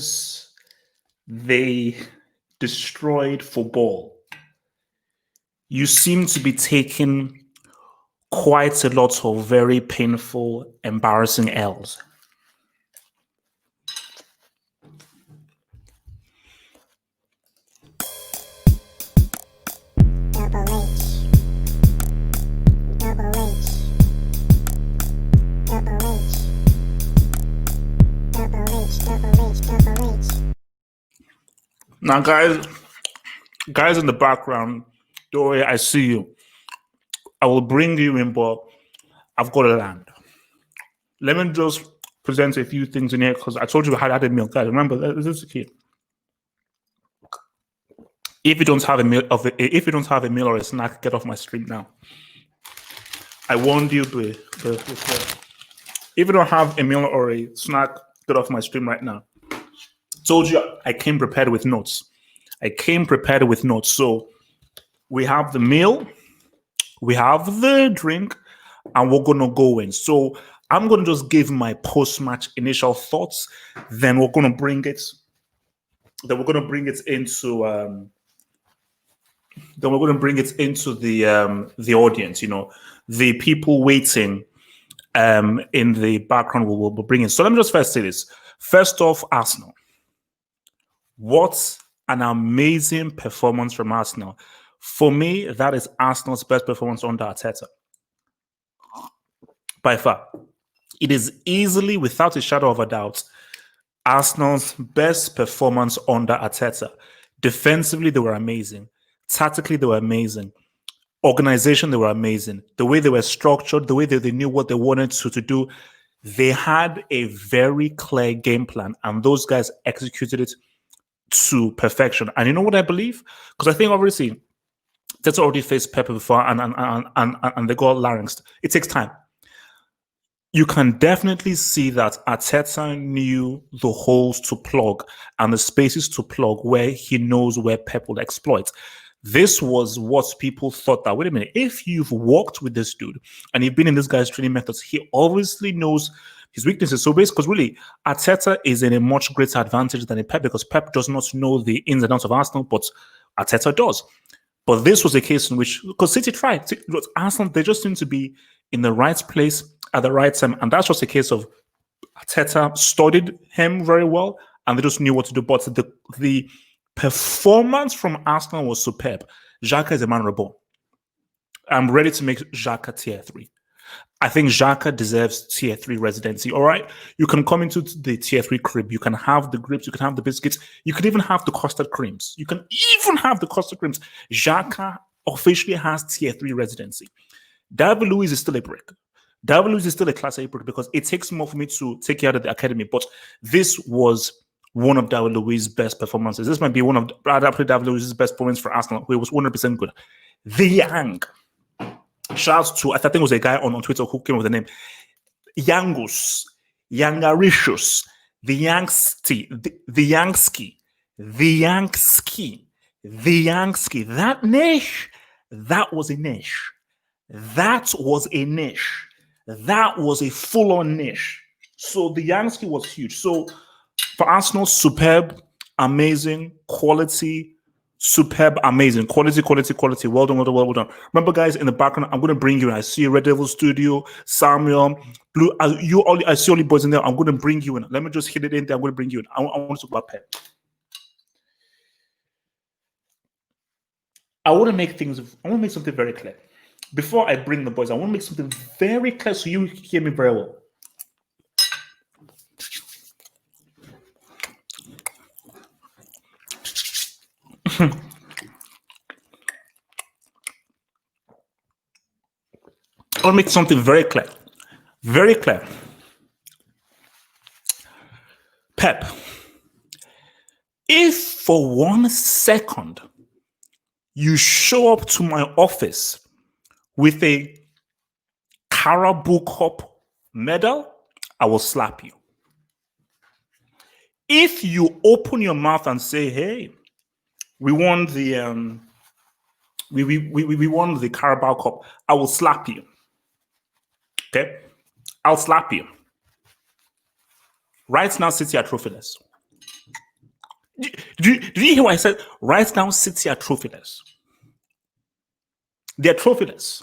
years they destroyed football, you seem to be taking quite a lot of very painful, embarrassing L's. Now, guys in the background, Dory, I see you. I will bring you in, but I've got to land. Let me just present a few things in here because I told you I had a meal. Guys, remember, this is the key. If you don't have a meal or a snack, get off my stream now. I warned you, but if you don't have a meal or a snack, get off my stream right now. Told you I came prepared with notes. So we have the meal, we have the drink, and we're gonna go in. So I'm gonna just give my post-match initial thoughts. Then we're gonna bring it. Then we're gonna bring it into. Then we're gonna bring it into the audience. You know, the people waiting in the background will bring in. So let me just first say this. First off, Arsenal. What an amazing performance from Arsenal. For me, that is Arsenal's best performance under Arteta. By far. It is easily, without a shadow of a doubt, Arsenal's best performance under Arteta. Defensively, they were amazing. Tactically, they were amazing. Organization, they were amazing. The way they were structured, the way they knew what they wanted to do, they had a very clear game plan, and those guys executed it to perfection. And you know what I believe? Because I think obviously that's already faced Pep before and they got larynxed. It takes time. You can definitely see that Arteta knew the holes to plug and the spaces to plug where he knows where Pep will exploit. This was what people thought that, wait a minute, if you've worked with this dude and you've been in this guy's training methods, he obviously knows his weaknesses. So basically, because really, Arteta is in a much greater advantage than a Pep because Pep does not know the ins and outs of Arsenal, but Arteta does. But this was a case in which, because City tried, Arsenal, they just seem to be in the right place at the right time. And that's just a case of Arteta studied him very well and they just knew what to do. But the performance from Arsenal was superb. Xhaka is a man reborn. I'm ready to make Xhaka tier 3. I think Xhaka deserves tier 3 residency. All right, you can come into the tier 3 crib. You can have the grapes. You can have the biscuits. You can even have the custard creams. Xhaka officially has tier 3 residency. David Luiz is still a brick. David Luiz is still a class A brick because it takes more for me to take you out of the academy. But this was one of David Luiz's best performances. This might be one of David Luiz's best performance for Arsenal. It was 100% good. The Yang. Shout out to, I think it was a guy on Twitter who came with the name Yangus, Yangaricious, the Yankski. That niche, that was a niche. That was a full-on niche. So the Yankski was huge. So for Arsenal, superb, amazing, quality, superb, amazing. Quality. Well done. Remember, guys, in the background, I'm going to bring you in. I see Red Devil Studio, Samuel, Blue. I see all the boys in there. I'm going to bring you in. Let me just hit it in there. I'm going to bring you in. I want to talk about Pep. I want to make something very clear. Before I bring the boys, I want to make something very clear so you hear me very well. I want to make something very clear. Very clear. Pep, if for 1 second you show up to my office with a Carabao Cup medal, I will slap you. If you open your mouth and say, hey, we won the we won the Carabao Cup, I will slap you. Okay? I'll slap you. Right now, City are trophyless. Did you hear what I said? Right now, City are trophyless. They're trophyless.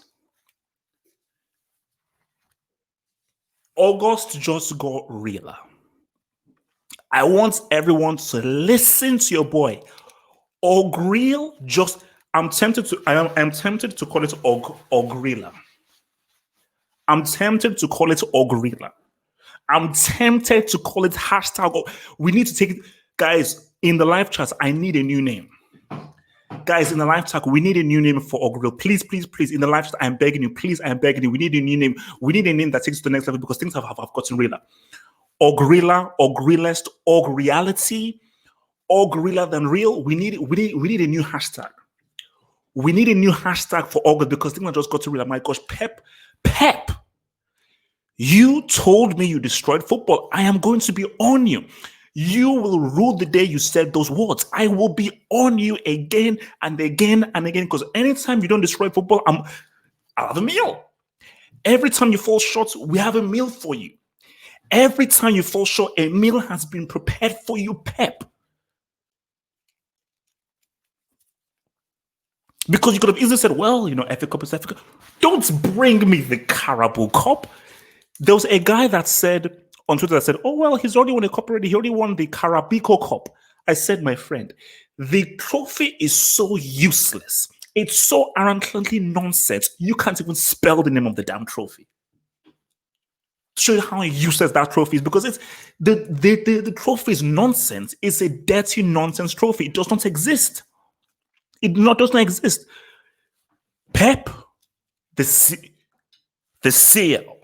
August just got realer. I want everyone to listen to your boy. Ogreal just. I'm tempted to call it Ogrila. I'm tempted to call it Ogrila. I'm tempted to call it hashtag. We need to take it, guys. In the live chat, I need a new name. Guys, in the live chat, we need a new name for Ogreal. Please, please, please. In the live chat, I'm begging you. Please, I'm begging you. We need a new name. We need a name that takes it to the next level because things have gotten realer. Ogrila, Ogrealist, Ogreality, Ogrila than real. We need a new hashtag. We need a new hashtag for August because things have just got to real. My gosh, Pep, you told me you destroyed football. I am going to be on you. You will rue the day you said those words. I will be on you again and again and again because anytime you don't destroy football, I'll have a meal. Every time you fall short, we have a meal for you. Every time you fall short, a meal has been prepared for you, Pep. Because you could have easily said, well, FA Cup is FA Cup. Don't bring me the Carabao Cup. There was a guy that said on Twitter that said, oh, well, he's already won a cup already. He already won the Carabao Cup. I said, my friend, the trophy is so useless. It's so arrogantly nonsense. You can't even spell the name of the damn trophy. To show you how useless that trophy is, because it's the trophy is nonsense. It's a dirty nonsense trophy. It does not exist. It does not exist. Pep, the CL,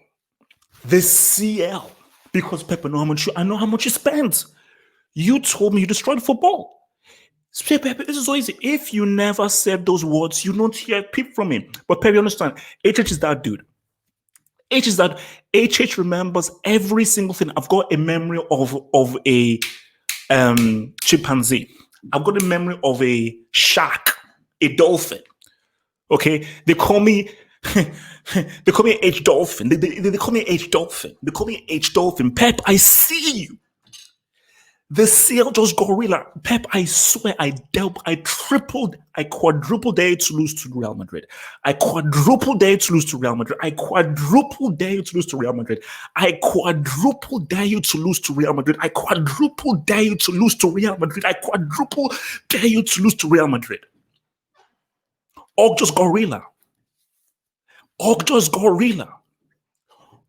because Pep, I know how much you spent. You told me you destroyed football. Pep, this is so easy. If you never said those words, you don't hear a peep from him. But Pep, you understand? HH is that dude. HH remembers every single thing. I've got a memory of a chimpanzee. I've got a memory of a shark, a dolphin. Okay, they call me H Dolphin. They call me H Dolphin. They call me H Dolphin. Pep, I see you. The CL just got realer. Pep, I swear, I quadrupled dare to lose to Real Madrid. I quadrupled dare to lose to Real Madrid. I quadrupled dare to lose to Real Madrid. I quadrupled dare you to lose to Real Madrid. I quadrupled dare you to lose to Real Madrid. I quadruple dare you to lose to Real Madrid. Og just got realer. Og just got realer.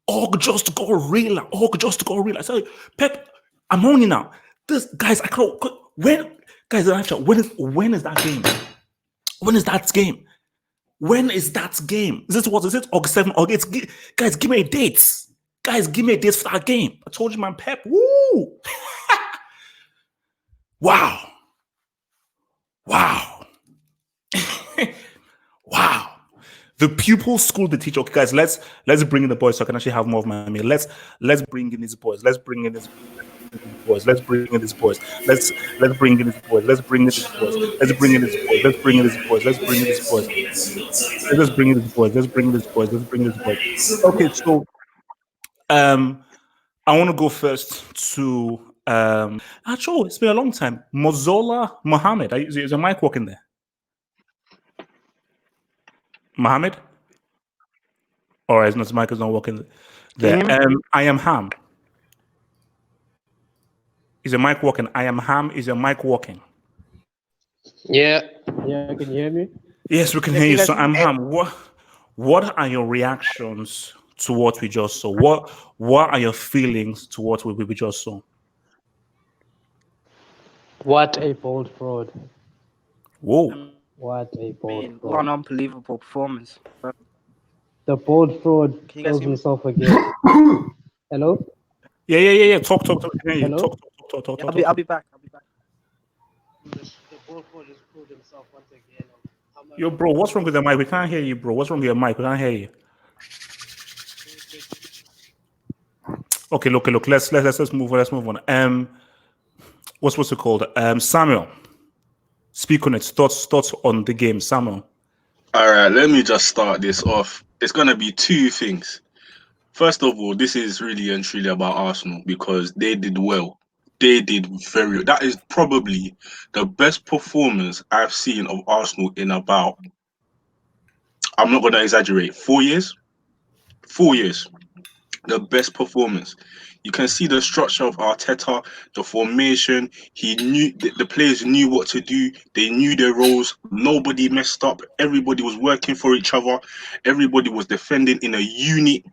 Og just got realer. Og just got realer. I said, Pep, I'm on you now. This guys, I can't. When is that game? When is that game? When is that game? Is it August 7th? August? Guys, give me a date. Guys, give me a date for that game. I told you, man, Pep. Woo! Wow. Wow. Wow. The pupil school the teacher. Okay, guys, let's bring in the boys so I can actually have more of my meal. Let's bring in these boys. Let's bring in these boys. Let's bring in these boys. Let's bring in these boys. Let's bring in these boys. Let's bring in these boys. Let's bring in these boys. Let's bring in these boys. Let's bring in these boys. Let's bring in these boys. Let's bring in these boys. Okay, so I want to go first to actually it's been a long time. Mozola Mohammed. Is your mic working there? Mohammed? All right, his mic is not working there. I am Ham. Is your mic working? I am Ham. Is your mic working? Yeah. Can you hear me? Yes, we can hear you. So I'm Ham. What are your reactions to what we just saw? What are your feelings to what we just saw? What a bold fraud. Whoa. What a bold fraud. What an unbelievable performance. The bold fraud kills himself again. Hello? Yeah. Talk. Hello? Talk. I'll be back. The bold fraud has proved himself once again. Yo, bro, what's wrong with the mic? We can't hear you, bro. What's wrong with your mic? We can't hear you. Okay, look. Let's move on. Let's move on. What's it called? Samuel, speak on it. Thoughts on the game, Samuel. All right, let me just start this off. It's gonna be two things. First of all, this is really and truly about Arsenal because they did well. They did very. That is probably the best performance I've seen of Arsenal in about. I'm not going to exaggerate. 4 years. 4 years. The best performance. You can see the structure of Arteta, the formation. He knew the players knew what to do. They knew their roles. Nobody messed up. Everybody was working for each other. Everybody was defending in a unit,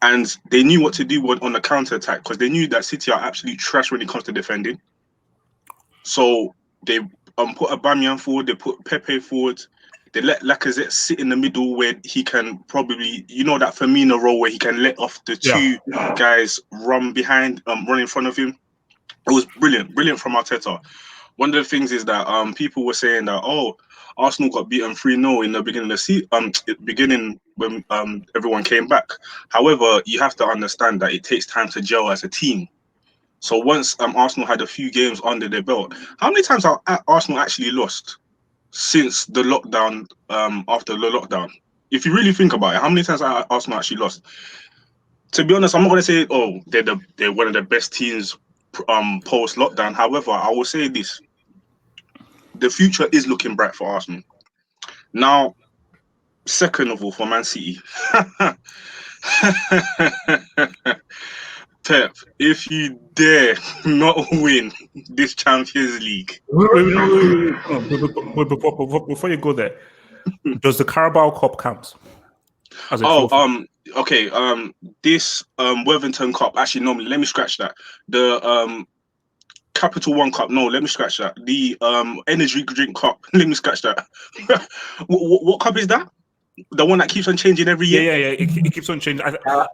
and they knew what to do on the counter attack because they knew that City are absolute trash when it comes to defending. So they put Aubameyang forward. They put Pepe forward. They let Lacazette sit in the middle where he can probably, that Firmino role where he can let off the Yeah. two guys run behind, run in front of him. It was brilliant from Arteta. One of the things is that people were saying that Arsenal got beaten 3-0 in the beginning of the beginning when everyone came back. However, you have to understand that it takes time to gel as a team. So once Arsenal had a few games under their belt, how many times have Arsenal actually lost since the lockdown? After the lockdown, if you really think about it, how many times have Arsenal actually lost? To be honest, I'm not going to say they're one of the best teams post lockdown. However, I will say this: the future is looking bright for Arsenal. Now, second of all, for Man City. Pep, if you dare not win this Champions League. Before you go there, does the Carabao Cup count as a trophy? Okay. This Worthington Cup. Actually, no. Let me scratch that. The Capital One Cup. No, let me scratch that. The Energy Drink Cup. Let me scratch that. what cup is that? The one that keeps on changing every year. Yeah. It keeps on changing. I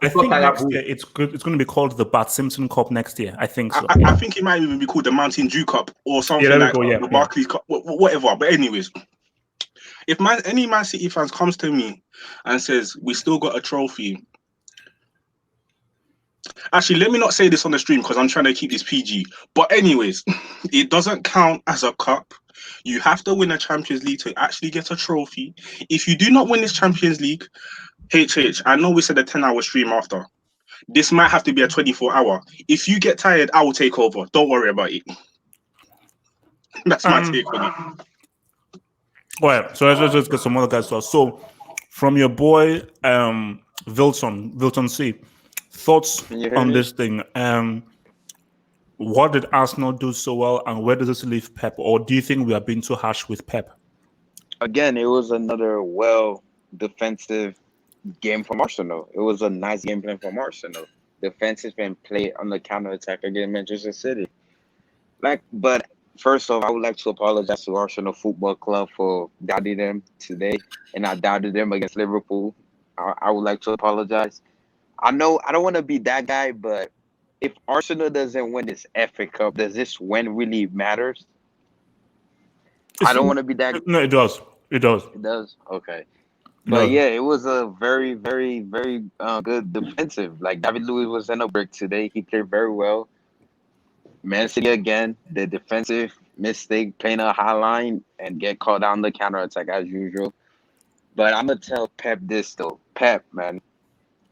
think next year it's good. It's going to be called the Bart Simpson Cup next year. I think so. I think it might even be called the Mountain Dew Cup or something the Barclays Cup, whatever. But anyways, if any Man City fans comes to me and says we still got a trophy. Actually, let me not say this on the stream because I'm trying to keep this PG. But anyways, it doesn't count as a cup. You have to win a Champions League to actually get a trophy. If you do not win this Champions League, I know we said a 10-hour stream after. This might have to be a 24-hour. If you get tired, I will take over. Don't worry about it. That's my take on it. All right, so let's get some other guys to us. So, from your boy, Wilton C, thoughts on this thing? What did Arsenal do so well, and where does this leave Pep? Or do you think we are being too harsh with Pep? Again, it was another defensive game from Arsenal. It was a nice game plan from Arsenal. Defense has been played on the counter attack against Manchester City. But first off, I would like to apologize to Arsenal Football Club for doubting them today, and I doubted them against Liverpool. I would like to apologize. I know I don't want to be that guy, but if Arsenal doesn't win this FA Cup, does this win really matters? I don't want to be that. No, it does. It does. It does. Okay. But yeah, it was a very, very, very good defensive. Like David Luiz was in a break today. He played very well. Man City again, the defensive mistake, playing a high line and get caught down the counter attack as usual. But I'm gonna tell Pep this though. Pep, man,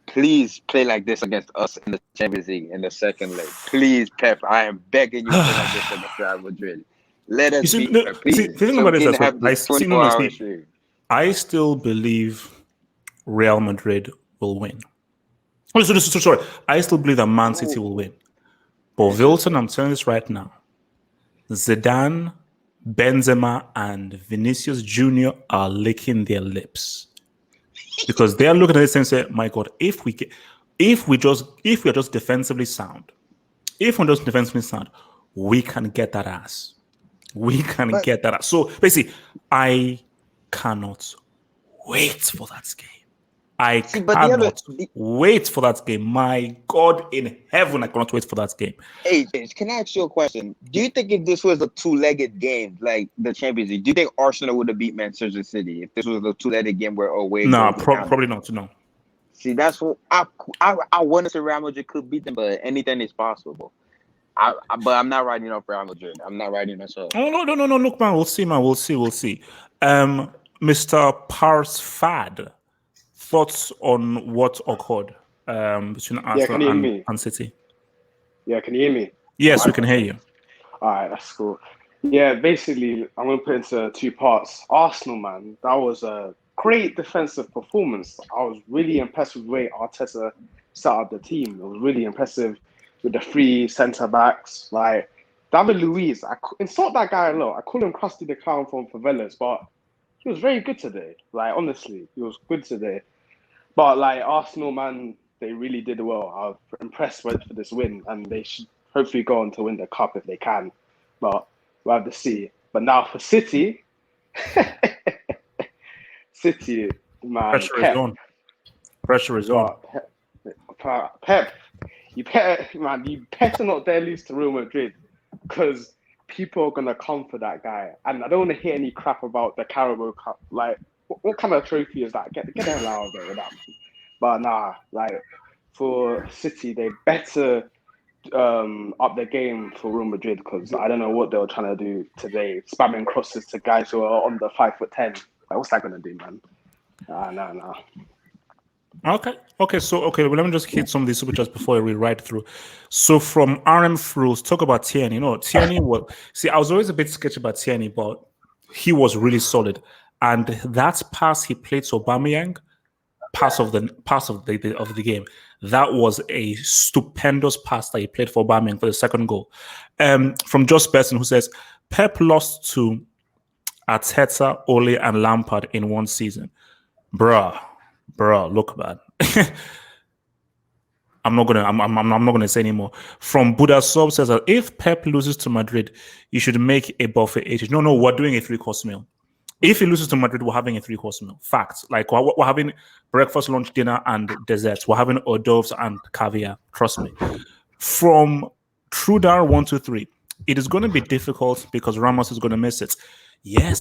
please play like this against us in the Champions League in the second leg. Please, Pep, I am begging you to play like this against Real Madrid. Let us beat Pep, please. The thing about this as well, stream. I still believe Real Madrid will win. Sorry, I still believe that Man City will win. But Wilson, I'm telling this right now, Zidane, Benzema, and Vinicius Jr. are licking their lips because they are looking at this and say, "My God, if we are just defensively sound, we can get that ass. We can get that ass." So basically, I cannot wait for that game. I cannot wait for that game. My God in heaven, I cannot wait for that game. Hey, James, can I ask you a question? Do you think if this was a two-legged game, like the Champions League, do you think Arsenal would have beat Manchester City if this was a two-legged game where away? No, probably not. No. See, that's what I want to say. Real Madrid could beat them, but anything is possible. But I'm not writing off Real Madrid. I'm not writing myself. Oh no! Look, man, we'll see, man. We'll see. Mr. Parsfad. Thoughts on what occurred between Arsenal and City? Yeah, can you hear me? Yes, we can hear you. All right, that's cool. Yeah, basically, I'm going to put it into two parts. Arsenal, man, that was a great defensive performance. I was really impressed with the way Arteta set up the team. It was really impressive with the three centre backs. Like, David Luiz, insult that guy a lot. I call him Krusty the Clown from Favelas, but he was very good today. Like, honestly, he was good today. But, like, Arsenal, man, they really did well. I was impressed for this win, and they should hopefully go on to win the cup if they can. But we'll have to see. But now for City, City, man, Pressure is Pep. on. Pressure is on. Pep, you better not dare lose to Real Madrid because people are gonna come for that guy. And I don't want to hear any crap about the Carabao Cup. Like, what kind of trophy is that? Get the hell out of there with that, man. But nah, like for City, they better up their game for Real Madrid because I don't know what they were trying to do today, spamming crosses to guys who are on the 5'10". Like, what's that gonna do, man? Nah. Okay. So well, let me just hit some of these super chats before we ride through. So from RM Fruits, talk about Tierney. Tierney was I was always a bit sketchy about Tierney, but he was really solid. And that pass he played to Aubameyang, pass of the game, that was a stupendous pass that he played for Aubameyang for the second goal. From Josh Besson, who says Pep lost to Arteta, Ole, and Lampard in one season. Bruh, look, man. I'm not gonna say anymore. From Buddha Sob says that if Pep loses to Madrid, you should make a buffet 80. No, we're doing a 3-course meal. If he loses to Madrid, we're having a 3-course meal. Facts. Like we're having breakfast, lunch, dinner, and desserts. We're having hors d'oeuvres and caviar. Trust me. From Trudar 123, it is going to be difficult because Ramos is going to miss it. Yes,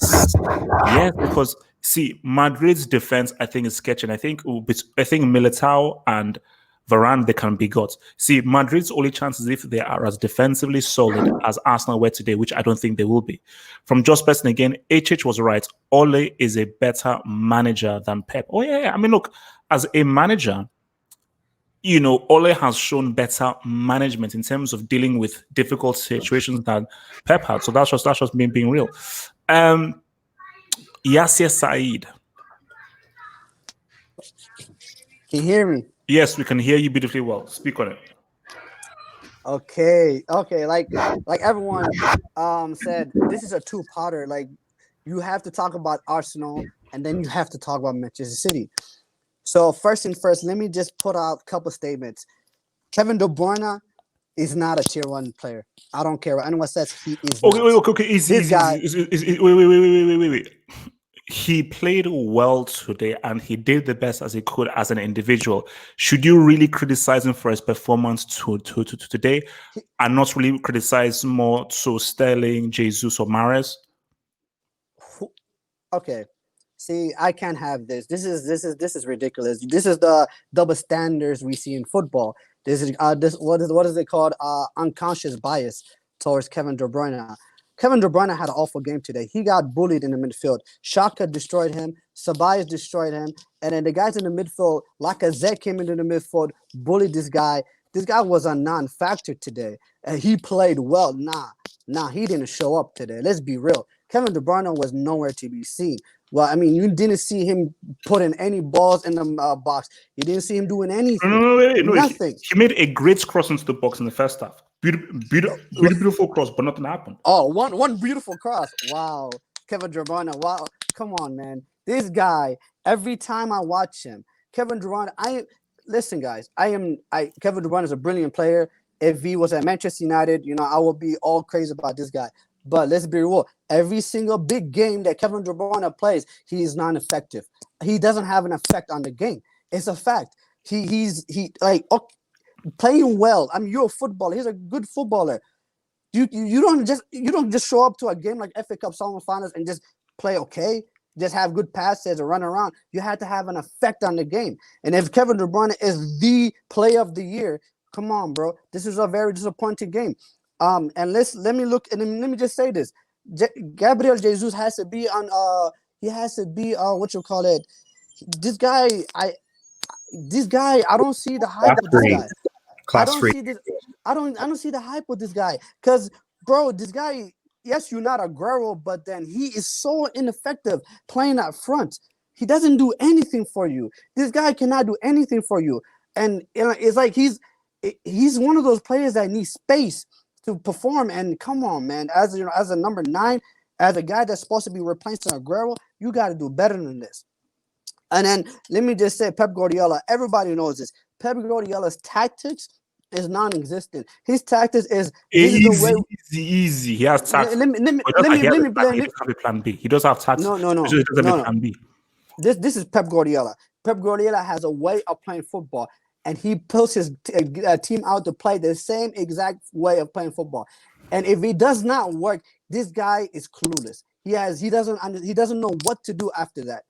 because see, Madrid's defense, I think, is sketchy. And I think Militao and Varane, they can be got. See, Madrid's only chance is if they are as defensively solid as Arsenal were today, which I don't think they will be. From Just Person again, HH was right. Ole is a better manager than Pep. Oh, yeah. I mean, look, as a manager, Ole has shown better management in terms of dealing with difficult situations than Pep had. So that's just me being real. Yasir Saeed. Can you hear me? Yes, we can hear you beautifully well. Speak on it. Okay. Like everyone said, this is a two-parter. Like, you have to talk about Arsenal and then you have to talk about Manchester City. So first, let me just put out a couple statements. Kevin De Bruyne is not a tier 1 player. I don't care what anyone says. He is. Okay. Easy. Wait. He played well today and he did the best as he could as an individual. Should you really criticize him for his performance to today and not really criticize more to Sterling, Jesus, or Mahrez? Okay. See, I can't have this. This is ridiculous. This is the double standards we see in football. This is what is it called? Unconscious bias towards Kevin De Bruyne. Kevin De Bruyne had an awful game today. He got bullied in the midfield. Xhaka destroyed him. Ceballos destroyed him. And then the guys in the midfield, Lacazette came into the midfield, bullied this guy. This guy was a non-factor today. And he played well. Nah, he didn't show up today. Let's be real. Kevin De Bruyne was nowhere to be seen. Well, I mean, you didn't see him putting any balls in the box. You didn't see him doing anything. No, nothing. He made a great cross into the box in the first half. Beautiful cross, but nothing happened. Oh, one beautiful cross. Wow. Kevin De Bruyne. Wow. Come on, man. This guy, every time I watch him, Kevin De Bruyne, listen, guys, Kevin De Bruyne is a brilliant player. If he was at Manchester United, I would be all crazy about this guy. But let's be real. Every single big game that Kevin De Bruyne plays, he is non-effective. He doesn't have an effect on the game. It's a fact. He's playing well. I mean, you're a footballer. He's a good footballer. You don't just show up to a game like FA Cup semi-finals and just play okay. Just have good passes or run around. You had to have an effect on the game. And if Kevin De Bruyne is the player of the year, come on, bro. This is a very disappointing game. And let me look and let me just say this. Gabriel Jesus has to be on what you call it. This guy, I don't see the hype with this guy. Class don't three. see this. I don't see the hype with this guy. Cause bro, this guy, yes, you're not a Aguero, but then he is so ineffective playing up front. He doesn't do anything for you. This guy cannot do anything for you. And it's like he's one of those players that needs space to perform. And come on, man, as you know, as a number 9, as a guy that's supposed to be replacing Aguero, you got to do better than this. And then let me just say, Pep Guardiola, everybody knows this. Pep Guardiola's tactics is non-existent. His tactics is this is the way. Easy. He has tactics. Let me He doesn't have a plan B. He does have tactics. No. He doesn't have a plan B. This is Pep Guardiola. Pep Guardiola has a way of playing football, and he puts his team out to play the same exact way of playing football. And if it does not work, this guy is clueless. He doesn't know what to do after that.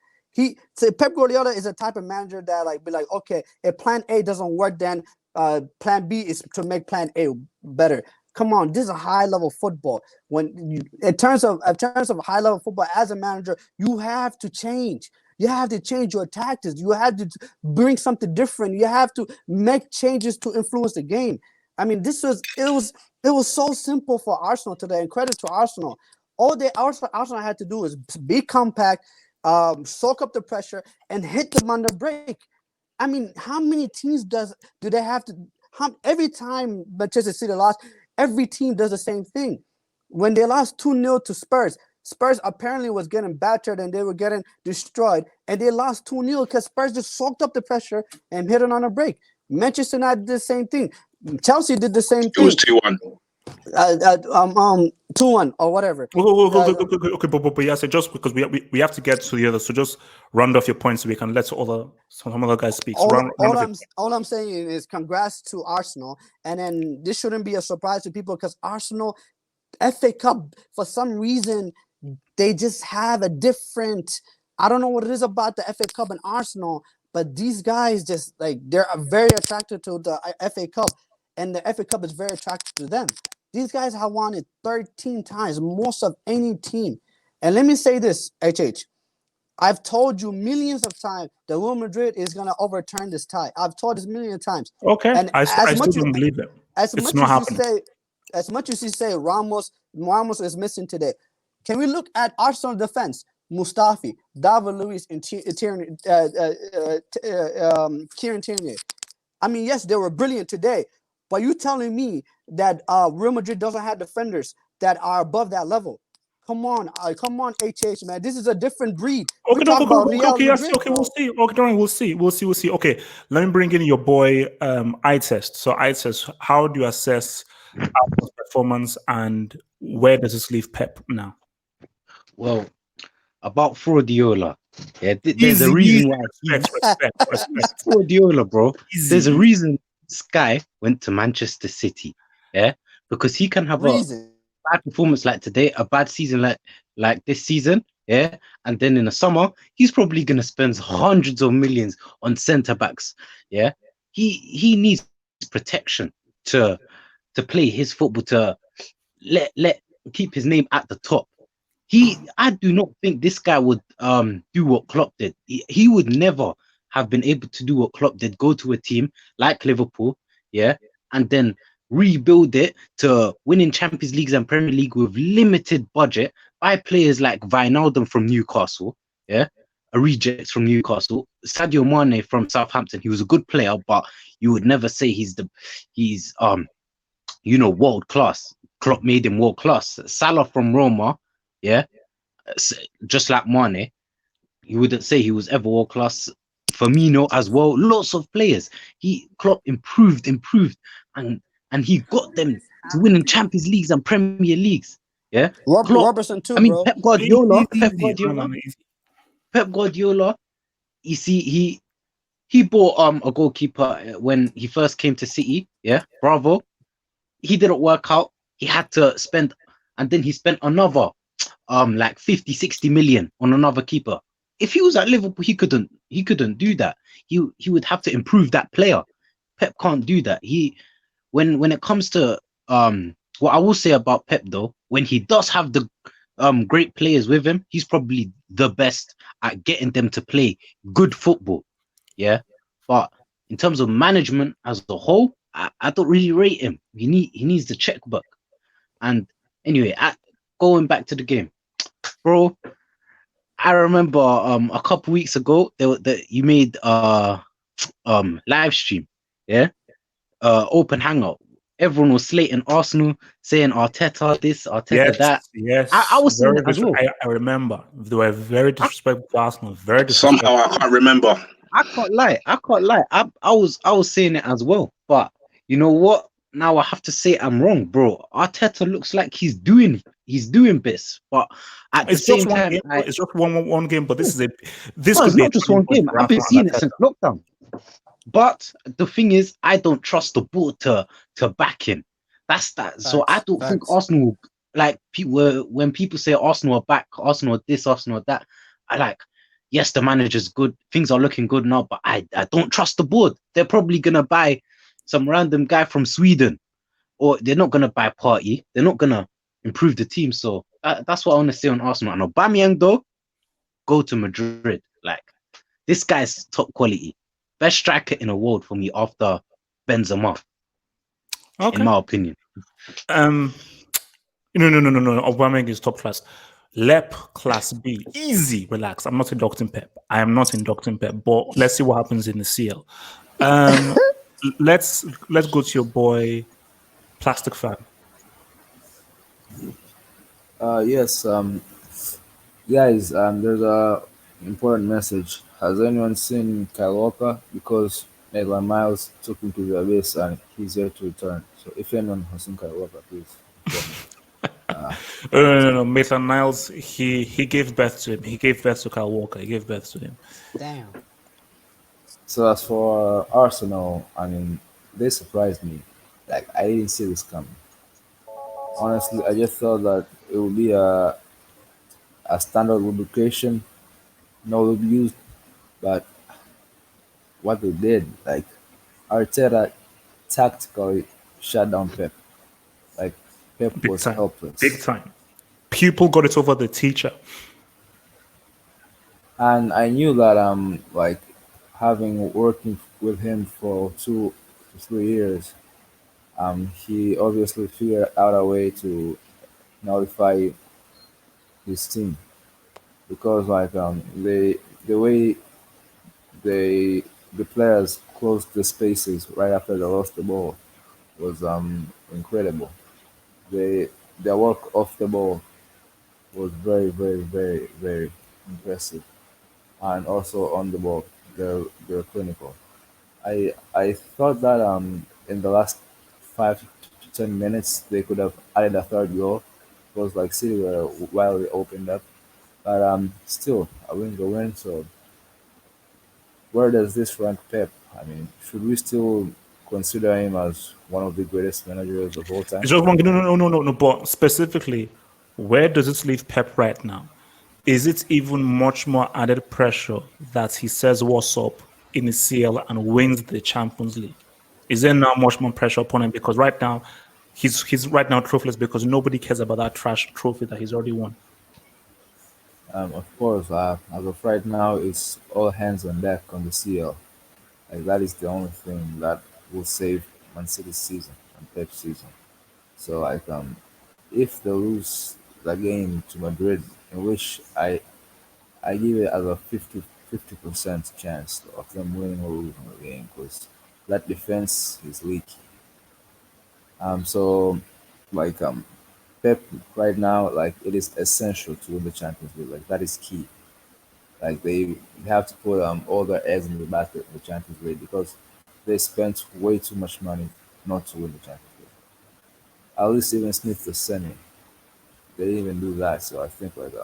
Pep Guardiola is a type of manager that be like, okay, if plan A doesn't work, then plan B is to make plan A better. Come on, this is a high level football. In terms of high level football, as a manager, you have to change. You have to change your tactics. You have to bring something different. You have to make changes to influence the game. I mean, it was so simple for Arsenal today, and credit to Arsenal. All Arsenal had to do is be compact, soak up the pressure, and hit them on the break. I mean, how many teams do they have to? Every time Manchester City lost, every team does the same thing. When they lost 2-0 to Spurs apparently was getting battered and they were getting destroyed, and they lost 2-0 because Spurs just soaked up the pressure and hit it on a break. Manchester United did the same thing. Chelsea did the same thing. It was 2-1. 2-1 or whatever. Okay, but yeah, so just because we have to get to the other, so just round off your points so we can let some other guys speak. So All I'm saying is congrats to Arsenal, and then this shouldn't be a surprise to people because Arsenal FA Cup, for some reason, they just have a different. I don't know what it is about the FA Cup and Arsenal, but these guys just they're very attracted to the FA Cup, and the FA Cup is very attracted to them. These guys have won it 13 times, most of any team. And let me say this, HH. I've told you millions of times that Real Madrid is going to overturn this tie. I've told this million times. Okay, and I still don't believe it. It's not happening. As much as you say Ramos is missing today, can we look at Arsenal defense? Mustafi, David Luiz, and Kieran Tierney. I mean, yes, they were brilliant today, but you telling me that Real Madrid doesn't have defenders that are above that level? Come on, HH, man. This is a different breed. Okay, we'll see. Okay, we'll see. Okay, let me bring in your boy, eye test. So, eye test, how do you assess Arsenal's performance, and where does this leave Pep now? Well, about Fraudiola, there's a reason why. Respect. Fraudiola, bro. Easy. There's a reason this guy went to Manchester City, because he can have a bad performance like today, a bad season like this season, and then in the summer he's probably gonna spend hundreds of millions on centre backs. He needs protection to play his football, to let keep his name at the top. I do not think this guy would do what Klopp did. He would never have been able to do what Klopp did, go to a team like Liverpool, and then rebuild it to winning Champions Leagues and Premier League with limited budget, by players like Wijnaldum from Newcastle, a reject from Newcastle, Sadio Mane from Southampton. He was a good player, but you would never say he's world class. Klopp made him world class. Salah from Roma, just like Mane, you wouldn't say he was ever world class. Firmino as well, lots of players. Klopp improved, and he got them to winning Champions Leagues and Premier Leagues. Robertson too, bro. Pep Guardiola. You see, he bought a goalkeeper when he first came to City. Bravo. He didn't work out. He had to spend, and then he spent another like 50-60 million on another keeper. If he was at Liverpool, he couldn't do that. He would have to improve that player. Pep can't do that. When it comes to what I will say about Pep though, when he does have the great players with him, he's probably the best at getting them to play good football. But in terms of management as a whole, I don't really rate him. He needs the checkbook. And anyway, going back to the game, bro. I remember a couple weeks ago you made live stream, yeah, open hangout. Everyone was slating Arsenal, saying Arteta this, Arteta that. I Yes, was saying very it as well. I remember they were very disrespectful to Arsenal. Very disrespectful. Somehow I can't remember. I can't lie. I was saying it as well. But you know what? Now I have to say I'm wrong, bro. Arteta looks like he's doing best, but at the It's just same one time, game. It's just one game, but this no, could it's be a not just turning one point game. for I've been Arsenal seeing and it since Arteta. lockdown. But the thing is, I don't trust the board to back him. That's that. So I don't think Arsenal, like people, when people say Arsenal are back, Arsenal are this, Arsenal are that, I like. Yes, the manager's good. Things are looking good now, but I don't trust the board. They're probably gonna buy some random guy from Sweden, or they're not gonna buy Party. They're not gonna improve the team. So that's what I want to say on Arsenal. And Aubameyang though, go to Madrid. Like this guy's top quality, best striker in the world for me after Benzema, in my opinion. No. Aubameyang is top class. Lep class B, easy. Relax. I'm not inducting Pep. I am not inducting Pep. But let's see what happens in the CL. Let's go to your boy, Plastic Fan. Yes, guys, there's a important message. Has anyone seen Kyle Walker? Because Maitland Miles took him to the abyss and he's here to return. So if anyone has seen Kyle Walker, please inform me. No. Maitland Niles, he gave birth to him. He gave birth to Kyle Walker. He gave birth to him. Damn. So as for Arsenal, I mean, they surprised me. Like I didn't see this coming. Honestly, I just thought that it would be a standard lubrication, no abuse, but what they did, like Arteta tactically shut down Pep. Like Pep Big was time. helpless. Big time. Pupil got it over the teacher. And I knew that like having working with him for 2 to 3 years, he obviously figured out a way to nullify his team because like the way the players closed the spaces right after they lost the ball was incredible. They their work off the ball was very very impressive, and also on the ball they're clinical. I thought that in the last 5 to 10 minutes they could have added a third goal. It was like City were wildly opened up, but still a win's a win. So where does this rank Pep? I mean, should we still consider him as one of the greatest managers of all time? It's just one. No. But specifically, where does it leave Pep right now? Is it even much more added pressure that he says what's up in the CL and wins the Champions League? Is there now much more pressure upon him because right now he's right now trophyless because nobody cares about that trash trophy that he's already won. Of course, as of right now, it's all hands on deck on the CL. Like that is the only thing that will save Man City's season and Pep's season. So like if they lose the game to Madrid, in which I give it as a 50% chance of them winning or losing the game because that defense is leaky. So like Pep right now, like it is essential to win the Champions League. Like that is key. Like they have to put all their eggs in the basket of the Champions League because they spent way too much money not to win the Champions League. At least even Smith the semi, they didn't even do that. So I think like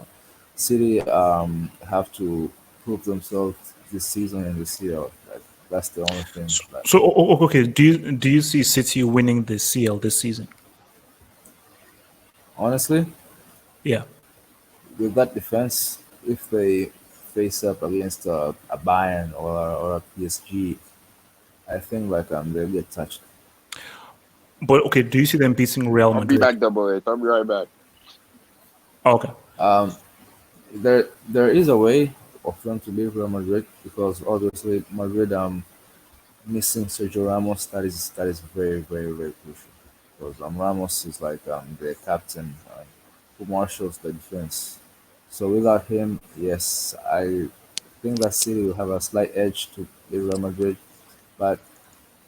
City have to prove themselves this season in the CL. Like, that's the only thing. Like, Okay, do you see City winning the CL this season? honestly, Yeah. with that defense, if they face up against a Bayern or a PSG, I think like they'll get touched. But okay, do you see them beating Real I'll be Madrid? back, double A. I'll be right back. Okay. There is a way of them to beat Real Madrid because obviously Madrid missing Sergio Ramos, that is very, very, very crucial. Because Ramos is like the captain who marshals the defense. So without him, yes, I think that City will have a slight edge to Real Madrid, but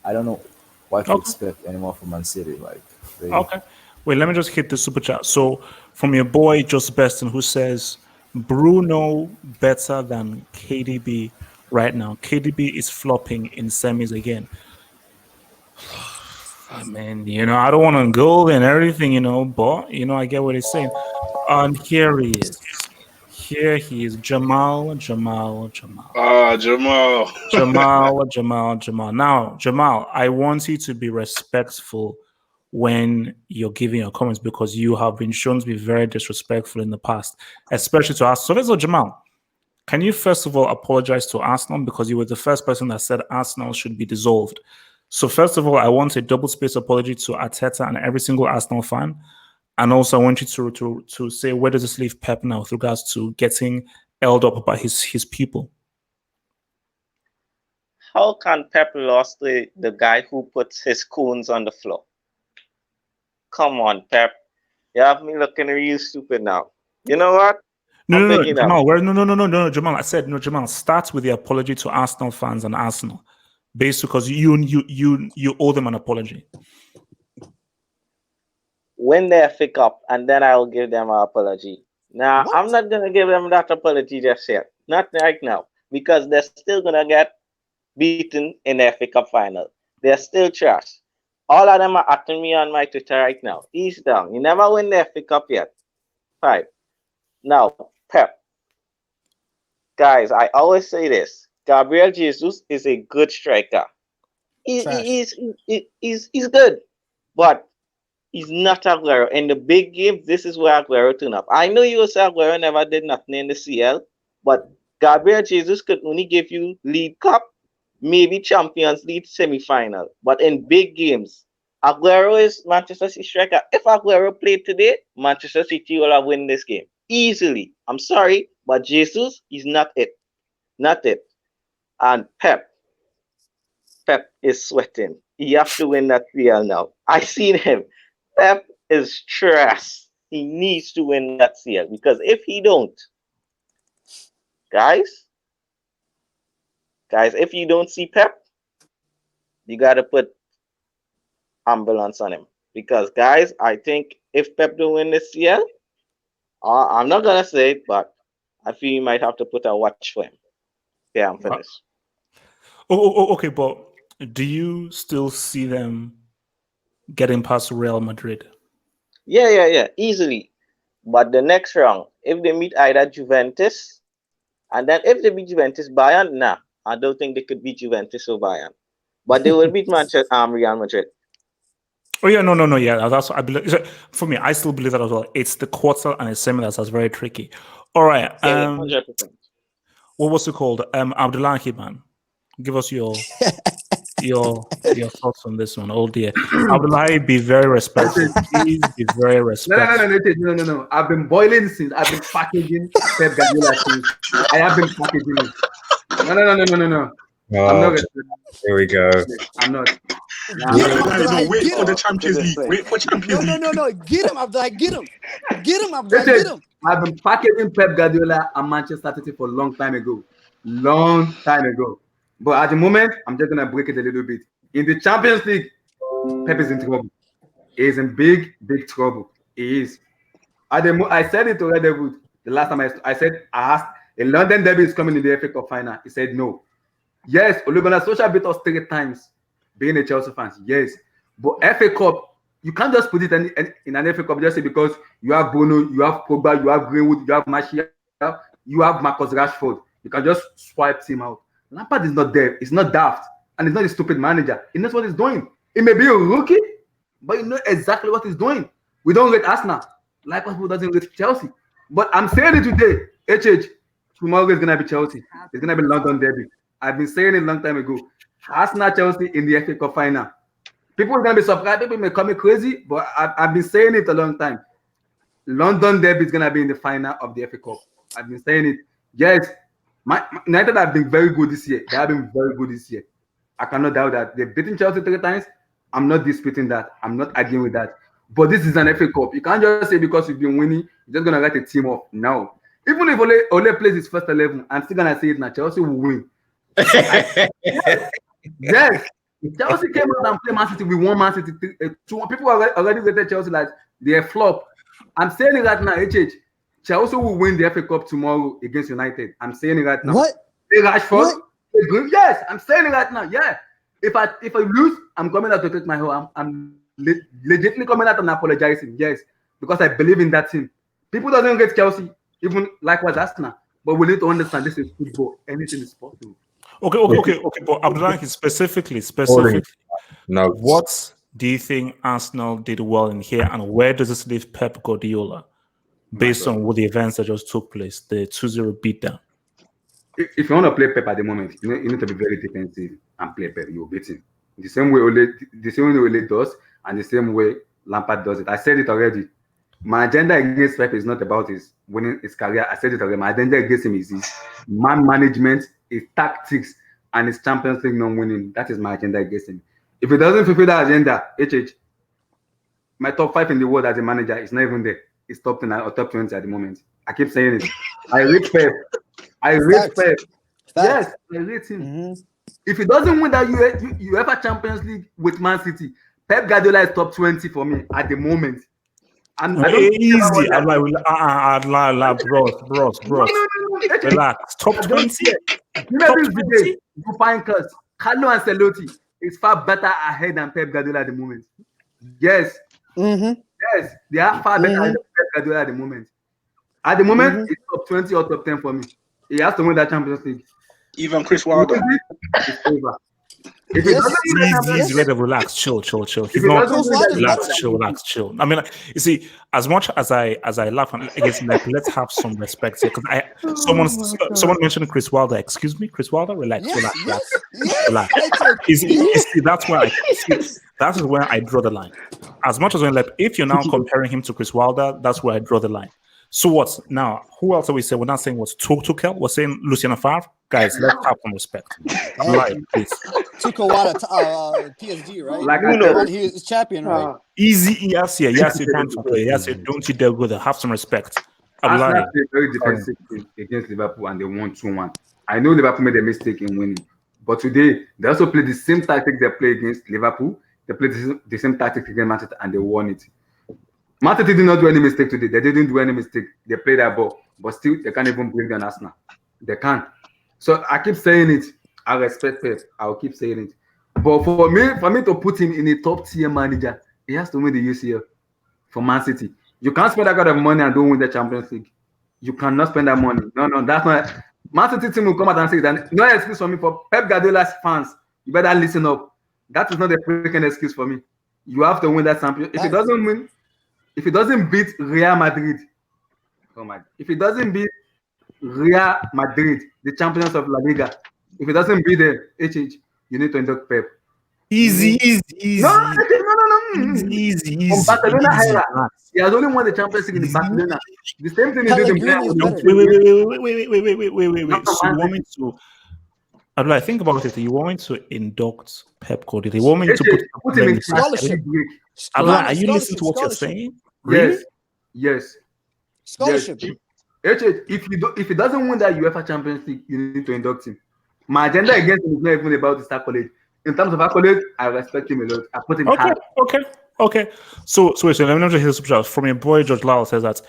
I don't know what to Okay. expect anymore from Man City. Like they, Okay. Wait, let me just hit the super chat. So from your boy Just Beston, who says Bruno better than KDB right now. KDB is flopping in semis again. I mean, I don't want to go and everything, but I get what he's saying. And here he is. Here he is. Jamal. Jamal. Jamal. Now, Jamal, I want you to be respectful when you're giving your comments because you have been shown to be very disrespectful in the past, especially to us. So let's go, Jamal. Can you first of all apologize to Arsenal because you were the first person that said Arsenal should be dissolved? So first of all, I want a double space apology to Arteta and every single Arsenal fan. And also I want you to say where does this leave Pep now with regards to getting held up by his people? How can Pep lost the guy who puts his coons on the floor? Come on, Pep. You have me looking real stupid now. You know what? No, Jamal. No, Jamal. I said no, Jamal. Start with the apology to Arsenal fans and Arsenal, based because you owe them an apology. Win their FA Cup, and then I will give them an apology. Now, I'm not gonna give them that apology just yet. Not right now, because they're still gonna get beaten in the FA Cup final. They're still trash. All of them are acting me on my Twitter right now. Ease down. You never win the FA Cup yet. 5. Now, Pep. Guys, I always say this. Gabriel Jesus is a good striker. He's good. But he's not Aguero. In the big games, this is where Aguero turn up. I know you say Aguero never did nothing in the CL, but Gabriel Jesus could only give you League Cup, maybe Champions League semi-final. But in big games, Aguero is Manchester City striker. If Aguero played today, Manchester City will have win this game easily. I'm sorry, but Jesus is not it. Not it. And Pep is sweating. He have to win that CL now. I seen him. Pep is trash. He needs to win that CL because if he don't, guys, if you don't see Pep, you gotta put ambulance on him because guys, I think if Pep don't win this CL, I'm not gonna say it, but I feel you might have to put a watch for him. Yeah, I'm finished. Okay, but do you still see them getting past Real Madrid? Yeah, easily. But the next round, if they meet either Juventus, and then if they beat Juventus, Bayern, nah, I don't think they could beat Juventus or Bayern. But they will beat Real Madrid. Oh yeah, no, yeah. That's I believe. For me, I still believe that as well. It's the quarter and the semi that's very tricky. All right. 100%. What was it called? Abdullah Hiban. Give us your thoughts on this one. Oh dear. Abdullah, be very respectful. Please be very respectful. No. I've been boiling since I've been packaging Pep Guardiola since I have been packaging it. No. Oh, I'm not. Here we go. I'm not. No, wait for the Champions League. Wait for Champions League. No. Get him, Abdullah. Get him, Abdullah. Get him. I've been packaging Pep Guardiola and Manchester City for a long time ago. But at the moment, I'm just gonna break it a little bit. In the Champions League, Pep is in trouble. He is in big trouble. He is. I said it to Red Devil the last time I said I asked a London derby is coming in the FA Cup final. He said no. Yes, Ole Gunnar Solskjaer beat us 3 times, being a Chelsea fan. Yes, but FA Cup, you can't just put it in an FA Cup just because you have Bruno, you have Pogba, you have Greenwood, you have Martial, you have Marcus Rashford. You can just swipe him out. Lampard is not there. He's not daft, and he's not a stupid manager. He knows what he's doing. He may be a rookie, but he knows exactly what he's doing. We don't rate Arsenal. Liverpool doesn't rate Chelsea. But I'm saying it today. HH, tomorrow is gonna be Chelsea. It's gonna be London derby. I've been saying it a long time ago. Arsenal Chelsea in the FA Cup final. People are gonna be surprised. People may call me crazy, but I've been saying it a long time. London derby is gonna be in the final of the FA Cup. I've been saying it. Yes, United have been very good this year. They have been very good this year. I cannot doubt that. They've beaten Chelsea 3 times. I'm not disputing that. I'm not arguing with that. But this is an FA Cup. You can't just say because you've been winning, you're just going to write a team off. No. Even if Ole plays his first 11, I'm still going to say it now. Chelsea will win. Yes. Chelsea came out and played Man City. We won Man City. People already rated Chelsea like they're flop. I'm saying it right now, HH. Chelsea will win the FA Cup tomorrow against United. I'm saying it right now. What? Rashford? Yes, I'm saying it right now. Yeah. If I lose, I'm coming out to take my home. I'm legitimately coming out and apologizing. Yes, because I believe in that team. People doesn't get Chelsea, even likewise Arsenal. But we need to understand this is football. Anything is possible. Okay. But Abdullah, specifically, now what do you think Arsenal did well in here, and where does this leave Pep Guardiola based on what the events that just took place, the 2-0 beatdown? If you want to play Pep at the moment, you need to be very defensive and play Pep. You'll beat him. The same way Ole does, and the same way Lampard does it. I said it already. My agenda against Pep is not about his winning his career. I said it already. My agenda against him is his man management, his tactics, and his Champions League non-winning. That is my agenda against him. If he doesn't fulfill that agenda, my top 5 in the world as a manager is not even there. It's top 10 or top 20 at the moment. I keep saying it. I rate Pep. Pep. Yes, I rate him. Mm-hmm. If he doesn't win that UEFA Champions League with Man City, Pep Guardiola is top 20 for me at the moment. Easy. I'm like, bros. Relax. Top 20. Top 20. You find Kurt. Carlo Ancelotti is far better ahead than Pep Guardiola at the moment. Yes. Mm-hmm. Yes, they are far better than Pep Guardiola at the moment. At the moment, it's top 20 or top 10 for me. He has to win that Champions League. Even Chris Wilder. It's over. If he's ready to relax, chill. He's not relax, chill. I mean, you see, as much as I laugh against him, like, let's have some respect here. Because someone mentioned Chris Wilder. Excuse me, Chris Wilder. Relax. You see, that's where I draw the line. As much as if you're now comparing him to Chris Wilder, that's where I draw the line. So what now? Who else are we saying? We're not saying what's Tuchel. We're saying Lucien Favre. Guys, let's have some respect. Lying, please. Tuchel Wada, PSG, right? Like he's champion, right? Easy, yes, don't you dare go there. Have some respect. Arsenal played very defensive against Liverpool and they won 2-1. I know Liverpool made a mistake in winning, but today they also played the same tactic they played against Liverpool. They played the same tactic against Manchester and they won it. Man City did not do any mistake today. They didn't do any mistake. They played that ball, but still they can't even bring down Arsenal. They can't. So I keep saying it. I respect Pep. I'll keep saying it. But for me to put him in a top tier manager, he has to win the UCL for Man City. You can't spend that kind of money and don't win the Champions League. You cannot spend that money. No, that's not. Man City team will come out and say that. No excuse for me. For Pep Guardiola's fans, you better listen up. That is not a freaking excuse for me. You have to win that champion. If he doesn't beat Real Madrid, if he doesn't beat Real Madrid, the champions of La Liga, if he doesn't beat them, you need to induct Pep. Easy. No. Easy. From Barcelona era, he has only won the Champions League in Barcelona. The same thing he did in Wait. So you want me to? I think about it. You want me to induct Pep Guardiola? You want me to put him in scholarship? Are you listening to what you're saying? Really? Yes. Scholarship. If he doesn't win that UEFA Champions League, you need to induct him. My agenda against him is not even about his accolade. In terms of accolade, I respect him a lot. I put him hard. Okay. So let me know hear this from your boy George Lyle says that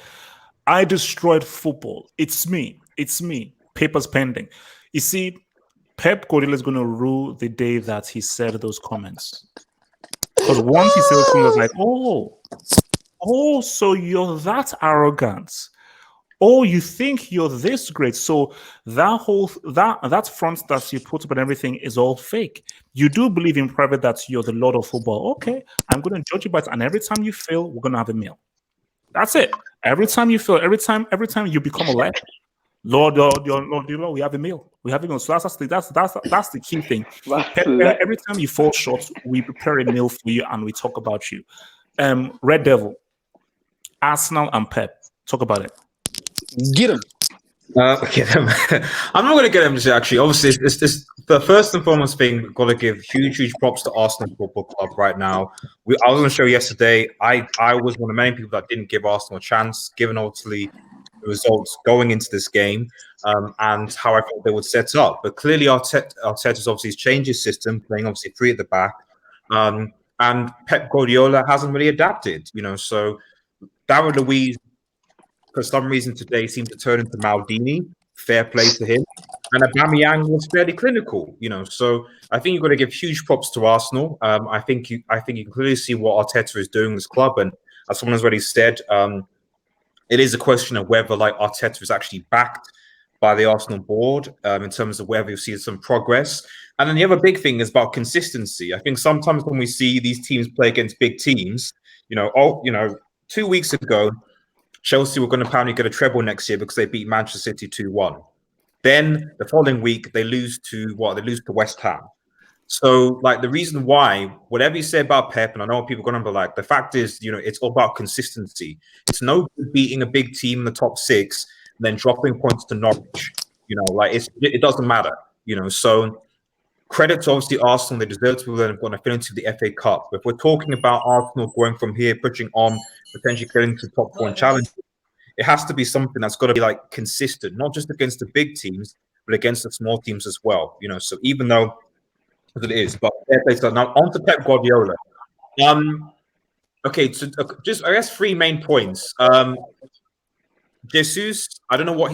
I destroyed football. It's me. Papers pending. You see, Pep Guardiola is going to rule the day that he said those comments. Because once he said those comments, like, oh, so you're that arrogant. Oh, you think you're this great. So that front that you put up and everything is all fake. You do believe in private that you're the Lord of football. Okay, I'm going to judge you by it. And every time you fail, we're going to have a meal. That's it. Every time you fail, every time you become a legend, Lord, we have a meal. We have a meal. So that's the key thing. Every time you fall short, we prepare a meal for you and we talk about you. Red Devil, Arsenal and Pep. Talk about it. Get him. Okay, I'm not going to get him to actually. Obviously, it's the first and foremost thing. Got to give huge props to Arsenal Football Club right now. I was on the show yesterday. I was one of many people that didn't give Arsenal a chance, given obviously the results going into this game and how I thought they would set up. But clearly, Arteta's obviously changed his system, playing obviously three at the back, and Pep Guardiola hasn't really adapted. So David Luiz, for some reason today, seemed to turn into Maldini. Fair play to him. And Aubameyang was fairly clinical, So I think you've got to give huge props to Arsenal. I think you can clearly see what Arteta is doing in this club, and as someone has already said, it is a question of whether Arteta is actually backed by the Arsenal board in terms of whether you see some progress. And then the other big thing is about consistency. I think sometimes when we see these teams play against big teams, 2 weeks ago, Chelsea were going to apparently get a treble next year because they beat Manchester City 2-1. Then the following week, they lose to West Ham. So, the reason why, whatever you say about Pep, and I know people are going to be like, the fact is, it's all about consistency. It's no good beating a big team in the top six and then dropping points to Norwich. It doesn't matter. So credit to obviously Arsenal. They deserve to have gone into the FA Cup. But if we're talking about Arsenal going from here, pushing on, potentially getting to top four challenge, it has to be something that's got to be consistent, not just against the big teams, but against the small teams as well. So even though it is, but now on to Pep Guardiola. Okay, so just I guess 3 main points. Jesus, I don't know what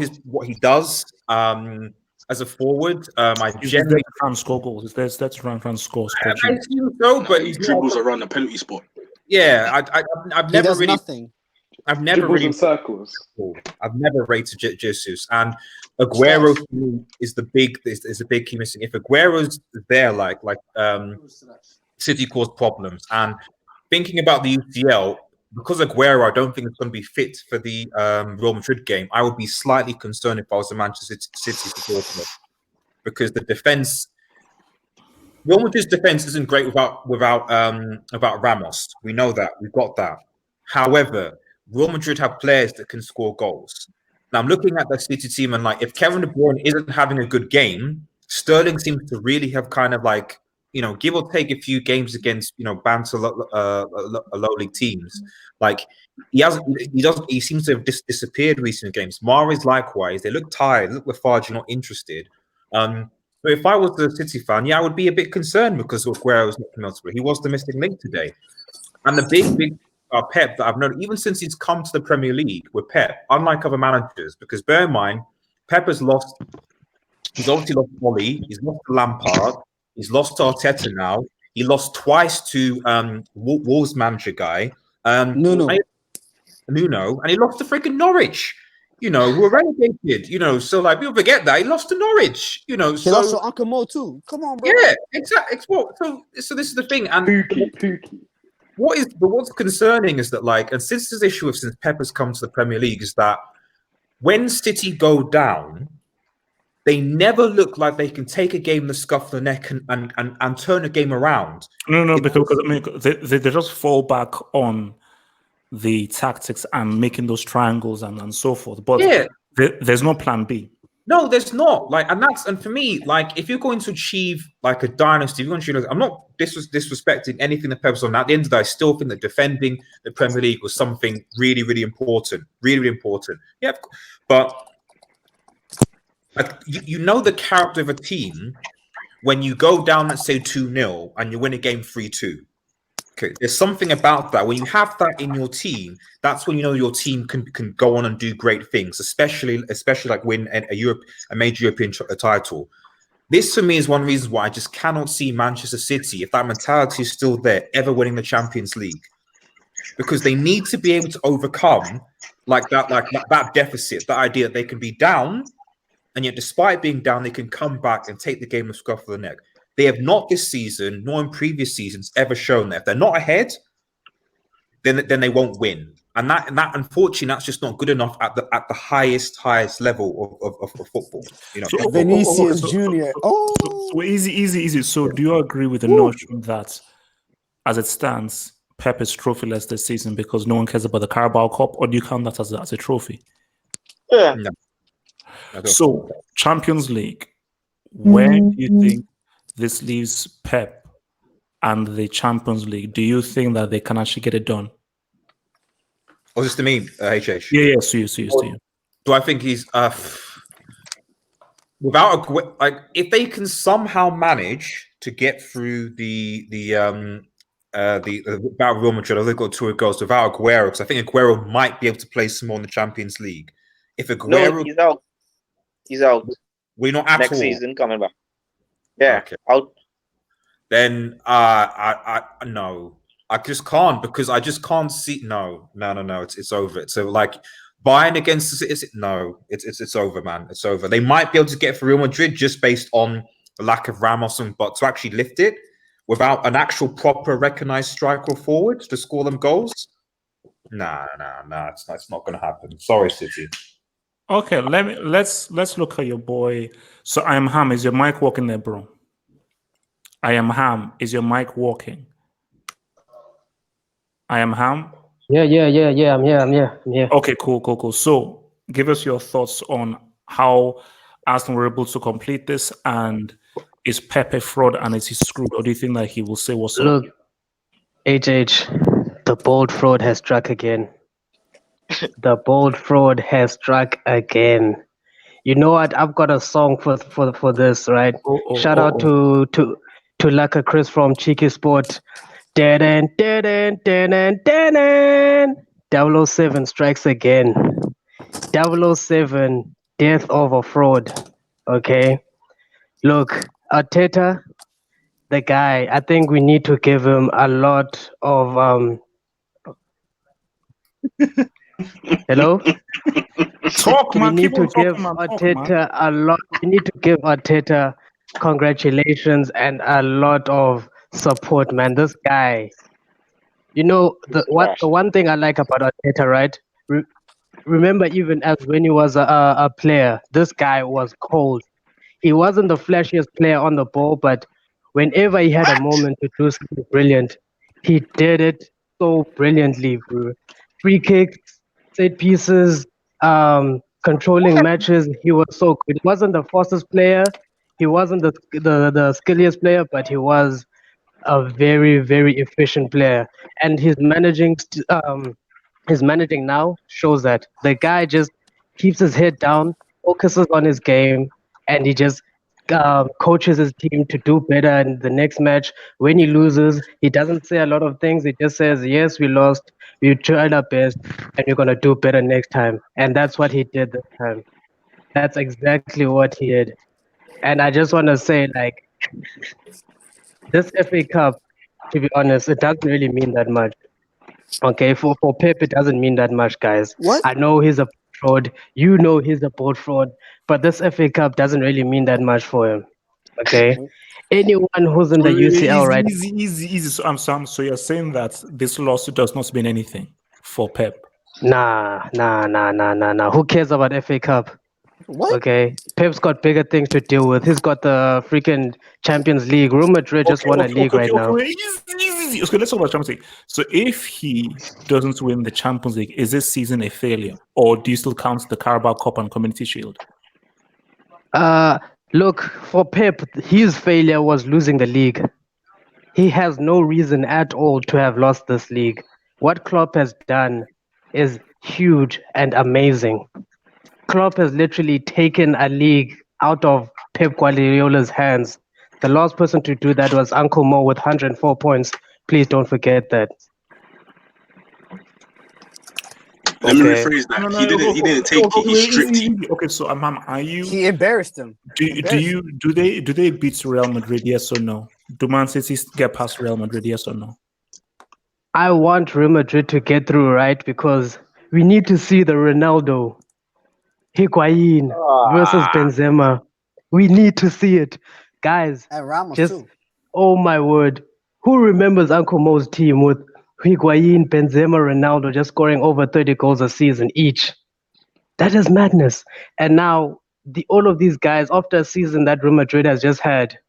he does as a forward. I generally trying to score goals. That's trying to score. I assume so, but he dribbles around the penalty spot. Yeah, I've never really. Nothing. I've never Dribbles really in circles. I've never rated Jesus, and Aguero to me is the big key missing. If Aguero's there, City caused problems, and thinking about the UCL, because Aguero, I don't think it's going to be fit for the Real Madrid game. I would be slightly concerned if I was a Manchester City supporter, because the defense. Real Madrid's defense isn't great without Ramos. We know that. We've got that. However, Real Madrid have players that can score goals. Now I'm looking at the City team, and if Kevin De Bruyne isn't having a good game, Sterling seems to really have kind of give or take a few games against banter low league teams. He seems to have disappeared recent games. Mahrez likewise. They look tired, look lethargic, not interested. So if I was a City fan, I would be a bit concerned because Aguero was not coming out. He was the missing link today. And the big Pep that I've known, even since he's come to the Premier League with Pep, unlike other managers, because bear in mind, Pep has lost. He's obviously lost Oli. He's lost to Lampard. He's lost to Arteta now. He lost twice to Wolves manager guy, Nuno, and he lost to freaking Norwich. Who were relegated. So people forget that he lost to Norwich. He lost to Uncle Mo too. Come on, bro. Yeah, exactly. So this is the thing, and Pookie. What's concerning is that and since this issue since Pep has come to the Premier League is that when City go down, they never look like they can take a game in the scuff of the neck and turn a game around. No, because they just fall back on the tactics and making those triangles and so forth. But there's no plan B. No, there's not. And for me, if you're going to achieve a dynasty, I'm not disrespecting anything that Pep's on. At the end of the day, I still think that defending the Premier League was something really, really important. Really, really important. Yeah, but the character of a team when you go down, let's say 2-0, and you win a game 3-2. Okay, there's something about that. When you have that in your team, that's when your team can go on and do great things, especially win a major European title. This for me is one reason why I just cannot see Manchester City, if that mentality is still there, ever winning the Champions League, because they need to be able to overcome that deficit, that idea that they can be down, and yet despite being down, they can come back and take the game of scuff of the neck. They have not this season, nor in previous seasons, ever shown that if they're not ahead, then they won't win. And that unfortunately, that's just not good enough at the highest level of football. So, Vinicius Junior. So easy. So do you agree with the notion that, as it stands, Pep is trophyless this season because no one cares about the Carabao Cup, or do you count that as a trophy? Yeah. No. So, Champions League, where do you think this leaves Pep and the Champions League? Do you think that they can actually get it done? Or just to me, HH? Yeah, to you. Do I think he's without like if they can somehow manage to get through the about Real Madrid, they've got two goals without Aguero, because I think Aguero might be able to play some more in the Champions League. If Aguero, no, he's out. He's out. We're not at next all. season coming back. Yeah, okay. Out. Then I no, I just can't, because I just can't see. No, it's over. So like Bayern against the City, no, it's over, man. It's over. They might be able to get for Real Madrid just based on the lack of Ramos, but to actually lift it without an actual proper recognized striker forward to score them goals, nah, it's not going to happen. Sorry, City. Okay, let's look at your boy. So I am Ham. Is your mic working there, bro? I am Ham. Is your mic working? I am Ham. Yeah. I'm here. Okay, cool. So give us your thoughts on how Arsenal were able to complete this, and is Pep a fraud and is he screwed, or do you think that he will say what's up? Look, HH, the bold fraud has struck again. The bold fraud has struck again. You know what? I've got a song for this, right? Shout out to Laka Chris from Cheeky Sport. 007 strikes again. 007, death of a fraud. Okay. Look, Arteta, the guy, I think we need to give him a lot of Hello? Talk, man. We need to give Arteta a lot. We need to give Arteta congratulations and a lot of support, man. This guy, you know, the one thing I like about Arteta, right? Remember, even as when he was a player, this guy was cold. He wasn't the flashiest player on the ball, but whenever he had a moment to do something brilliant, he did it so brilliantly, bro. Free kicks, set pieces, controlling matches. He was so good. He wasn't the fastest player. He wasn't the skilliest player, but he was a very, very efficient player. And his managing now shows that the guy just keeps his head down, focuses on his game, and he just coaches his team to do better in the next match. When he loses, he doesn't say a lot of things. He just says, yes, we lost, we tried our best, and we're going to do better next time. And that's what he did this time. That's exactly what he did. And I just want to say, like, this FA Cup, to be honest, it doesn't really mean that much. Okay, for Pep, it doesn't mean that much, guys. What? I know he's a fraud. You know he's a bold fraud. But this FA Cup doesn't really mean that much for him. Okay? Anyone who's in the UCL, right? Easy. So you're saying that this lawsuit does not mean anything for Pep? Nah. Who cares about FA Cup? What? Okay, Pep's got bigger things to deal with. He's got the freaking Champions League. Real Madrid just won a league right now. Easy. Okay, let's talk about Champions League. So if he doesn't win the Champions League, is this season a failure, or do you still count the Carabao Cup and Community Shield? Look, for Pep, his failure was losing the league. He has no reason at all to have lost this league. What Klopp has done is huge and amazing. Klopp has literally taken a league out of Pep Guardiola's hands. The last person to do that was Uncle Mo with 104 points. Please don't forget that. Let me rephrase that. He didn't take it. He stripped it. Okay, so are you? He embarrassed him. Do they beat Real Madrid? Yes or no? Do Man City get past Real Madrid? Yes or no? I want Real Madrid to get through, right? Because we need to see the Ronaldo, Higuain versus Benzema. We need to see it, guys. And Ramos just too. Oh my word! Who remembers Uncle Mo's team with Higuain, Benzema, Ronaldo just scoring over 30 goals a season each? That is madness. And now all of these guys, after a season that Real Madrid has just had,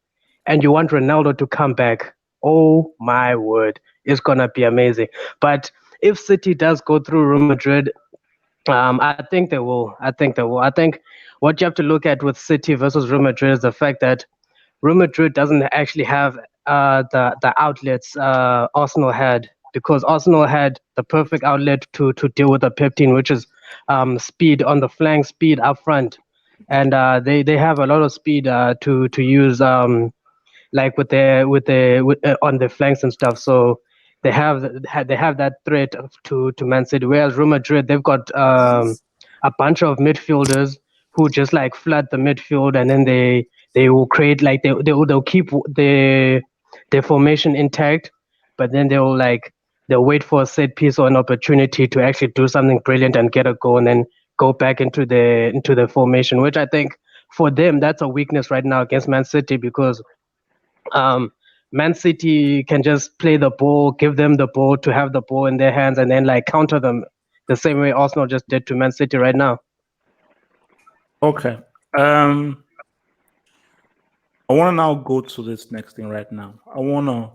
and you want Ronaldo to come back. Oh my word, it's gonna be amazing. But if City does go through Real Madrid, I think they will. I think they will. I think what you have to look at with City versus Real Madrid is the fact that Real Madrid doesn't actually have the outlets Arsenal had, because Arsenal had the perfect outlet to deal with the Pep team, which is speed on the flank, speed up front, and they have a lot of speed to use like on the flanks and stuff. So they have that threat to Man City. Whereas Real Madrid, they've got a bunch of midfielders who just like flood the midfield, and then they will create like they'll keep their formation intact, but then they'll wait for a set piece or an opportunity to actually do something brilliant and get a goal, and then go back into the formation, which I think for them that's a weakness right now against Man City, because Man City can just play the ball, give them the ball to have the ball in their hands, and then like counter them the same way Arsenal just did to Man City right now. Okay. I want to now go to this next thing right now. I want to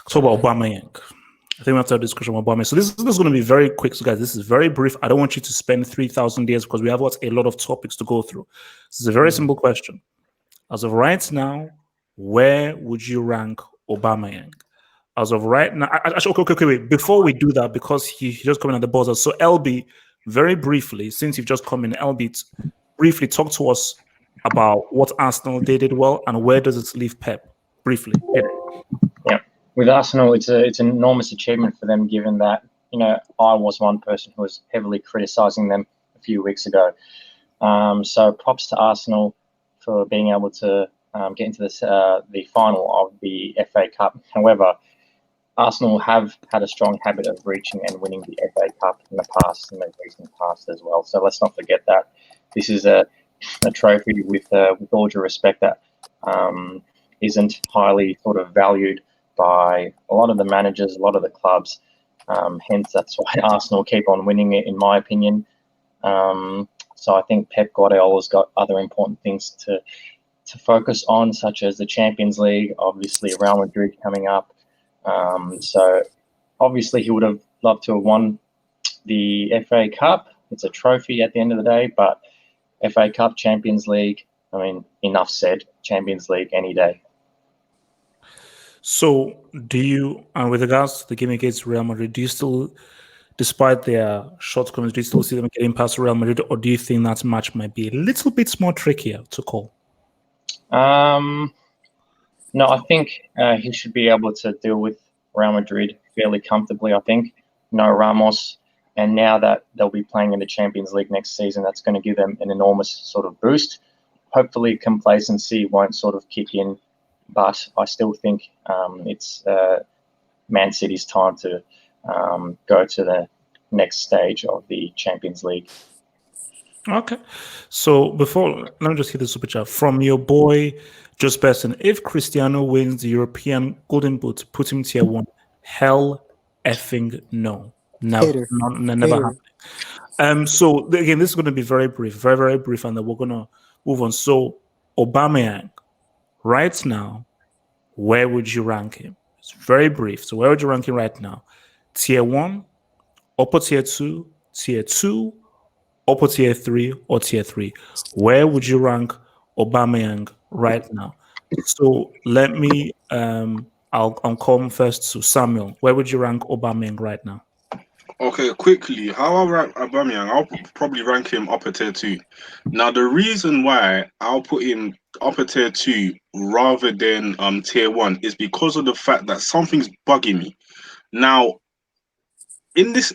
talk about Aubameyang. I think we have to have a discussion about Aubameyang. So this is going to be very quick. So guys, this is very brief. I don't want you to spend 3,000 years because we have a lot of topics to go through. This is a very simple question. As of right now, where would you rank Aubameyang? As of right now, okay, wait. Before we do that, because he just coming at the buzzer. So LB, very briefly, since you've just come in, LB, briefly talk to us about what Arsenal did well and where does it leave Pep? Briefly. Yeah, with Arsenal, it's an enormous achievement for them, given that I was one person who was heavily criticising them a few weeks ago. So props to Arsenal for being able to get into the final of the FA Cup. However, Arsenal have had a strong habit of reaching and winning the FA Cup in the recent past as well. So let's not forget that this is a trophy with all due respect that isn't highly sort of valued by a lot of the managers, a lot of the clubs. Hence, that's why Arsenal keep on winning it, in my opinion. So I think Pep Guardiola's got other important things to focus on, such as the Champions League, obviously Real Madrid coming up. So obviously he would have loved to have won the FA Cup. It's a trophy at the end of the day, but FA Cup, Champions League, I mean, enough said. Champions League any day. So do you, and with regards to the game against Real Madrid, do you still, despite their shortcomings, do you still see them getting past Real Madrid, or do you think that match might be a little bit more trickier to call? No, I think he should be able to deal with Real Madrid fairly comfortably, I think. No Ramos. And now that they'll be playing in the Champions League next season, that's going to give them an enormous sort of boost. Hopefully complacency won't sort of kick in, but I still think it's Man City's time to go to the next stage of the Champions League. Okay. So let me just hit the super chat from your boy, Just Person. If Cristiano wins the European Golden Boot, put him tier 1. Hell effing no. Never happening. So again, this is going to be very brief, very, very brief, and then we're going to move on. So Aubameyang, right now, where would you rank him? It's very brief. So where would you rank him right now? Tier 1, upper tier 2, upper tier 3, or tier 3? Where would you rank Aubameyang right now? So let me, I'll come first to Samuel. Where would you rank Aubameyang right now? Okay, quickly, how I rank Aubameyang, I'll probably rank him upper tier 2. Now, the reason why I'll put him upper tier 2 rather than tier 1 is because of the fact that something's bugging me. Now, in this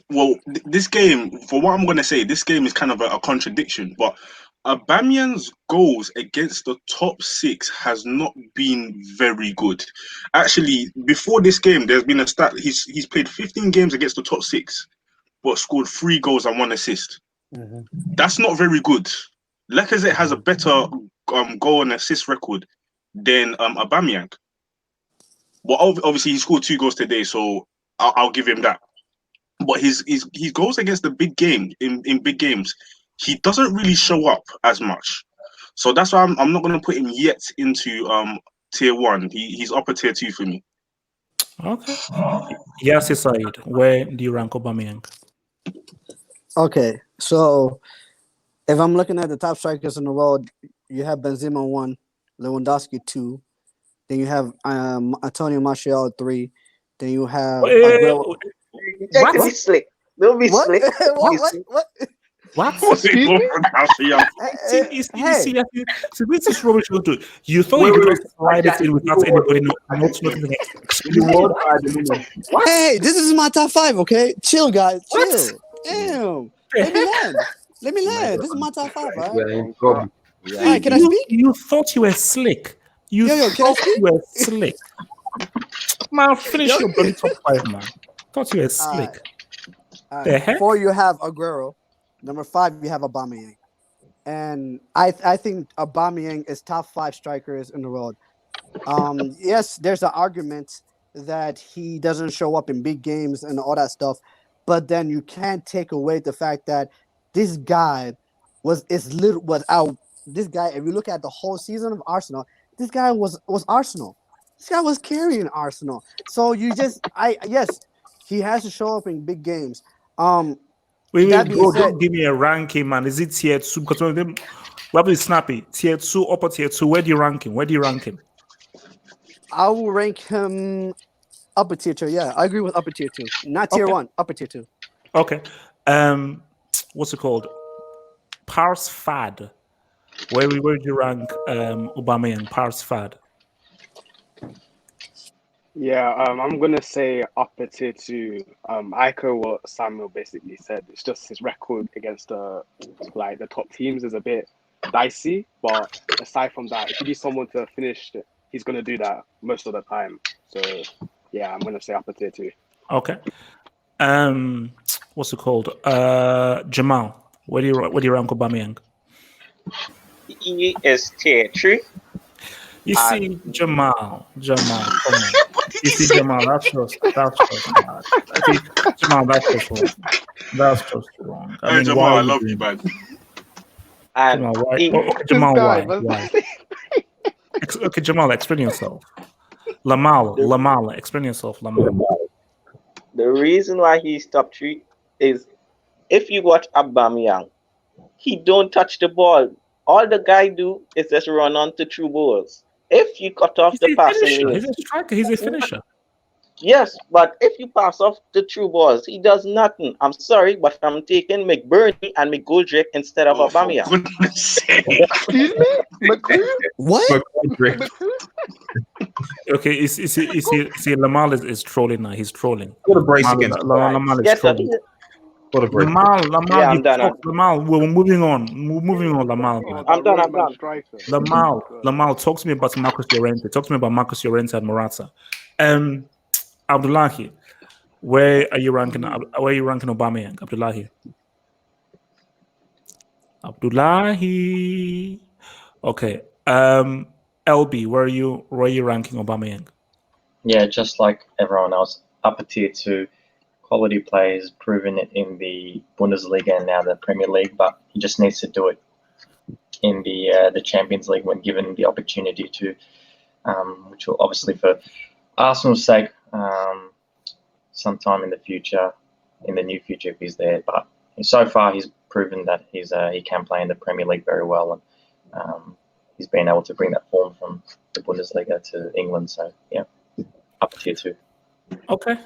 game, for what I'm going to say, this game is kind of a contradiction, but Aubameyang's goals against the top 6 has not been very good. Actually, before this game, there's been a stat. He's played 15 games against the top 6, but scored 3 goals and 1 assist. Mm-hmm. That's not very good. Lacazette has a better goal and assist record than Aubameyang. Well, obviously he scored 2 goals today, so I'll give him that. But his goals against the big game in big games, he doesn't really show up as much. So that's why I'm not going to put him yet into tier 1. He's upper tier 2 for me. Okay. Yes, Said, where do you rank Aubameyang? Okay, so if I'm looking at the top strikers in the world, you have Benzema 1, Lewandowski 2, then you have Antonio Martial 3, then you have Aguero. Check to be slick. Don't be What? slick. What? What? Excuse me? See, this is rubbish. You thought you Wait, could wait, just slide it in without anybody noticing. In the world at the moment. What? Hey, this is my top 5, okay? Chill, guys. Chill. Damn. Let me land. This is my top 5, all We right? are in trouble. All right, can I speak? You thought you were slick. You Can I thought speak? you were slick. Man, finish your bloody top 5, man. Thought you were slick. All The right. heck? 4, you have Aguero. Number 5, you have Aubameyang. And I think Aubameyang is top 5 strikers in the world. Yes, there's an argument that he doesn't show up in big games and all that stuff, but then you can't take away the fact that this guy was out. This guy, if you look at the whole season of Arsenal, this guy was Arsenal. This guy was carrying Arsenal. So yes, he has to show up in big games. Wait, that being bro, said, don't give me a ranking, man. Is it tier 2? Because one of them, we'll be snappy. Tier 2, upper tier 2. Where do you rank him? I will rank him upper tier 2. Yeah, I agree with upper tier 2. Not tier 1, upper tier 2. Okay. What's it called? Pars Fad. Where do you rank Aubameyang? Pars Fad. Yeah, I'm gonna say upper tier 2. I echo what Samuel basically said. It's just his record against the top teams is a bit dicey, but aside from that, if you need someone to finish, he's gonna do that most of the time. So yeah, I'm gonna say upper tier 2. Okay. What's it called? Jamal. Where do you rank Aubameyang? He is tier 3. You see, Jamal, come on. You see, Jamal, that's just bad. See, Jamal, that's just wrong. That's just wrong. I mean, Jamal, why I love you, man. Jamal, why? Okay, Jamal, why? Okay, Jamal, explain yourself. Lamal, explain yourself, Lamal. The reason why he's top 3 is if you watch Aubameyang, he don't touch the ball. All the guy do is just run onto through balls. If you cut off the passing lane, he's a striker. He's a finisher. Yes, but if you pass off the true balls, he does nothing. I'm sorry, but I'm taking McBurney and McGoldrick instead of Aubameyang. Excuse me, McCool? What? Okay, you see, Lamal is trolling now. He's trolling. What a brace against Lamal is trolling. What a break. Lamal, Yeah, I'm done. Lamal, we're moving on. Lamal. I'm done. Lamal, talk to me about Marcus Llorente. Talk to me about Marcus Llorente and Morata. Abdullahi, where are you ranking Aubameyang? Abdullahi. Okay. LB, where are you ranking Aubameyang? Yeah, just like everyone else, upper tier 2. Quality players, proven it in the Bundesliga and now the Premier League, but he just needs to do it in the Champions League when given the opportunity to, which will obviously for Arsenal's sake, sometime in the future, in the near future if he's there. But so far he's proven that he can play in the Premier League very well, and he's been able to bring that form from the Bundesliga to England. So yeah, up tier 2. Okay.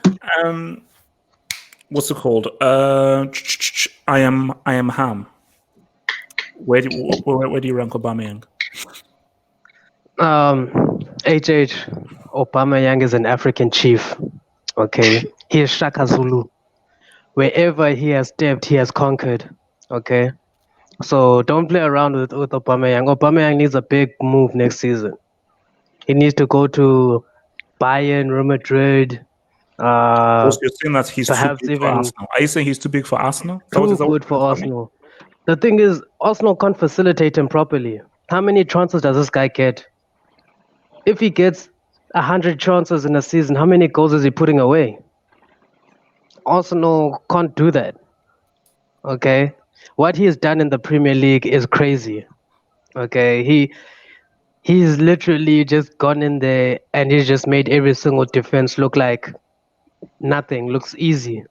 What's it called? I am Ham. Where do you rank Aubameyang? HH, Aubameyang is an African chief. Okay, he is Shaka Zulu. Wherever he has stepped, he has conquered. Okay, so don't play around with Aubameyang. Aubameyang needs a big move next season. He needs to go to Bayern, Real Madrid. You're saying that he's too perhaps big for even Arsenal. Are you saying he's too big for Arsenal? too good for Arsenal. The thing is, Arsenal can't facilitate him properly. How many chances does this guy get? If he gets 100 chances in a season, how many goals is he putting away? Arsenal can't do that. Okay, what he has done in the Premier League is crazy. Okay, he's literally just gone in there and he's just made every single defense look like nothing, looks easy.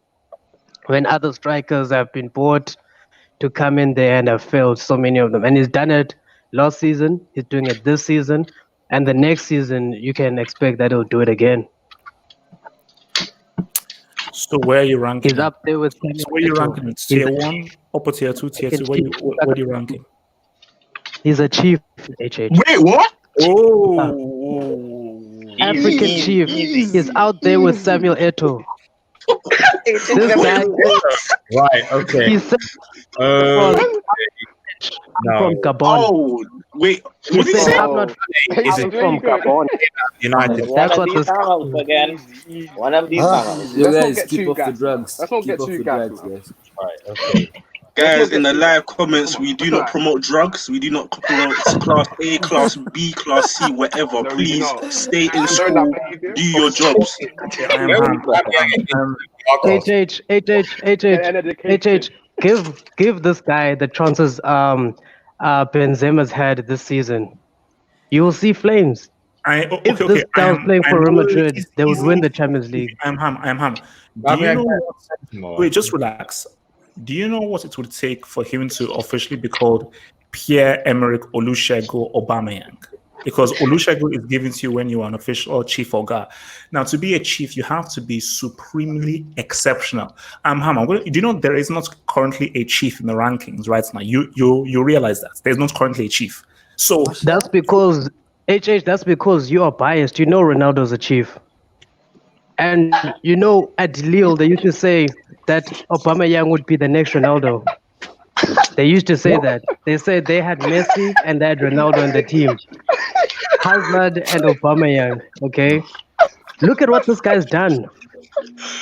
when other strikers have been bought to come in there and have failed, so many of them. And he's done it last season, he's doing it this season, and the next season you can expect that he'll do it again. So where are you ranking? He's up there with So where are you ranking? It's tier 1, upper tier 2, tier 2. Where are you ranking? He's a chief, HH. Wait, what? Oh, African chief. He's out there with Samuel Eto'o. This guy, Right. Okay. he's No. from Gabon. Oh, wait. What He did you said, say? I'm not Is it from Gabon. United? That's what this. Again. One of these hang-ups. You Let's not guys get keep too off the gassed. drugs. Let's not Keep get off too the gassed, drugs, man. guys. Right. Okay. Guys, in the live comments, we do not promote drugs. We do not promote class A, class B, class C, whatever. No, we do Please not. stay in Don't school, that make you do your jobs. I am HH, give this guy the chances Benzema's had this season. You will see flames. If this guy was playing for Real Madrid, they would win the Champions League. I am ham. Do you know what? Wait, just relax. Do you know what it would take for him to officially be called Pierre-Emerick Olusegun Aubameyang? Because Olusegun is given to you when you are an official chief Oga. Now, to be a chief, you have to be supremely exceptional. Do you know there is not currently a chief in the rankings right now? You realize that there's not currently a chief. So that's because that's because you are biased. You know Ronaldo's a chief. And you know, at Lille, they used to say that Aubameyang would be the next Ronaldo. They used to say that. They said they had Messi and they had Ronaldo in the team. Hazard and Aubameyang, okay? Look at what this guy's done.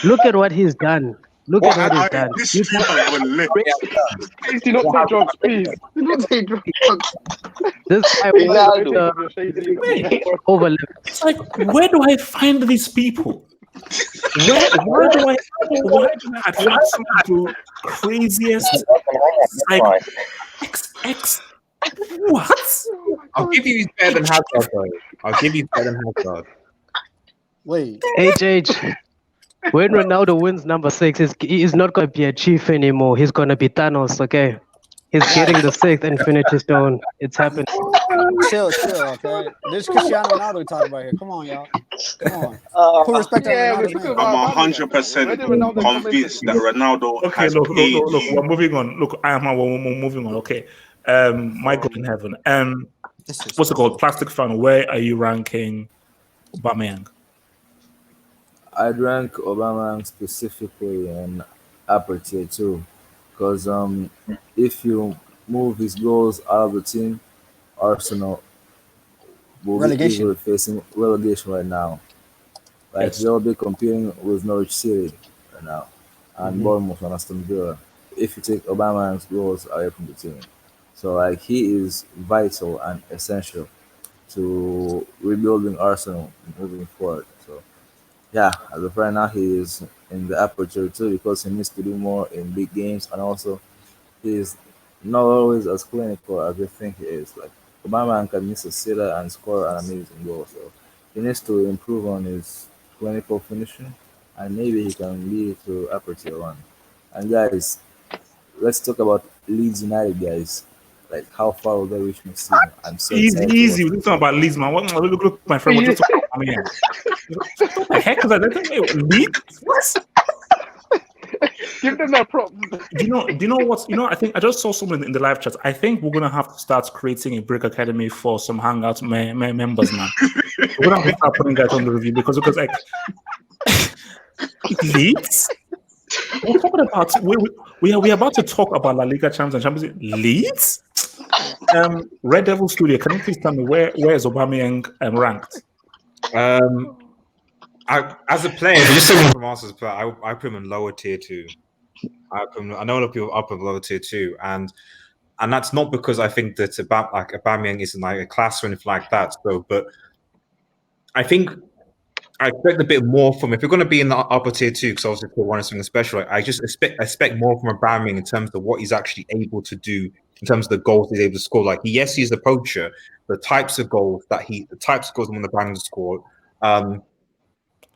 Look at what he's done. Look at what he's done. Please do not take drugs, please. Do not take drugs. This guy overlap. It's like, where do I find these people? Why do I attract someone to craziest like X? What? I'll give you better than Hazard, though. I'll give you better than Hazard. Wait. HH. When Ronaldo wins number 6, he's not going to be a chief anymore. He's going to be Thanos, okay? He's getting the 6th Infinity Stone. It's happening. Chill, okay? This is Cristiano Ronaldo we're talking about here. Come on, y'all. Come on. Put respect on Ronaldo's name. I'm 100% convinced that Ronaldo Okay, has look, paid we're moving on. Look, we're moving on. Okay. My God in heaven. What's it called? Plastic fan. Where are you ranking Aubameyang? I'd rank Aubameyang specifically in upper tier 2, because if you move his goals out of the team, Arsenal will be easily facing relegation right now. Like they'll be competing with Norwich City right now, and Bournemouth and Aston Villa. If you take Aubameyang's goals away from the team, so like he is vital and essential to rebuilding Arsenal moving forward. So yeah, as of right now, he is in the aperture too because he needs to do more in big games, and also he is not always as clinical as we think he is. Like Aubameyang can miss a sitter and score an amazing goal, so he needs to improve on his clinical finishing, and maybe he can lead to upper tier 1. And guys, let's talk about Leeds United, guys. Like how far will they reach next season? I'm so excited. Easy. We're talking about Leeds, man. Look, my friend. We're just talking about Aubameyang. What the heck is that? Leeds? What? Give them that prop. Do you know what? I think I just saw someone in the live chat. I think we're gonna have to start creating a break academy for some Hangout members, man. We're gonna have to start putting that on the review because like Leeds. We're talking about we are about to talk about La Liga Champions and Champions League. Leeds. Red Devil Studio. Can you please tell me where is Aubameyang ranked? As a player, just someone from Arsenal's player, I put him in lower tier 2. I know a lot of people up in lower tier 2, and that's not because I think that about like Aubameyang isn't like a class or anything like that. So, but I think I expect a bit more from if you're going to be in the upper tier 2, because obviously tier 1 is something special. I just expect more from Aubameyang in terms of what he's actually able to do in terms of the goals he's able to score. Like yes, he's a poacher. The types of goals that the Aubameyang scored.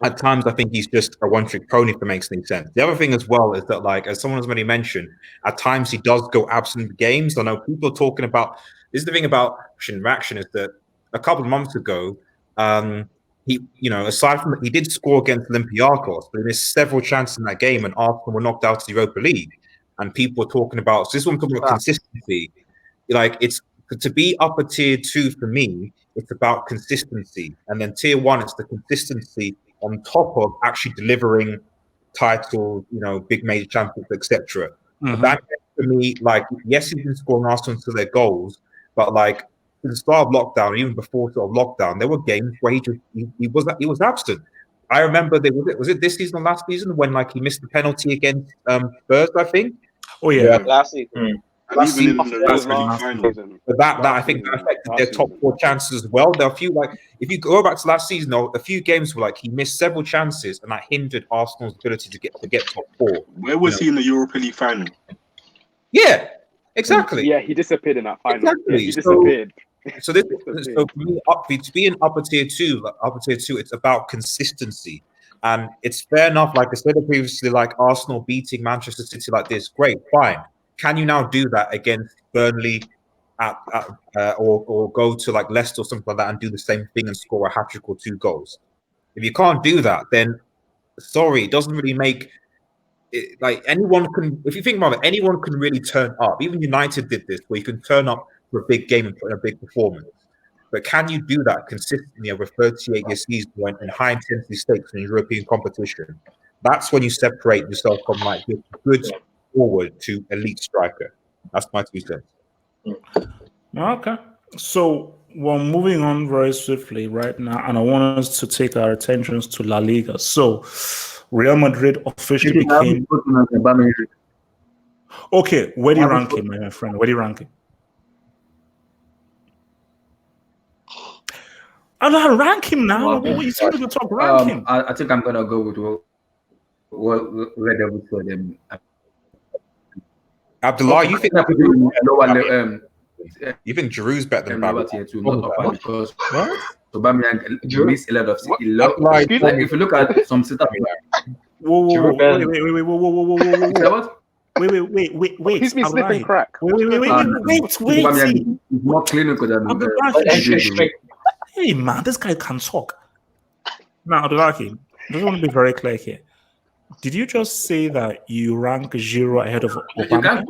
at times I think he's just a one-trick pony, if it makes any sense. The other thing as well is that, like, as someone has already mentioned, at times he does go absent in games. I know people are talking about, this is the thing about reaction is that a couple of months ago, he, aside from, he did score against Olympiacos, but he missed several chances in that game and Arsenal were knocked out of the Europa League. And people were talking about, so this one talking about consistency. Like, it's to be upper tier 2 for me, it's about consistency. And then tier 1, it's the consistency on top of actually delivering titles, big major championships, etc. Mhm. That for me, like, yes, he's been scoring Arsenal to their goals, but like at the start of lockdown, even before sort of lockdown, there were games where he was absent. I remember was it this season or last season when like he missed the penalty against Spurs, I think. Oh yeah. Last season. And even in the Europa final. But that I think that affected their top 4 chances as well. There are a few, like, if you go back to last season, though, a few games were like he missed several chances and that hindered Arsenal's ability to get top 4. Where was he in the Europa League final? Yeah, exactly. Yeah, he disappeared in that final. Exactly. Yeah, he disappeared. So for me, to be in upper tier 2, it's about consistency. And it's fair enough, like I said previously, like Arsenal beating Manchester City like this, great, fine. Can you now do that against Burnley or go to like Leicester or something like that and do the same thing and score a hat-trick or 2 goals? If you can't do that, then sorry, it doesn't really make it, like, anyone can, if you think about it, anyone can really turn up. Even United did this, where you can turn up for a big game and put in a big performance. But can you do that consistently over 38-year season in high intensity stakes in European competition? That's when you separate yourself from like good forward to elite striker. That's my 2 cents. Okay. So we're moving on very swiftly right now, and I want us to take our attentions to La Liga. So Real Madrid officially became. Okay, where do you rank him, my friend? Where do you rank him? I'm not rank him now. What you saying to talk? Rank him. I think I'm gonna go with what Red Devil told them. Abdullah, you think you think Giroud's better than Aubameyang? Because Aubameyang missed a lot of like, if you look at some setup, whoa, wait. He's been sniffing crack. Wait. Aubameyang is more clinical than Hey man, this guy can talk. Now, Abdullah, I just want to be very clear here. Did you just say that you rank Giroud ahead of Aubameyang?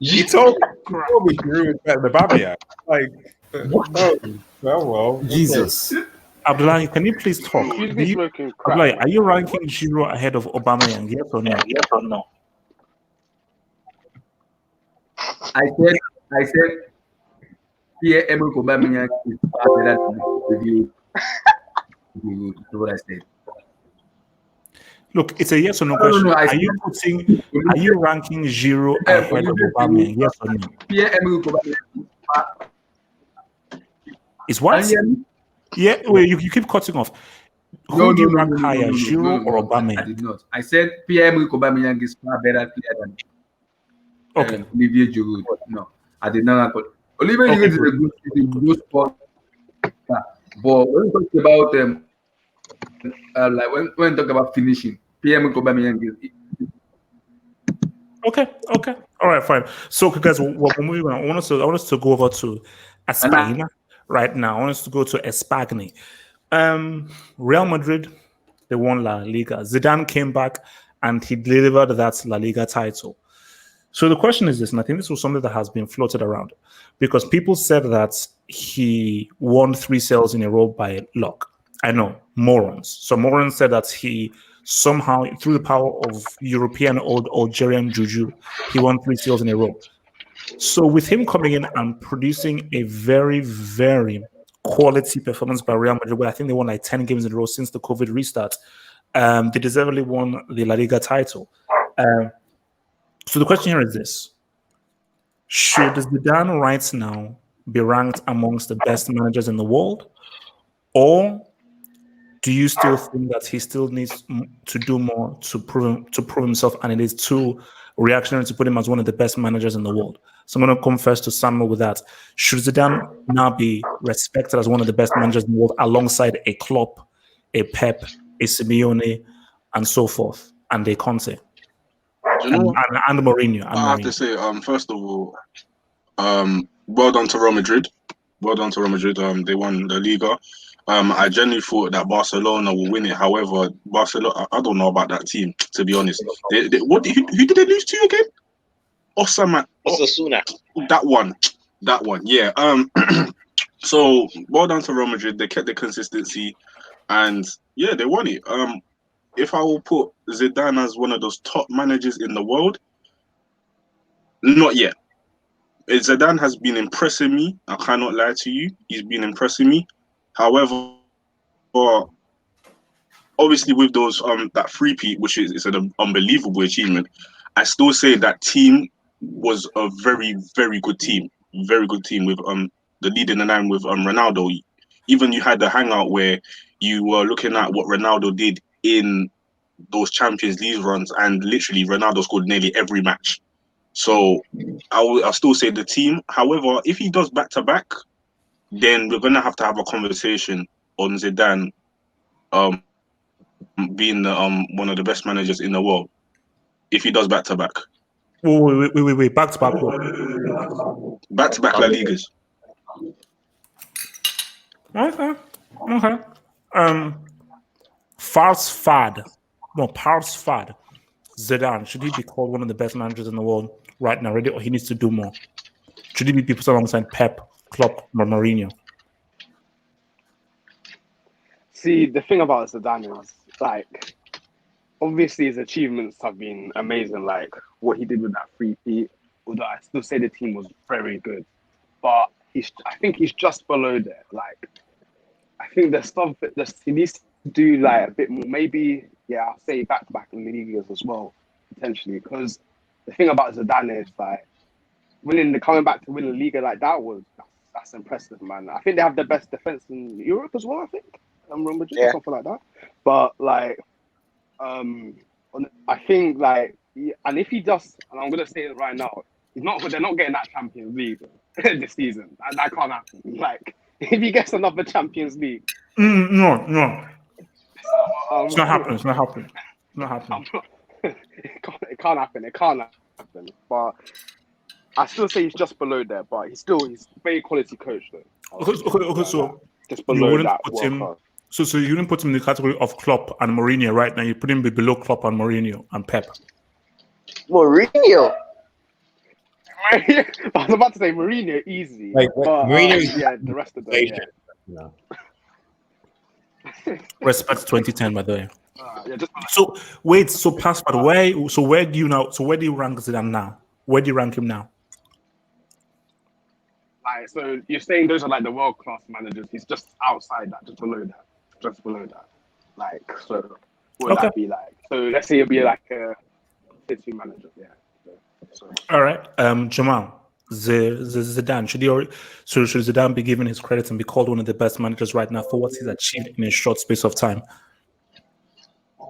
You told me Giroud is better than Aubameyang. Like, well. Jesus. Abdullah, can you please talk? Abdullah, are you ranking Giroud ahead of Aubameyang? Yes or no? Yes or no? I said Pierre-Emerick Aubameyang is better than review. What I said. Look, it's a yes or no question. No, are you ranking Giroud ahead of Aubameyang? Yes or no? Pierre-Emerick Aubameyang is what? Yeah, wait, you keep cutting off. Who do you rank higher, Giroud or Aubameyang? I did not. I said Pierre-Emerick Aubameyang is far better player than Olivier Giroud. No, I did not. Olivier Giroud is a good sport. But when we talk about like when we talk about finishing, Pierre-Emerick Aubameyang is. Okay. All right, fine. So, guys, we're moving on. I want us to go over to España right now. I want us to go to Espagni. Real Madrid, they won La Liga. Zidane came back and he delivered that La Liga title. So the question is this, and I think this was something that has been floated around, because people said that he won 3 sales in a row by luck. I know, morons. So morons said that he somehow, through the power of European old Algerian juju, he won 3 sales in a row. So with him coming in and producing a very, very quality performance by Real Madrid, where I think they won like 10 games in a row since the COVID restart, they deservedly won the La Liga title. So the question here is this. Should Zidane right now be ranked amongst the best managers in the world? Or do you still think that he still needs to do more to prove himself and it is too reactionary to put him as one of the best managers in the world. So I'm going to come first to Samuel with that. Should Zidane now be respected as one of the best managers in the world alongside a Klopp, a Pep, a Simeone, and so forth, and a Conte? Do you know what? And Mourinho. I have to say, first of all, well done to Real Madrid. Well done to Real Madrid. They won the Liga. I genuinely thought that Barcelona will win it. However, Barcelona, I don't know about that team, to be honest. Who did they lose to again? Osasuna. That one. Yeah. So well done to Real Madrid. They kept the consistency, and yeah, they won it. If I will put Zidane as one of those top managers in the world, not yet. Zidane has been impressing me. I cannot lie to you. He's been impressing me. However, obviously with those that three-peat, which is an unbelievable achievement, I still say that team was a very, very good team. Very good team with the lead in the nine with Ronaldo. Even you had the hangout where you were looking at what Ronaldo did in those Champions League runs, and literally Ronaldo scored nearly every match. So I'll still say the team. However, if he does back-to-back, then we're gonna have to have a conversation on Zidane being one of the best managers in the world. If he does back-to-back. Wait. Back-to-back. Back-to-back La Ligas. Okay. Fars Fad. Zidane, should he be called one of the best managers in the world right now already, or he needs to do more? Should he be people alongside Pep, Klopp, or Mourinho? See, the thing about Zidane is, like, obviously his achievements have been amazing, like what he did with that three-peat, although I still say the team was very good. But I think he's just below there. Like, I think there's stuff that he needs to do like a bit more. Maybe, yeah, I'll say back-to-back in the leagues as well, potentially. Because the thing about Zidane is like coming back to win the Liga like that's impressive, man. I think they have the best defense in Europe as well. I think Real Madrid or something like that. But like, I think like, and if he does, and I'm gonna say it right now, they're not getting that Champions League this season. That can't happen. Like, if he gets another Champions League, no, it's not happening. It's not happening. It can't happen. But I still say he's just below there. But he's very quality coach though. Okay, so just below that. So you didn't put him in the category of Klopp and Mourinho right now. You put him below Klopp and Mourinho and Pep. Mourinho. I was about to say Mourinho easy. Like, but, Mourinho, yeah, the rest of them. Yeah. No. Respect 2010, by the way. So wait, so Passport, where do you rank Zidane now? Where do you rank him now? Right, so you're saying those are like the world class managers. He's just outside that, just below that. Like, so what would that be like? So let's say it'll be like a City manager, yeah. So. All right, Jamal, Zidane, should Zidane be given his credit and be called one of the best managers right now for what he's achieved in a short space of time?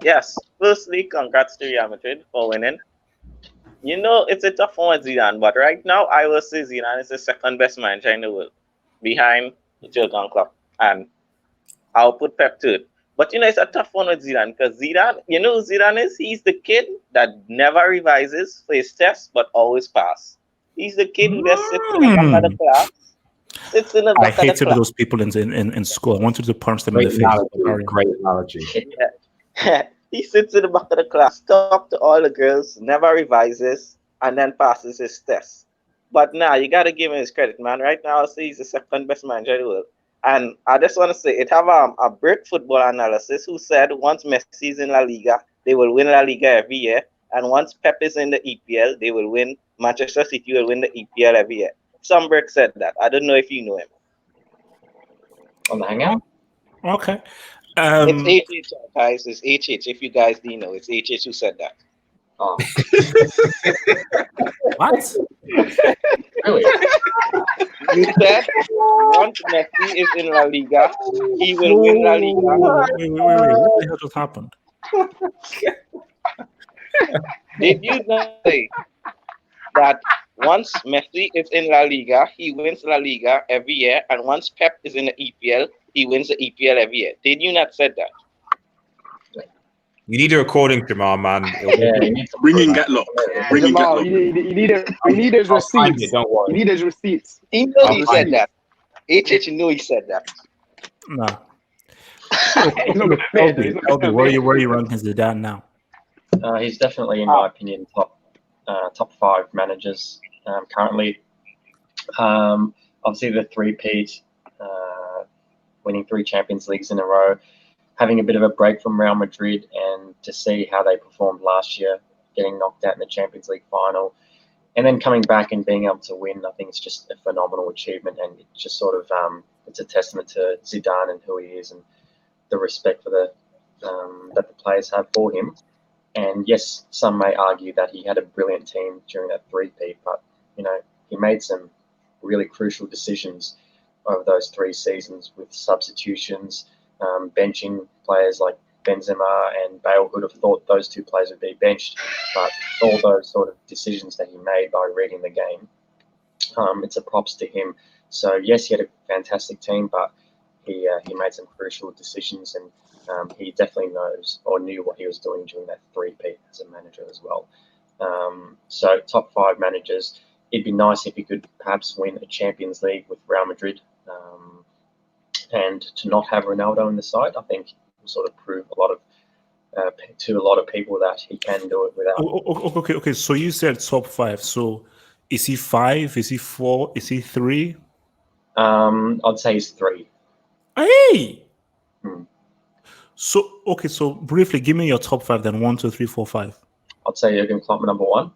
Yes. Firstly, congrats to Real Madrid for winning. You know, it's a tough one with Zidane, but right now I will say Zidane is the second best manager in the world, behind Jurgen Klopp, and I'll put Pep to it. But you know, it's a tough one with Zidane because Zidane, you know who Zidane is? He's the kid that never revises for his tests but always pass. He's the kid who just sits in the back of the class. I hated those people in school. I wanted to punch them in the face. Great analogy. Yeah. He sits in the back of the class, talks to all the girls, never revises, and then passes his tests. But now you got to give him his credit, man. Right now, I'll say he's the second best manager in the world. And I just want to say, it have a Brit football analysis who said once Messi's in La Liga, they will win La Liga every year. And once Pep is in the EPL, they will win. Manchester City will win the EPL every year. Some Brit said that. I don't know if you know him. On the Hangout? Okay. It's HH, guys. It's HH. If you guys didn't know, it's HH who said that. Oh. What? Really? You said once Messi is in La Liga, he will win La Liga. Wait. What the hell just happened? Did you not say that once Messi is in La Liga, he wins La Liga every year, and once Pep is in the EPL, he wins the EPL every year? Did you not say that? You need a recording, Jamal, man. Yeah, you need some Bring in proof. Gatlock. Bring in Jamal, Gatlock. we need his I'll find it. receipts. Don't We worry. need his receipts. He knows I'll he find said that. HH knew he said that. No. He's not gonna admit it, though. He's not LB, gonna where admit you it. where you ranking Zidane now? He's definitely, in my opinion, top 5 managers currently. Obviously, the three-peat, winning 3 Champions Leagues in a row, having a bit of a break from Real Madrid, and to see how they performed last year, getting knocked out in the Champions League final, and then coming back and being able to win. I think it's just a phenomenal achievement, and it just sort of it's a testament to Zidane and who he is, and the respect for that the players have for him. And yes, some may argue that he had a brilliant team during that three-peat, but he made some really crucial decisions over those 3 seasons with substitutions, benching players like Benzema and Bale. Who'd have thought those 2 players would be benched? But all those sort of decisions that he made by reading the game, it's a props to him. So yes, he had a fantastic team, but he made some crucial decisions, and he definitely knows or knew what he was doing during that three-peat as a manager as well. So top 5 managers. It'd be nice if he could perhaps win a Champions League with Real Madrid, and to not have Ronaldo in the side. I think will sort of prove to a lot of people that he can do it without. Okay. So you said top 5. So is he 5? Is he 4? Is he 3? I'd say he's 3. Hey. So briefly, give me your top 5 then. 1, 2, 3, 4, 5. I'd say Jurgen Klopp number 1.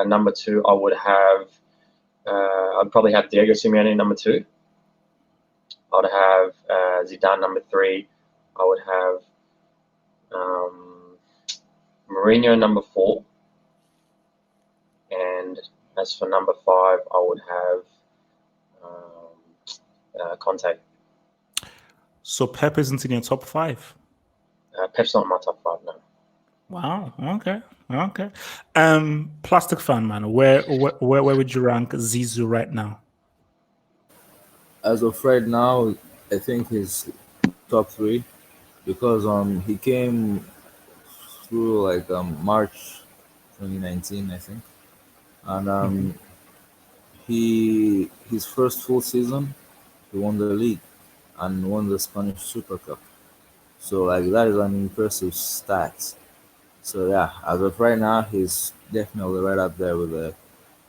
Number 2, I would have. I'd probably have Diego Simeone number 2. I'd have Zidane number 3. I would have Mourinho number 4. And as for number 5, I would have Conte. So Pep isn't in your top 5. Pep's not in my top 5, no. Wow. Okay. Plastic fan man, where would you rank Zizou right now? As of right now, I think he's top 3 because he came through like March 2019, I think, and his first full season he won the league and won the Spanish Super Cup. So like that is an impressive stat. So yeah, as of right now, he's definitely right up there with the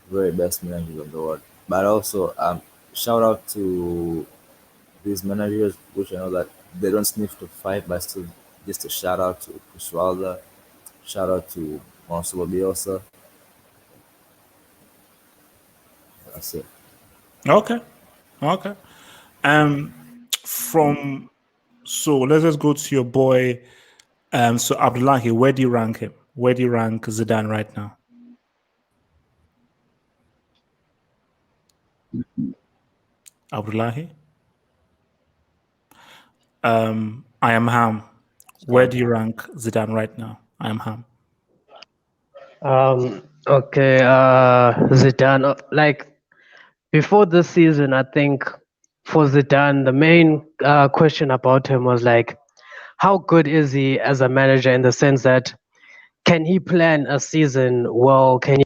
very best managers of the world. But also, shout out to these managers, which I know that they don't sniff to fight, but still, just a shout out to Criswalda, shout out to Marcelo Bielsa. That's it. Okay. So let's just go to your boy. So Abdullahi, where do you rank him? Where do you rank Zidane right now? Abdullahi? I am Ham. Where do you rank Zidane right now? I am Ham. Okay, Zidane. Like before this season, I think for Zidane, the main question about him was like, how good is he as a manager in the sense that can he plan a season well? Can he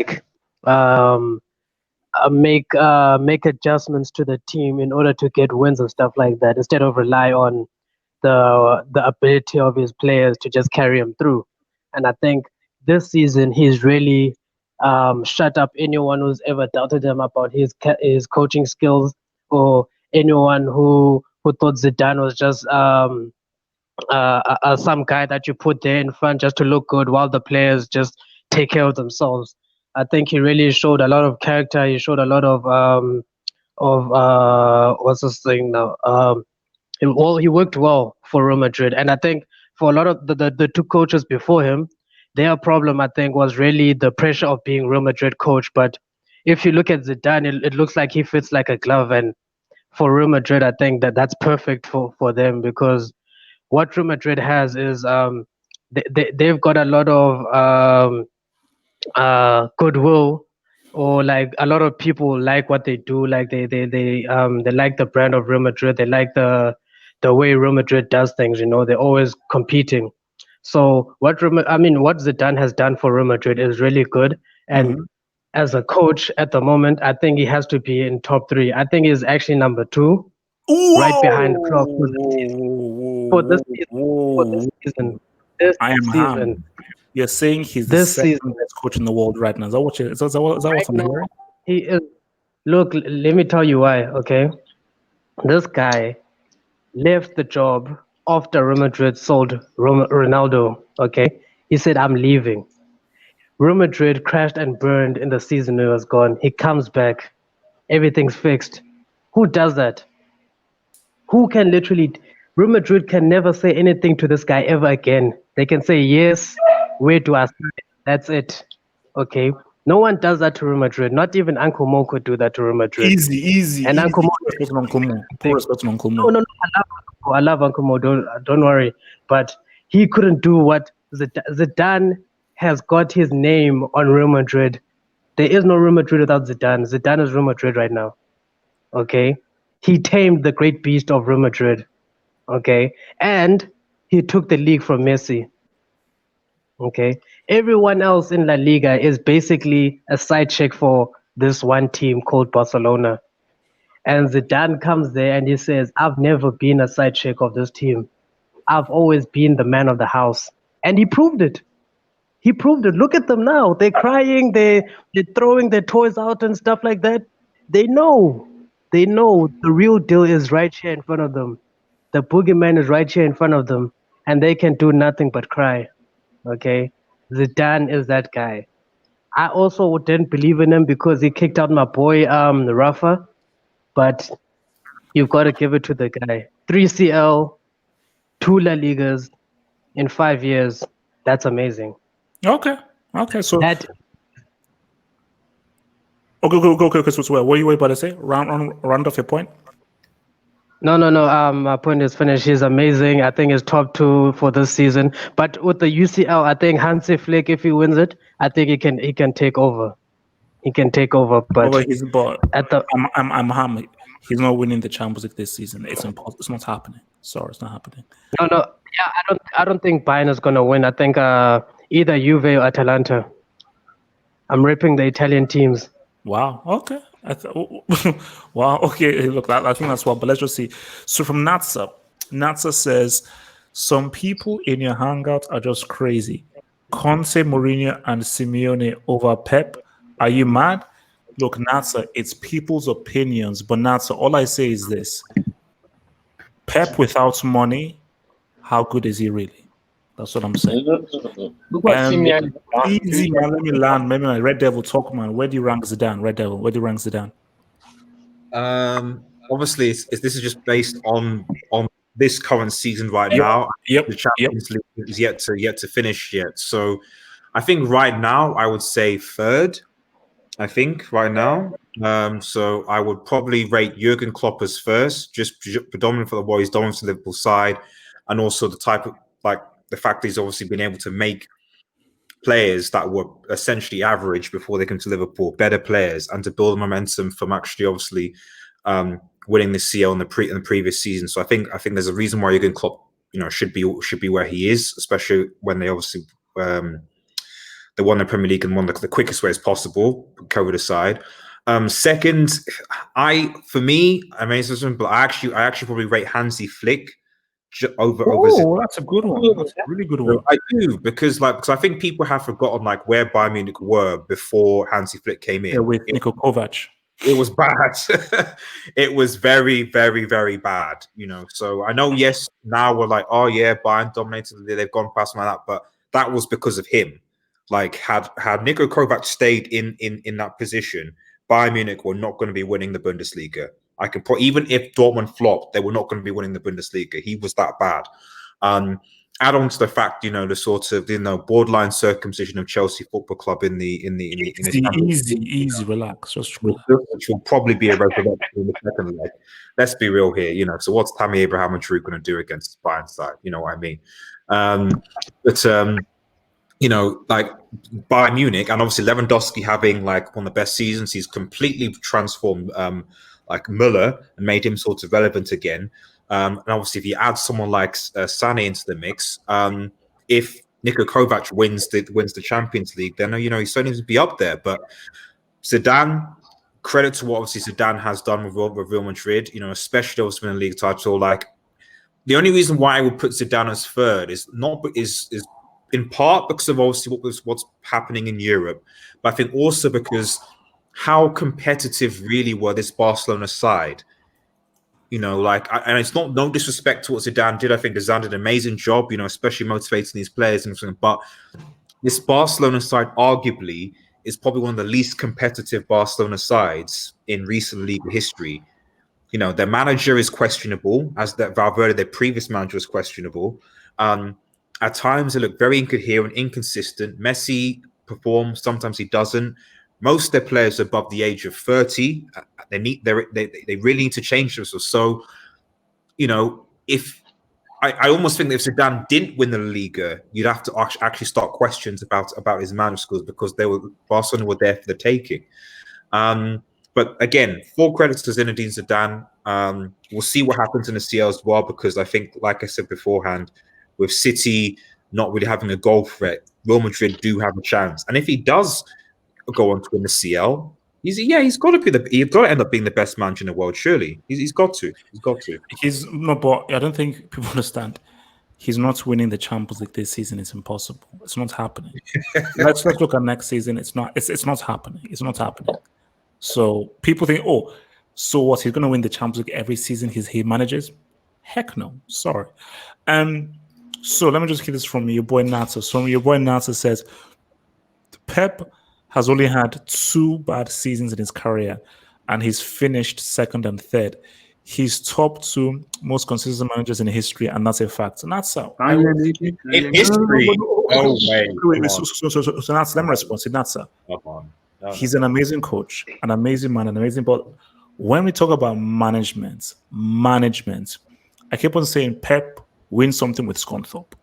make adjustments to the team in order to get wins and stuff like that, instead of rely on the ability of his players to just carry him through? And I think this season he's really shut up anyone who's ever doubted him about his coaching skills, or anyone who thought Zidane was just some guy that you put there in front just to look good while the players just take care of themselves. I think he really showed a lot of character. He showed a lot of what's this thing now? He worked well for Real Madrid, and I think for a lot of the 2 coaches before him, their problem I think was really the pressure of being Real Madrid coach. But if you look at Zidane, it looks like he fits like a glove, and for Real Madrid, I think that's perfect for them, because what Real Madrid has is they've got a lot of goodwill, or like a lot of people like what they do. Like they like the brand of Real Madrid. They like the way Real Madrid does things. You know, they're always competing. So what Zidane has done for Real Madrid is really good. And as a coach at the moment, I think he has to be in top 3. I think he's actually number 2, right behind Klopp for this season. I am ham. You're saying he's the second best coach in the world right now. Is that what I'm hearing? He is. Look, let me tell you why. Okay, this guy left the job after Real Madrid sold Ronaldo. Okay, he said, "I'm leaving." Real Madrid crashed and burned in the season he was gone. He comes back, everything's fixed. Who does that? Who can literally? Real Madrid can never say anything to this guy ever again. They can say, yes, where do I sign? That's it. Okay. No one does that to Real Madrid. Not even Uncle Mo could do that to Real Madrid. Easy. And Uncle Mo. Poor respect to Uncle Mo. No, I love Uncle Mo. Don't worry. But he couldn't do what Zidane has got his name on Real Madrid. There is no Real Madrid without Zidane. Zidane is Real Madrid right now. Okay. He tamed the great beast of Real Madrid. Okay. And he took the league from Messi. Okay. Everyone else in La Liga is basically a side check for this one team called Barcelona. And Zidane comes there and he says, I've never been a side check of this team. I've always been the man of the house. And he proved it. He proved it. Look at them now. They're crying. They're throwing their toys out and stuff like that. They know. They know the real deal is right here in front of them. The boogeyman is right here in front of them. And they can do nothing but cry. Okay? Zidane is that guy. I also didn't believe in him because he kicked out my boy, Rafa. But you've got to give it to the guy. 3 CL, 2 La Ligas in 5 years. That's amazing. Okay. So that. Go. So what you were about to say? Round off your point. No. My point is finished. He's amazing. I think he's top 2 for this season. But with the UCL, I think Hansi Flick, if he wins it, I think he can take over. He can take over. But I'm hammered. He's not winning the Champions League this season. It's impossible. It's not happening. Sorry, it's not happening. No. Yeah, I don't think Bayern is gonna win. I think either Juve or Atalanta. I'm ripping the Italian teams. Wow. Okay. Wow. Okay. Look, I think that's well. But let's just see. So from Natsa says, some people in your hangout are just crazy. Conte, Mourinho, and Simeone over Pep. Are you mad? Look, Natsa, it's people's opinions. But Natsa, all I say is this: Pep without money, how good is he really? That's what I'm saying. Easy, man. Let me land. Maybe my Red Devil talk, man. Where do you rank Zidane? Red Devil. Where do you rank Zidane? Obviously, this is just based on this current season right now. The Champions League is yet to finish yet. So, I think right now I would say 3rd. I think right now. So I would probably rate Jurgen Klopp as first, just predominant for the boys, dominant for the Liverpool side, and also the type of the fact that he's obviously been able to make players that were essentially average before they came to Liverpool better players, and to build momentum from actually obviously winning the CL in the previous season. So I think there's a reason why Jurgen Klopp should be where he is, especially when they obviously they won the Premier League and won the quickest way as possible, COVID aside. Second, I actually probably rate Hansi Flick over. Oh, that's a good one. That's a really good one. I do because I think people have forgotten where Bayern Munich were before Hansi Flick came in. Yeah, with Niko Kovac. It was bad. It was very, very, very bad. So I know. Yes, now we're like, oh yeah, Bayern dominated. They've gone past that, but that was because of him. Had Niko Kovac stayed in that position, Bayern Munich were not going to be winning the Bundesliga. I can put, even if Dortmund flopped, they were not going to be winning the Bundesliga. He was that bad. Add on to the fact, the sort of borderline circumcision of Chelsea Football Club in the easy, relax, which will probably be a resurrection in the second leg. Let's be real here, So what's Tammy Abraham and Drew going to do against Bayern side? You know what I mean? But you know, like Bayern Munich, and obviously Lewandowski having like one of the best seasons, he's completely transformed like Müller and made him sort of relevant again. And obviously, if you add someone like Sané into the mix, if Niko Kovac wins the Champions League, then you know he's starting to be up there. But Zidane, credit to what obviously Zidane has done with Real Madrid, you know, especially obviously in the league title. Like the only reason why I would put Zidane as third is in part because of obviously what's happening in Europe, but I think also because how competitive really were this Barcelona side. You know, like, and it's not no disrespect to what Zidane did. I think Zidane did an amazing job, you know, especially motivating these players and everything. But this Barcelona side, arguably, is probably one of the least competitive Barcelona sides in recent league history. You know, their manager is questionable, as that Valverde, their previous manager, was questionable. At times, they look very incoherent, inconsistent. Messi performs, sometimes he doesn't. Most of their players are above the age of 30. They really need to change this. So, you know, if I almost think that if Zidane didn't win the Liga, you'd have to actually start questions about his management skills because Barcelona were there for the taking. But again, full credit to Zinedine Zidane. We'll see what happens in the CL as well, because I think, like I said beforehand, with City not really having a goal threat, Real Madrid do have a chance. And if he does go on to win the CL, he's got to end up being the best manager in the world. Surely, he's got to. He's no, but I don't think people understand. He's not winning the Champions League this season. It's impossible. It's not happening. let's look at next season. It's not happening. It's not happening. So people think, oh, so what? He's going to win the Champions League every season he manages? Heck no. Sorry. So let me just get this from your boy Natsa. So your boy Natsa says Pep has only had 2 bad seasons in his career, and he's finished second and third. He's top 2 most consistent managers in history, and that's a fact. And that's how in history. Oh wait. So Natsa, let me respond. So Natsa, he's an amazing coach, an amazing man, an amazing. But when we talk about management, I keep on saying Pep win something with Scunthorpe.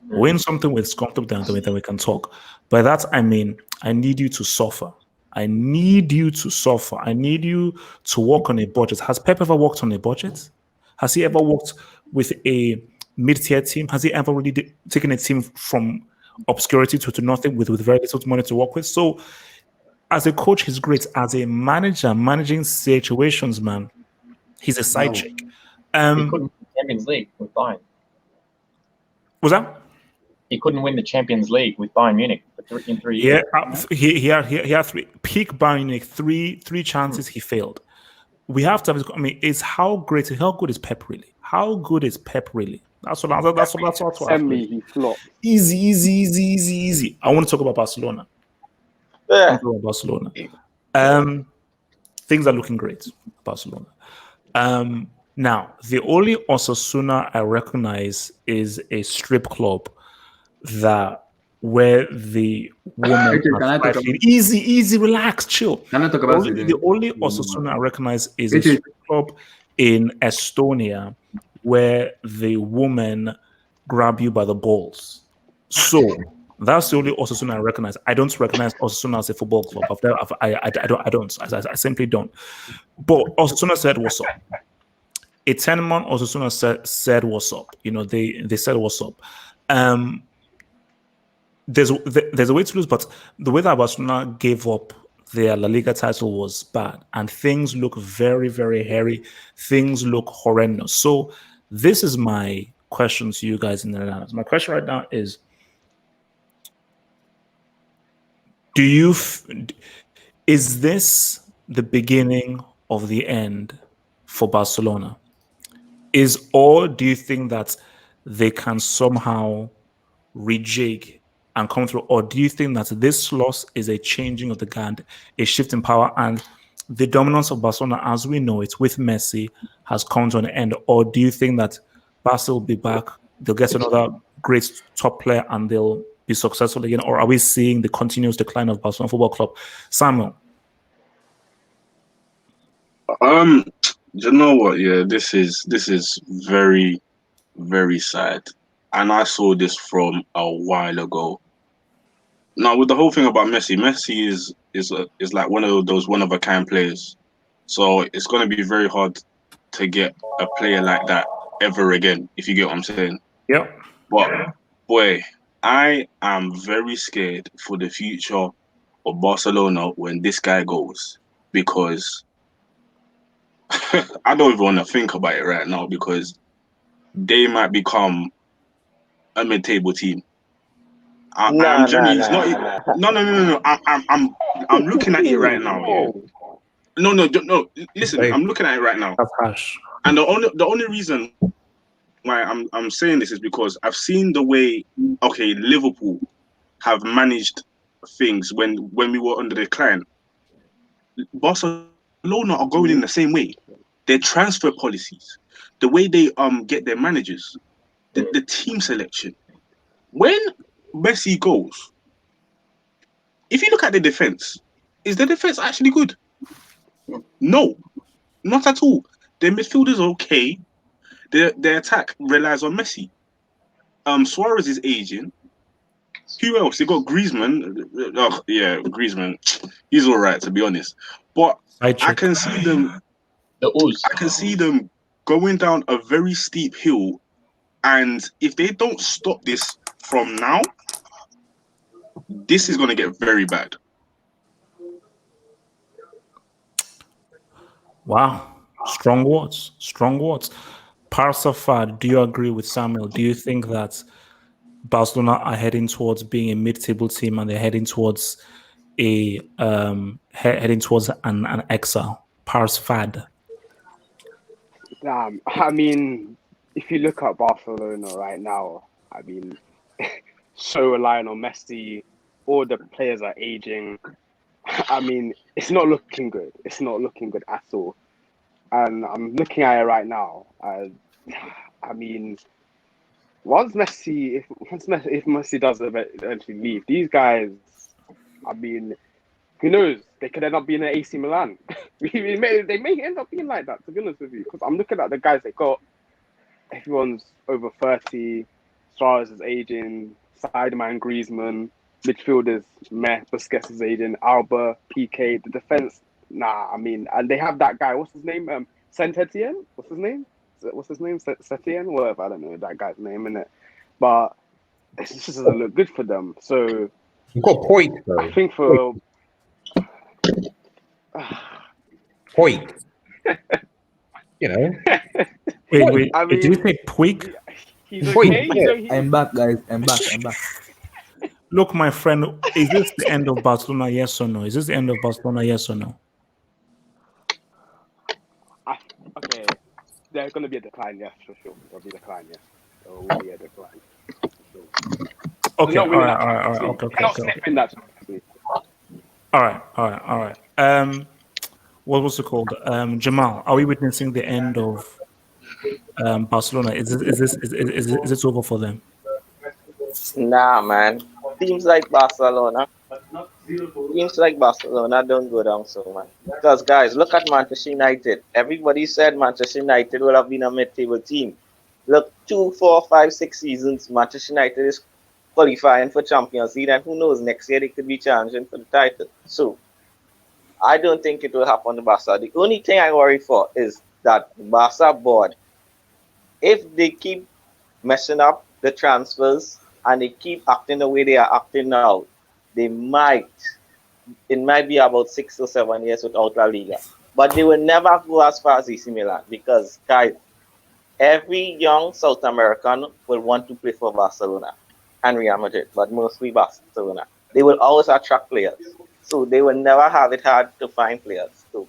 Win something with Scunthorpe, then we can talk. By that I mean I need you to suffer. I need you to suffer. I need you to work on a budget. Has Pep ever worked on a budget? Has he ever worked with a mid-tier team? Has he ever really taken a team from obscurity to nothing with very little money to work with? So as a coach, he's great. As a manager, managing situations, man, he's a side chick. He couldn't win the Champions League with Bayern. Was that? He couldn't win the Champions League with Bayern Munich in 3 years. Yeah, he had 3 peak Bayern Munich, three chances he failed. We have to have. I mean, it's how good is Pep really? How good is Pep really? That's what. Send me, he flopped. Easy. I want to talk about Barcelona. Things are looking great, Barcelona. Now, the only Osasuna I recognize is a strip club where the woman easy, relax, chill. Can I talk about the only Osasuna I recognize is a strip club in Estonia where the woman grab you by the balls. So that's the only Osasuna I recognize. I don't recognize Osasuna as a football club. I don't. I simply don't. But Osasuna said what's up. A 10-man Osasuna said what's up. You know, they said what's up. There's a way to lose, but the way that Barcelona gave up their La Liga title was bad, and things look very, very hairy. Things look horrendous. So this is my question to you guys in the Netherlands. My question right now is: is this the beginning of the end for Barcelona? Or do you think that they can somehow rejig and come through? Or do you think that this loss is a changing of the guard, a shift in power, and the dominance of Barcelona as we know it with Messi has come to an end? Or do you think that Barca will be back, they'll get another great top player and they'll be successful again? Or are we seeing the continuous decline of Barcelona Football Club? Samuel? You know what? Yeah, this is very, very sad. and I saw this from a while ago. Now, with the whole thing about Messi, Messi is like one of those one of a kind players. So it's going to be very hard to get a player like that ever again, if you get what I'm saying. Yep. But boy, I am very scared for the future of Barcelona when this guy goes, because I don't even want to think about it right now, because they might become a mid-table team. I'm genuinely, it's not. No. I'm looking at it right now. Yeah. No. Listen, I'm looking at it right now. And the only reason why I'm saying this is because I've seen the way Liverpool have managed things when we were under decline. Barcelona are going in the same way. Their transfer policies, the way they get their managers, the team selection. When Messi goes, if you look at the defense, is the defense actually good? No, not at all. Their midfield is okay. Their attack relies on Messi. Suarez is aging. Who else? They got Griezmann. Oh, yeah, Griezmann. He's all right, to be honest. But I can see them. I can see them going down a very steep hill, and if they don't stop this from now, this is going to get very bad. Wow. Strong words. Strong words. Parsafad, do you agree with Samuel? Do you think that Barcelona are heading towards being a mid-table team and they're heading towards heading towards an exile? Parsafad. I mean, if you look at Barcelona right now, I mean, so relying on Messi, all the players are aging. I mean, it's not looking good. It's not looking good at all. And I'm looking at it right now. I mean, if Messi does eventually leave, these guys, I mean, who knows? They could end up being an AC Milan. They may end up being like that, to be honest with you. Because I'm looking at the guys they got. Everyone's over 30. Suarez is aging. Sideman, Griezmann. Midfielders, meh. Busquets is aging. Alba, PK. The defense, nah. I mean, and they have that guy. What's his name? Saint Etienne. What's his name? Setien? Whatever. I don't know that guy's name, innit? But it just doesn't look good for them. So you've got point, though. I think for point. You know. Wait. I mean, did you say Puig? He's okay. Yeah, I'm back, guys. I'm back. Look, my friend, is this the end of Barcelona? Yes or no? Is this the end of Barcelona? Yes or no? Okay, there's going to be a decline, yes, for sure. There'll be a decline, yes. There will be a decline. Okay, all right. Okay. All right. What was it called? Jamal, are we witnessing the end of Barcelona? Is it over for them? Nah, man. Teams like Barcelona don't go down so much. Because, guys, look at Manchester United. Everybody said Manchester United will have been a mid-table team. Look, 2, 4, 5, 6 seasons, Manchester United is qualifying for Champions League, and who knows, next year they could be challenging for the title. So, I don't think it will happen to Barca. The only thing I worry for is that Barca board, if they keep messing up the transfers and they keep acting the way they are acting now, it might be about 6 or 7 years without La Liga. But they will never go as far as AC Milan, because, guys, every young South American will want to play for Barcelona and Real Madrid, but mostly Barcelona. They will always attract players. So they will never have it hard to find players. So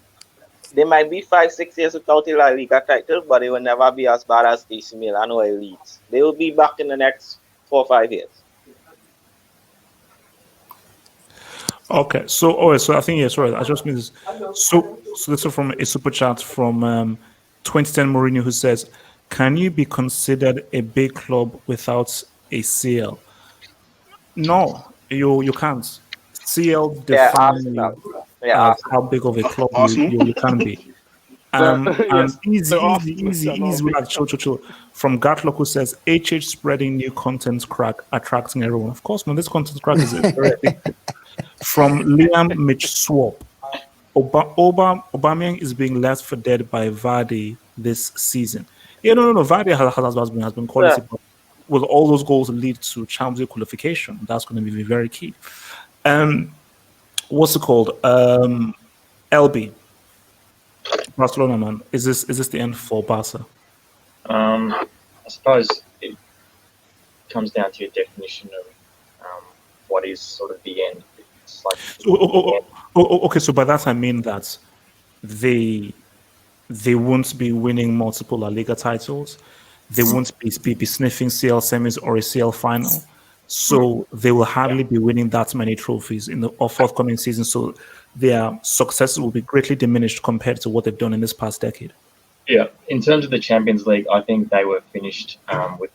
they might be 5, 6 years without a La Liga title, but they will never be as bad as AC Milan or Leeds. They will be back in the next 4 or 5 years. Okay, so I think yes, right. I just mean this. So this is from a super chat from 2010 Mourinho, who says, "Can you be considered a big club without a CL?" No, you can't. CL defines how big of a club you can be. Yes. Easy, So easy, Arsenal easy, are not a easy. big Relax, chill, chill, chill. From Gatlock who says HH spreading new content crack, attracting everyone. Of course, man, this content crack is very addictive. From Liam Mitch Swap. Aubameyang is being left for dead by Vardy this season. Yeah, no. Vardy has been quality, Yeah. but will all those goals lead to Champions League qualification? That's going to be very key. What's it called? LB Barcelona, man. Is this the end for Barca? I suppose it comes down to your definition of what is sort of the end. It's like Okay. So by that I mean that they won't be winning multiple La Liga titles. They won't be sniffing CL semis or a CL final. So they will hardly be winning that many trophies in the forthcoming season. So their successes will be greatly diminished compared to what they've done in this past decade. Yeah, in terms of the Champions League, I think they were finished with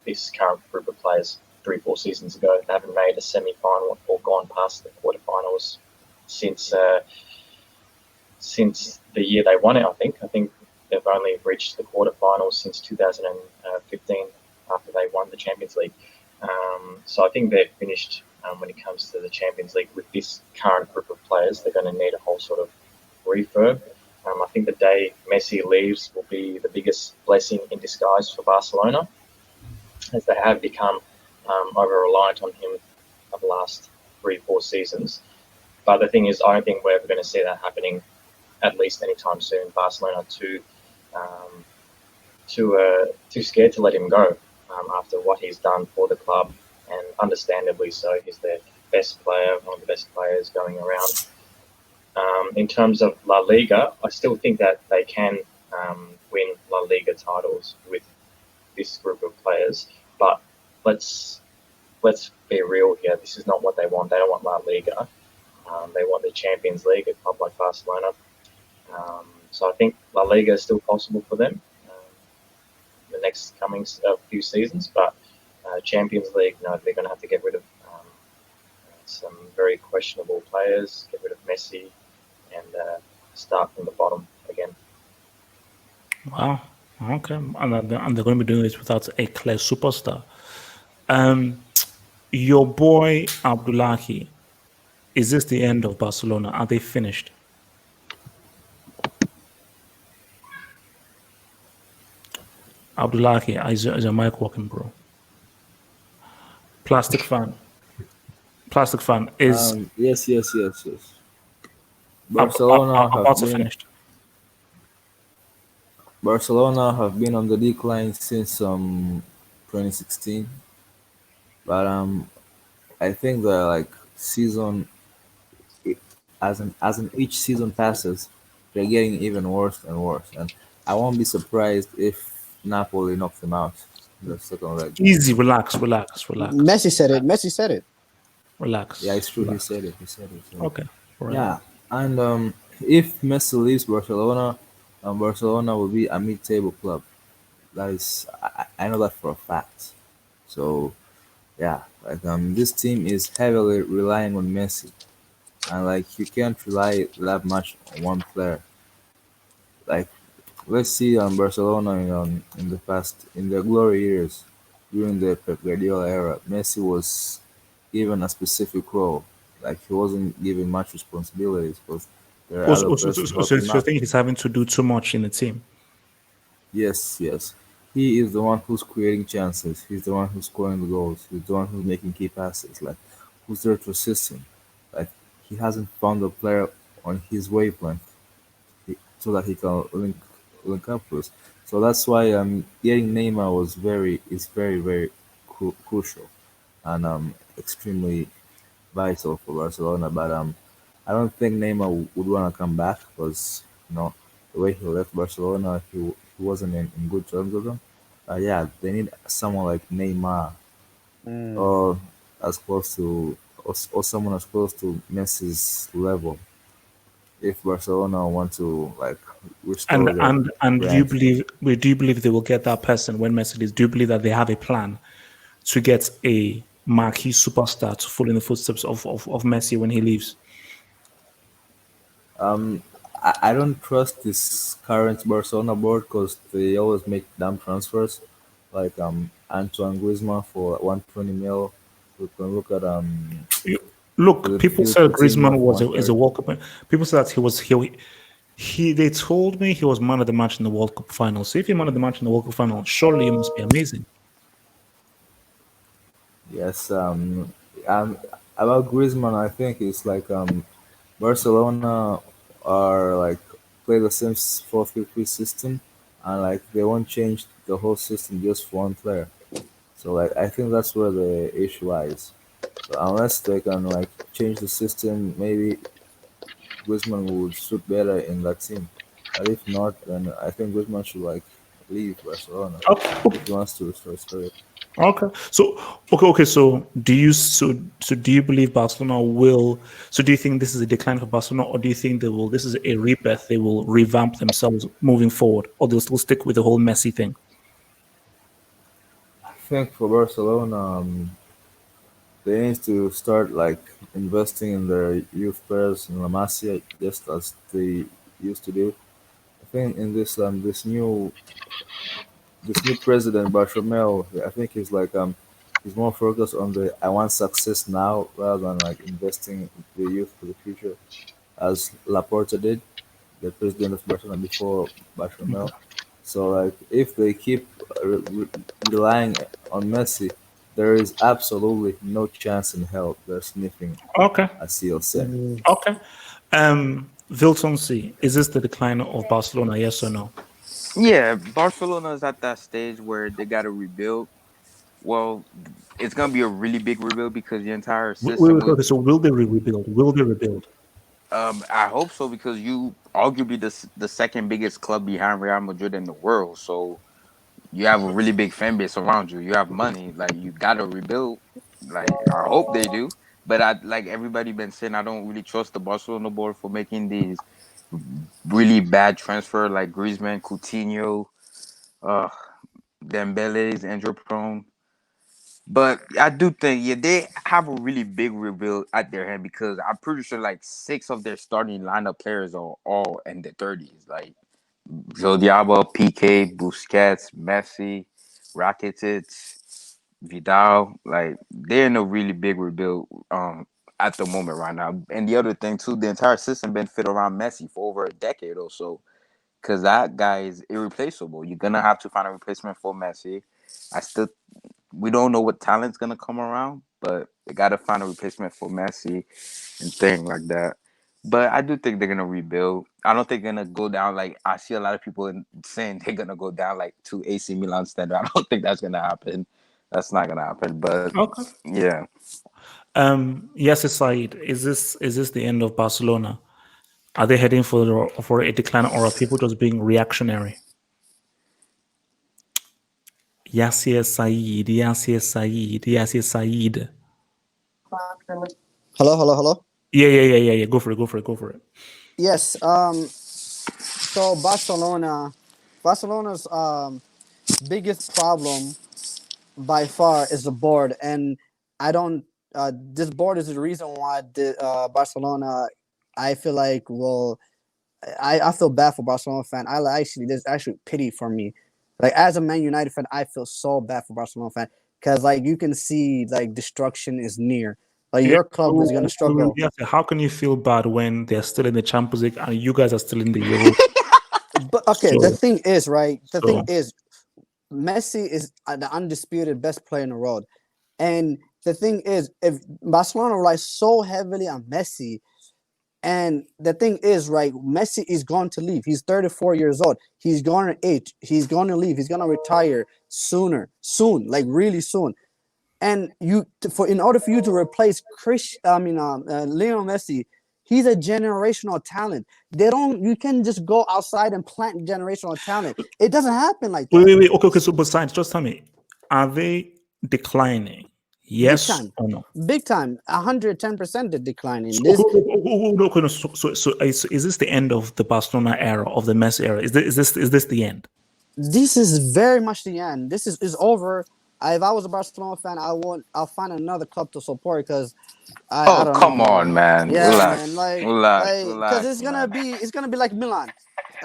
this current group of players 3-4 seasons ago. They haven't made a semi-final or gone past the quarterfinals since the year they won it. I think they've only reached the quarterfinals since 2015 after they won the Champions League. So I think they're finished when it comes to the Champions League with this current group of players. They're going to need a whole sort of refurb. I think the day Messi leaves will be the biggest blessing in disguise for Barcelona, as they have become over-reliant on him over the last 3-4 seasons. But the thing is, I don't think we're ever going to see that happening, at least anytime soon. Barcelona too scared to let him go after what he's done for the club, and understandably so. He's their best player, one of the best players going around. In terms of La Liga, I still think that they can win La Liga titles with this group of players, but let's be real here. This is not what they want. They don't want La Liga. They want the Champions League, a club like Barcelona. So I think La Liga is still possible for them in the next coming few seasons, but Champions League, no, they're going to have to get rid of some very questionable players, get rid of Messi, and start from the bottom again. Wow. Okay. And they're going to be doing this without a clear superstar. Your boy Abdullahi, is this the end of Barcelona? Are they finished? Abdullahi, is your mic working, bro? Plastic fan is Yes. Barcelona have about to been finish. Barcelona have been on the decline since 2016, but I think that like season as in each season passes, they're getting even worse and worse, and I won't be surprised if Napoli knocks them out in the second leg. Easy, relax. Messi said it. Relax. Yeah, it's true. Relax. He said it. Okay. Right. Yeah, and if Messi leaves Barcelona, Barcelona will be a mid-table club. That is, I know that for a fact. So, yeah, like this team is heavily relying on Messi, and like you can't rely that much on one player. Like, let's see Barcelona in their glory years during the Pep Guardiola era. Messi was given a specific role. Like he wasn't given much responsibilities because there are other persons So helping him you out. think he's having to do too much in the team? Yes. He is the one who's creating chances. He's the one who's scoring the goals. He's the one who's making key passes. Like, who's there to assist him? Like, he hasn't found a player on his wavelength so that he can link up with. So that's why getting Neymar is very crucial and extremely vital for Barcelona. But I don't think Neymar would want to come back because the way he left Barcelona, he wasn't in good terms with them. Yeah, they need someone like Neymar or as close to or someone as close to Messi's level if Barcelona want to like restore their And do you brand. believe they will get that person when Messi leaves? Do you believe that they have a plan to get a marquee superstar to follow in the footsteps of Messi when he leaves? I don't trust this current Barcelona board because they always make dumb transfers, like Antoine Griezmann for 120 mil. We can look at Look, people Philippe said Griezmann Coutinho for was is a 130. World Cup. People said that he. They told me he was man of the match in the World Cup final. So if you're man of the match in the World Cup final, surely you must be amazing. Yes, about Griezmann, I think it's like Barcelona are like play the same 4-3-3 system, and like they won't change the whole system just for one player. So like I think that's where the issue lies. So unless they can like change the system, maybe Griezmann would suit better in that team. But if not, then I think Griezmann should like leave Barcelona Okay. if he wants to restore spirit. Okay. Okay. So do you believe Barcelona will? So do you think this is a decline for Barcelona, or do you think they will? This is a rebirth. They will revamp themselves moving forward, or they'll still stick with the whole Messi thing. I think for Barcelona, they need to start like investing in their youth players in La Masia just as they used to do. I think in this new president Bartomeu, I think he's more focused on the I want success now rather than like investing in the youth for the future, as Laporta did, the president of Barcelona before Bartomeu. So like if they keep relying on Messi, there is absolutely no chance in hell they're sniffing Okay. a CL7. Okay. Vilton C, is this the decline of Barcelona? Yes or no? Yeah, Barcelona is at that stage where they got to rebuild. Well, it's gonna be a really big rebuild because the entire system Okay, was. so will they rebuild? Will they rebuild? I hope so because you arguably the second biggest club behind Real Madrid in the world. So you have a really big fan base around you. You have money, like you gotta rebuild. Like I hope they do, but I like everybody been saying I don't really trust the Barcelona board for making these really bad transfer like Griezmann, Coutinho, uh, Dembele's injury prone. But I do think yeah they have a really big rebuild at their hand because I'm pretty sure like six of their starting lineup players are all in the 30s. Like Zodiaba, PK, Busquets, Messi, Rakitic, Vidal, like they're in a really big rebuild at the moment right now. And the other thing too, the entire system been fit around Messi for over a decade or so. Cause that guy is irreplaceable. You're gonna have to find a replacement for Messi. I still we don't know what talent's gonna come around, but they gotta find a replacement for Messi and things like that. But I do think they're gonna rebuild. I don't think they're gonna go down like I see a lot of people saying they're gonna go down like to AC Milan standard. I don't think that's gonna happen. That's not gonna happen. But Okay. yeah. Yes, Said, is this the end of Barcelona? Are they heading for a decline, or are people just being reactionary? Yasir Said, Yasir Said, Yasir Said. Hello. Yeah. Go for it. Yes. So Barcelona's biggest problem by far is the board, and I don't. This board is the reason why Barcelona. I feel like I feel bad for Barcelona fan. There's actually pity for me. Like as a Man United fan, I feel so bad for Barcelona fan because like you can see like destruction is near. Like Yeah, your club is gonna struggle. yeah, how can you feel bad when they're still in the Champions League and you guys are still in the Euro? But okay, So- the thing is, right? The so- thing is, Messi is the undisputed best player in the world, and the thing is, if Barcelona relies so heavily on Messi, and the thing is, right, Messi is going to leave. He's 34 years old. He's going to age. He's going to leave. He's going to retire soon, like really soon. And in order for you to replace Lionel Messi, he's a generational talent. You can just go outside and plant generational talent. It doesn't happen like that. Wait. Okay. So, but science, just tell me, are they declining? Yes or no? Big time. 110% they're declining. So is this the end of the Barcelona era, of the Messi era? Is this the end? This is very much the end. This is over. If I was a Barcelona fan, I'll find another club to support because I don't come know, man. on, man. Yeah, Relax. man. Like, Relax. because Relax, it's gonna man. be like Milan.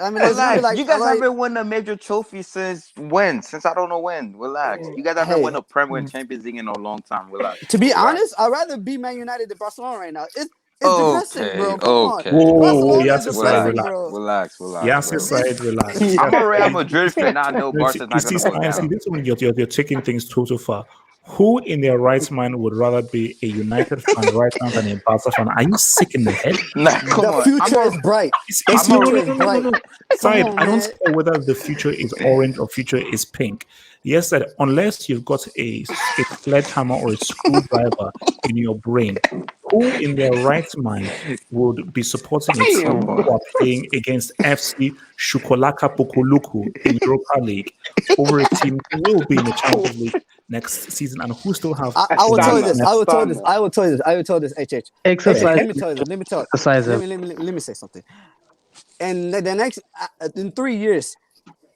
I mean, it's gonna be Relax. like You guys haven't won a major trophy since when? Since I don't know when. Relax. You guys haven't won hey. a Premier and Champions League in a long time. Relax. To be Relax. honest, I'd rather be Man United than Barcelona right now. It's depressing, Okay. bro. Come on, Okay. Whoa, Barcelona yes, is side, depressing, Relax. relax. bro. Relax. Relax, Yes, bro. side, relax. I'm a Real Yes, Madrid fan. I know no, Barca's not see, gonna go Sai, see, down. this one you're taking things too far. Who in their right mind would rather be a United fan right now than a Barca fan? Are you sick in the head? Nah, come The on. future is bright. The It's no, future no, is no, no, no, bright. no. Come Side, on, I don't man. care whether the future is orange or future is pink. Yes, that unless you've got a sledgehammer or a screwdriver in your brain, who in their right mind would be supporting a team who are playing against FC Shukolaka Pokoluku in Europa League over a team who will be in the Champions League next season and who still have I will tell you this. Zidane? I will tell you this. I will tell you this. I will tell you this. HH. Exercise. Let me tell you this. Let me tell you. Exercise. Let me say something. And the next in 3 years,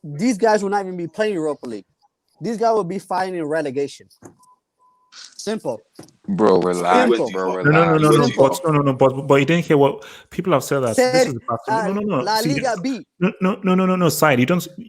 these guys will not even be playing Europa League. These guys will be fighting relegation. Simple. Bro, relax. Simple. Bro, No, relax. but you didn't hear what people have said that this is the Barcelona. No. La See, Liga B. no. Side.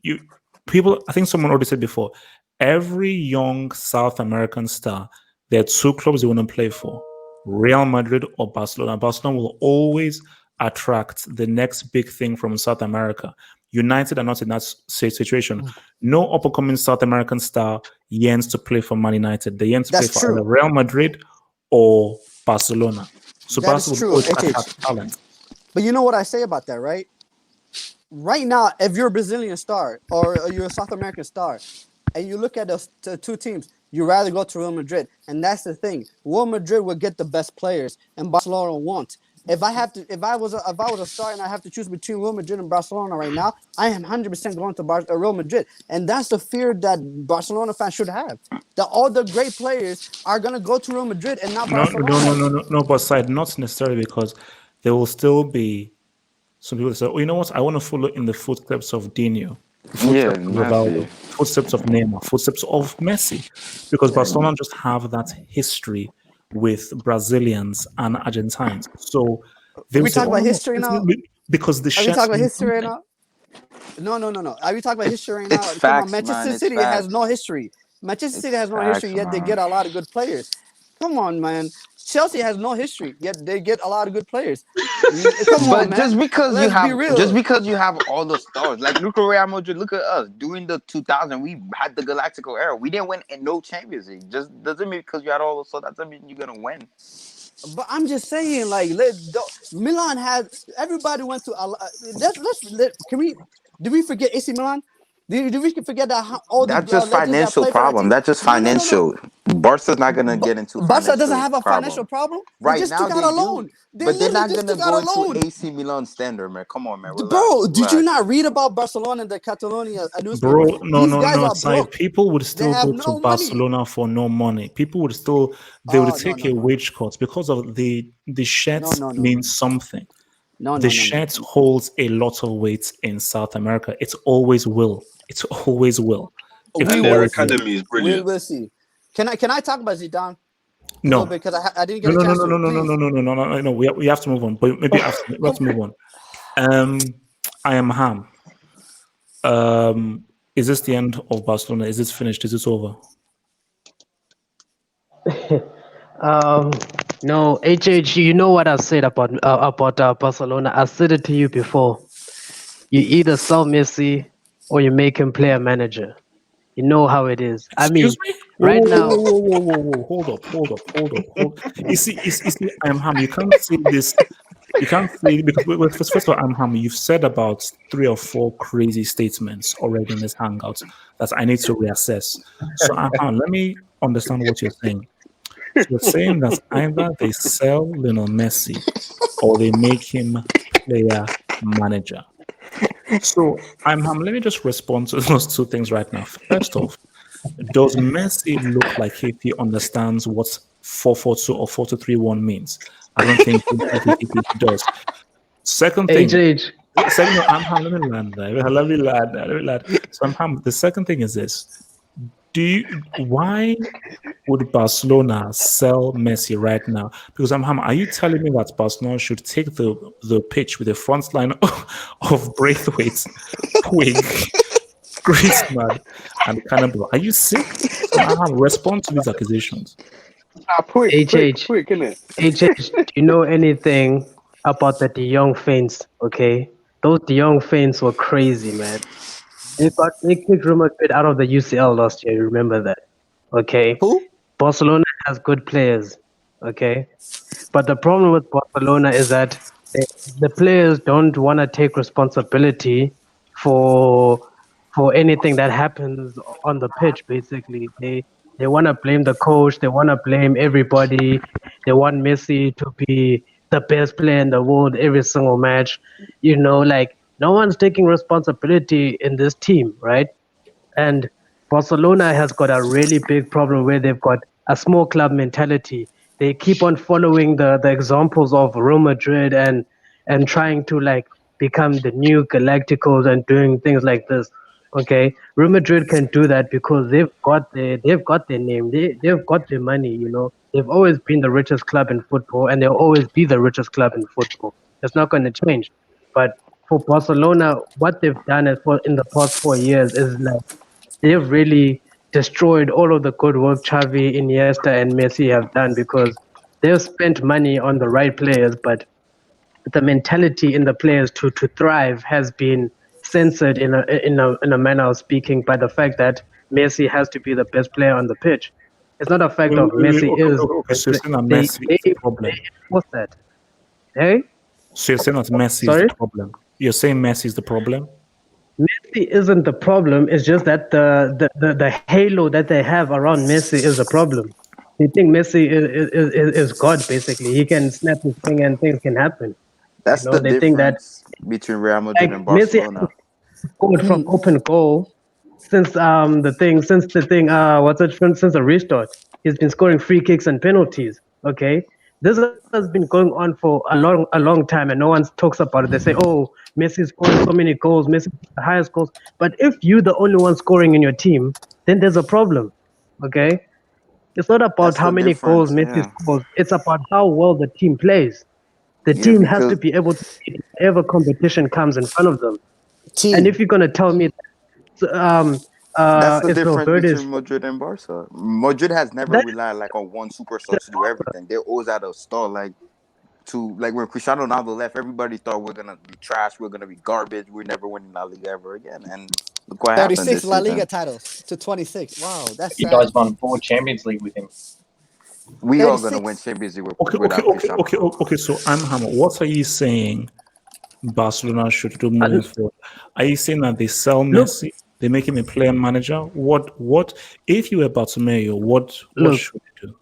You people. I think someone already said before. Every young South American star, there are two clubs they want to play for: Real Madrid or Barcelona. Barcelona will always attract the next big thing from South America. United are not in that situation. No up-and-coming South American star yearns to play for Man United. They yearn to play That's for true. either Real Madrid or Barcelona. So That is Barcelona will true. always HH. attract talent. But you know what I say about that, right? Right now, if you're a Brazilian star or you're a South American star, and you look at those two teams, you rather go to Real Madrid, and that's the thing. Real Madrid will get the best players, and Barcelona won't. If I was a star and I have to choose between Real Madrid and Barcelona right now, I am 100% going to Real Madrid, and that's the fear that Barcelona fans should have. That all the great players are gonna go to Real Madrid and not Barcelona. No. But side, not necessarily because there will still be some people that say, "Oh, you know what? I want to follow in the footsteps of Dino, the Yeah, footsteps of nasty. Ronaldo, footsteps of Neymar, footsteps of Messi," because Barcelona just have that history with Brazilians and Argentines. So they will We say, talk "Oh about no, history now. because the Are we shirts talking about mean history right something." now? No. Are we talking about history right It's now? Come on, facts, man. Manchester It's City has facts. no history. Manchester It's City has no history, facts, yet they man. get a lot of good players. Come on, man. Chelsea has no history, yet they get a lot of good players. Come on, But man. just because Let's be real. you have all the stars, like look at Real Madrid, look at us. During the 2000, we had the Galactico era. We didn't win no Champions League. Just doesn't mean because you had all those stars, that doesn't mean you're gonna win. But I'm just saying, like, Milan had everybody went to. Did we forget AC Milan? Did we forget that all the That's just legends that financial played for that problem. team? That's just No. financial. Barca's not gonna get into Barca doesn't financial have a financial problem. problem. They Right just now took out they a do, loan. They but they're literally not just gonna took out go a into loan. AC Milan standard, man. Come on, man. Relax. Bro, did you Relax. not read about Barcelona and the Catalonia Bro, newspaper? no, These no, guys no. are Side broke. people would They still have go to no money. Barcelona for no money. People would still they would Oh, take a wage cut because of the shirts no. means something. No. The shirts holds a lot of weight in South America. It always will. It always will. It We And their will always will. see. academy is brilliant. We'll see. Can I talk about Zidane a little No. bit because I didn't get No, a no, no, chance no, no, to. no, no, Please. no, no, no, no, no. We have to move on. But maybe after we have to move on. I am Ham. Is this the end of Barcelona? Is this finished? Is this over? No, HH, you know what I said about Barcelona. I said it to you before. You either sell Messi or you make him player manager. You know how it is. I mean, Excuse me? right now, Whoa. Hold up. You see, I am Ham. You can't say this. You can't say because first of all, I'm Ham. You've said about 3 or 4 crazy statements already in this hangout that I need to reassess. So, Ham, let me understand what you're saying. So you're saying that either they sell Lionel Messi or they make him player manager. So, let me just respond to those two things right now. First off, does Messi look like he understands what 4-4-2 or 4-2-3-1 means? I don't think he does. Second thing, HH. let me land there. Let me land. So the second thing is this. Why would Barcelona sell Messi right now? Because are you telling me that Barcelona should take the pitch with a front line of Braithwaite, Puig, Griezmann, and Cannibal? Are you sick? Respond to these accusations. Quick, HH, innit? HH, do you know anything about the De Jong feints? Okay, those De Jong feints were crazy, man. They kicked Real Madrid out of the UCL last year. Remember that? Okay. Who? Barcelona has good players. Okay, but the problem with Barcelona is that the players don't want to take responsibility for anything that happens on the pitch. Basically, they want to blame the coach. They want to blame everybody. They want Messi to be the best player in the world every single match. You know, like no one's taking responsibility in this team, right? And Barcelona has got a really big problem where they've got a small club mentality. They keep on following the examples of Real Madrid and trying to like become the new Galacticos and doing things like this. Okay, Real Madrid can do that because they've got their name. They've got their money. You know, they've always been the richest club in football, and they'll always be the richest club in football. It's not going to change. But for Barcelona, what they've done in the past 4 years is like they've really destroyed all of the good work Xavi, Iniesta, and Messi have done because they've spent money on the right players, but the mentality in the players to thrive has been censored in a manner of speaking by the fact that Messi has to be the best player on the pitch. It's not a fact of Messi is. Okay, so you're saying that Messi is the problem. What's that? Hey? So you're saying that Messi is the problem. You're saying Messi is the problem? Messi isn't the problem. It's just that the halo that they have around Messi is the problem. They think Messi is God, basically. He can snap his finger and things can happen. That's you know, the they think that between Real Madrid and Barcelona. Messi scored from open goal since the restart. He's been scoring free kicks and penalties. Okay, this has been going on for a long time, and no one talks about it. They say, "Oh, Messi scored so many goals. Messi the highest goals." But if you're the only one scoring in your team, then there's a problem. Okay, it's not about how many goals Messi scores. It's about how well the team plays. The team has to be able to beat whatever competition comes in front of them. And if you're gonna tell me, that's the difference between Madrid and Barca. Madrid has never relied like on one superstar to do everything. They're always at a stall. Like when Cristiano Ronaldo left, everybody thought we're gonna be trash, we're gonna be garbage, we're never winning La Liga ever again. And look what happened. 36 La Liga titles to 26. Wow, that's you guys won 4 Champions League with him. We are gonna win Champions League Okay. So Anham, what are you saying Barcelona should do moving forward? Are you saying that they sell Messi, they make him a player manager? What if you were Bartomeu, what should they do?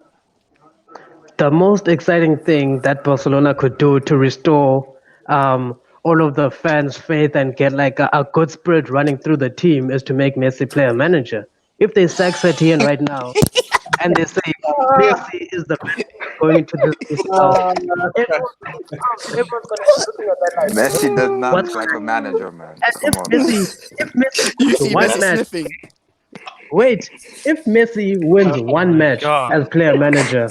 The most exciting thing that Barcelona could do to restore all of the fans' faith and get like a good spirit running through the team is to make Messi player manager. If they sack Setien right now and they say Messi is the best going to this everyone's going to be looking at that like, Messi does not look like a manager, man. If Messi one match, wait, if Messi wins one match as player manager,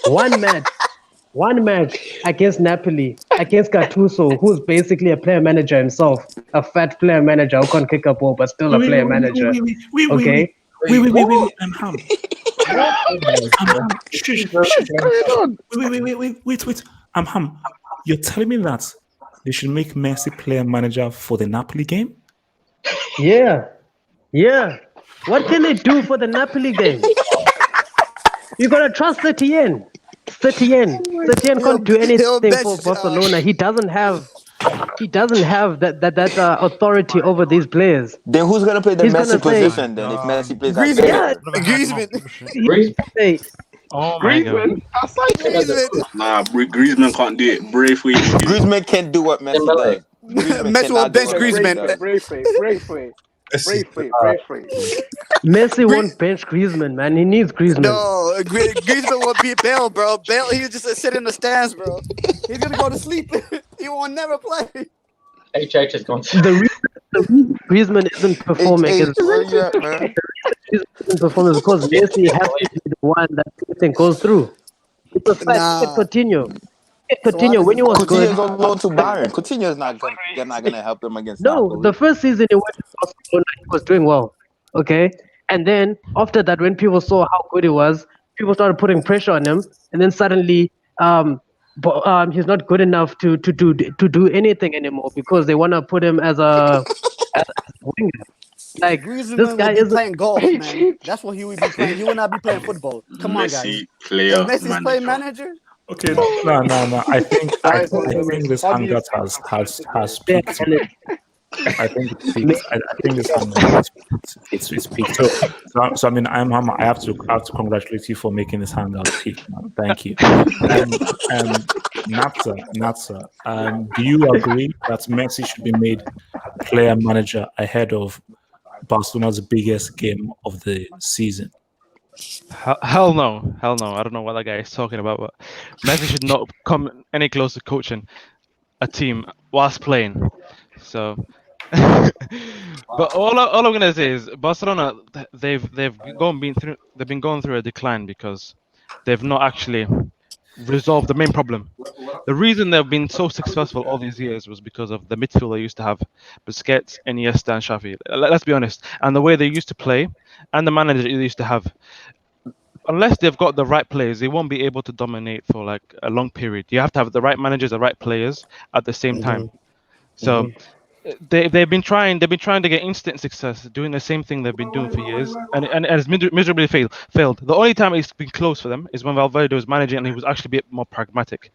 one match against Napoli, against Gattuso, who's basically a player manager himself, a fat player manager who can't kick a ball but still a player manager. Okay. Wait, you're telling me that they should make Messi player manager for the Napoli game? Yeah. What can they do for the Napoli game? You gotta trust Setien. Setien can't do anything for Barcelona. He doesn't have that authority over these players. Then who's gonna play the Messi position? Then if Messi plays Griezmann. Oh my God. Nah, Griezmann can't do it. Braithwaite. Griezmann can't do what Messi does. Messi will bench Griezmann. Braithwaite. Messi won't bench Griezmann, man. He needs Griezmann. No, Griezmann will beat Bale, bro. Bale, he'll just sit in the stands, bro. He's gonna go to sleep. He will never play. HH has gone. The reason Griezmann isn't performing is his performance because Messi has to be the one that everything goes through. It's a fact. Nah. Coutinho. So Coutinho, when he was good. Coutinho's on loan to Bayern. Coutinho's not gonna help them against No, Napoli. the first season he went to Barcelona, he was doing well. Okay. And then after that, when people saw how good he was, people started putting pressure on him. And then suddenly, he's not good enough to do anything anymore because they want to put him as a winger. Like Griezmann this guy will be is playing golf, man. That's what he would be playing. He will not be playing football. Come on, guys. Messi, If player, Messi's playing manager. manager, Okay, no. I think this How do you hangout has peaked. I think it's peaked. I think this hangout has it's peaked. So I mean, I have to congratulate you for making this hangout peak. Man. Thank you. Natsa, do you agree that Messi should be made player manager ahead of Barcelona's biggest game of the season? Hell no. I don't know what that guy is talking about, but Messi should not come any close to coaching a team whilst playing. So, but all I'm gonna say is Barcelona, they've been going through a decline because they've not actually resolved the main problem. The reason they've been so successful all these years was because of the midfield they used to have, Busquets, Iniesta, and Xavi. Let's be honest, and the way they used to play, and the manager they used to have. Unless they've got the right players, they won't be able to dominate for like a long period. You have to have the right managers, the right players at the same time. So they've been trying to get instant success, doing the same thing they've been doing for years, and it's miserably failed. The only time it's been close for them is when Valverde was managing and he was actually a bit more pragmatic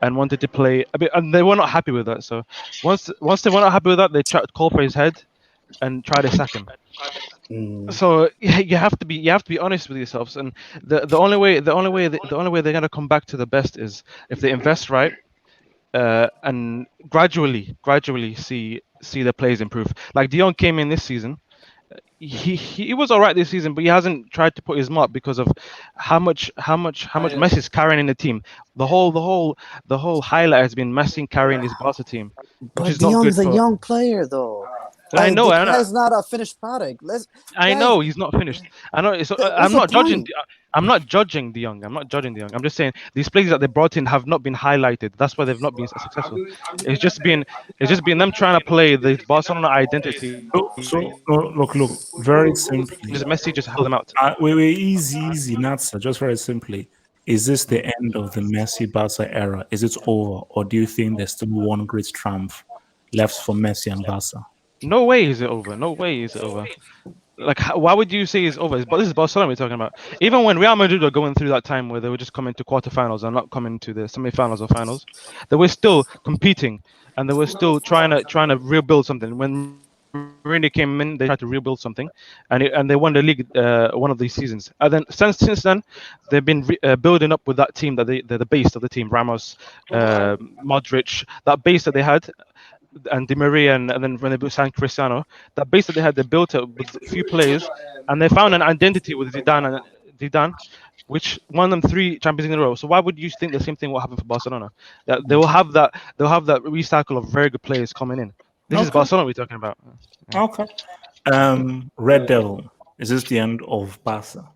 and wanted to play a bit, and they were not happy with that. So once they were not happy with that, they tried to call for his head and try to sack him. So you have to be honest with yourselves, and the only way they're gonna come back to the best is if they invest right, and gradually see the players improve. Like De Jong came in this season, he was all right this season, but he hasn't tried to put his mark because of how much Messi's carrying in the team. The whole highlight has been Messi carrying this Barca team, which but is De not good Jong's a for. young player, though. I know. The guy's not a finished product. I know he's not finished. I know. So I'm not judging. I'm not judging De Jong. I'm just saying these players that they brought in have not been highlighted. That's why they've not been successful. It's just been them trying to play the Barcelona identity. So look. Very simply, Just Messi just held them out. Wait, easy, Natsa. Just very simply, is this the end of the Messi Barca era? Is it over, or do you think there's still one great triumph left for Messi and Barca? No way is it over. Like, why would you say it's over? But this is Barcelona we're talking about. Even when Real Madrid were going through that time where they were just coming to quarterfinals and not coming to the semi-finals or finals, they were still competing and they were still trying to rebuild something. When Mourinho came in, they tried to rebuild something, and they won the league one of these seasons. And then since then, they've been building up with that team the base of the team: Ramos, Modric, that base that they had. And Di Maria, and then when they signed Cristiano, that base that they had, they built it with a few players, and they found an identity with Zidane, which won them 3 Champions League in a row. So why would you think the same thing will happen for Barcelona? That they'll have that recycle of very good players coming in. This is Barcelona we're talking about. Okay. Red Devil, is this the end of Barca?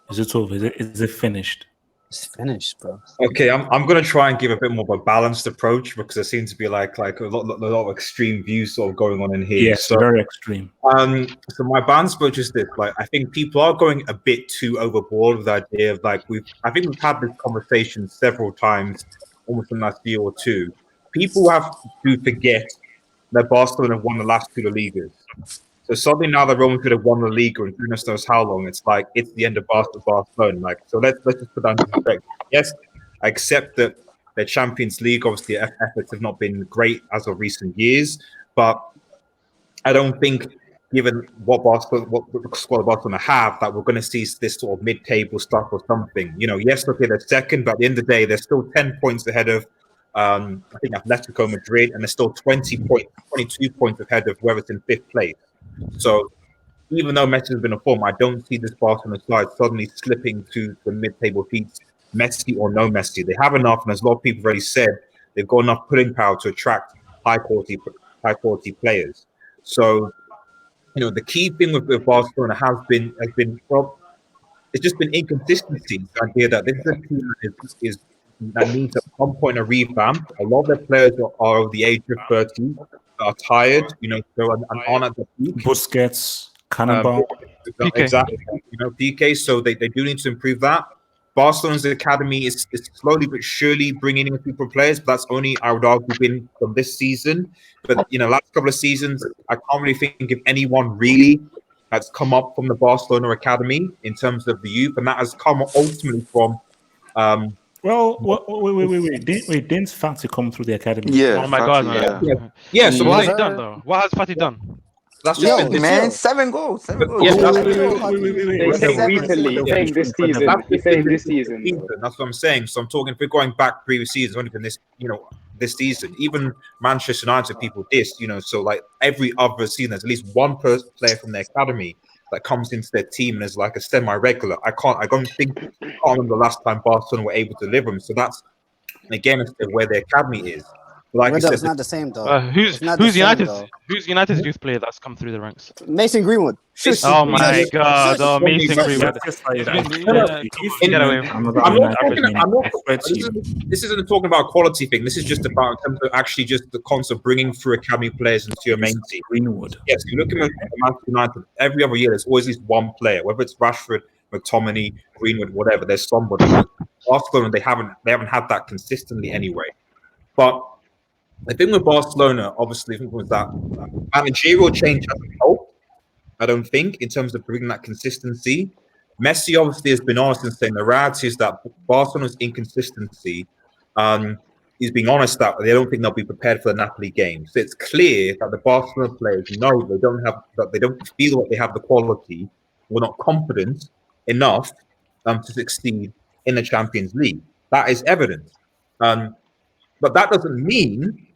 Is it over? Is it finished? It's finished, bro. Okay, I'm gonna try and give a bit more of a balanced approach because there seems to be like a lot of extreme views sort of going on in here. Yes, so, very extreme. So my balanced approach is this: like, I think people are going a bit too overboard with the idea of like I think we've had this conversation several times, almost in the last year or two. People have to forget that Barcelona won the last 2 La Ligas. So suddenly now that Real Madrid have won the Liga and goodness knows how long, it's like it's the end of Barcelona. Like, so let's just put that into perspective. Yes, I accept that the Champions League, obviously, efforts have not been great as of recent years, but I don't think, given what squad of Barcelona have, that we're going to see this sort of mid-table stuff or something. You know, yes, okay, they're second, but at the end of the day, they're still 10 points ahead of I think Atletico Madrid, and they're still 22 points ahead of whoever's in 5th place. So even though Messi has been a form, I don't see this Barcelona side suddenly slipping to the mid-table seats, Messi or no Messi. They have enough, and as a lot of people already said, they've got enough pulling power to attract high quality players. So the key thing with Barcelona has been well, it's just been inconsistency. The idea that this is a team that needs at some point a revamp. A lot of their players are of the age of 30, are tired, so and on at the peak. Busquets, Cannonball. Exactly, PK. So they do need to improve that. Barcelona's academy is slowly but surely bringing in a few players, but that's only, I would argue, been from this season. But last couple of seasons, I can't really think of anyone really that's come up from the Barcelona academy in terms of the youth, and that has come ultimately from. Wait. Didn't Fati come through the academy? Yeah. Oh my God, man. Yeah. So what has he done though? What has Fati done? That's just been man, 7 goals. 7 goals. Yes, They saying recently. He's saying this season. He's saying this season. That's what I'm saying. So I'm talking. If we're going back previous seasons, only been this, this season. Even Manchester United people dissed, So like every other season, there's at least one player from their academy that comes into their team and is like a semi-regular. I can't remember the last time Barcelona were able to deliver them. So that's again where their academy is. Like it's not the same though. Who's United's youth player that's come through the ranks? Mason Greenwood. Oh my God! Oh, Mason Greenwood. This isn't talking about a quality thing. This is just about actually just the concept of bringing through academy players into your main team. Greenwood. Yes, you look at Manchester United. Every other year, there's always at least one player, whether it's Rashford, McTominay, Greenwood, whatever. There's somebody. Barcelona, they haven't had that consistently anyway. But the thing with Barcelona, obviously, was that managerial change hasn't helped. I don't think, in terms of bringing that consistency. Messi obviously has been honest in saying the reality is that Barcelona's inconsistency is being honest that they don't think they'll be prepared for the Napoli game. So it's clear that the Barcelona players know they don't feel like they have the quality, or not confident enough to succeed in the Champions League. That is evident. But that doesn't mean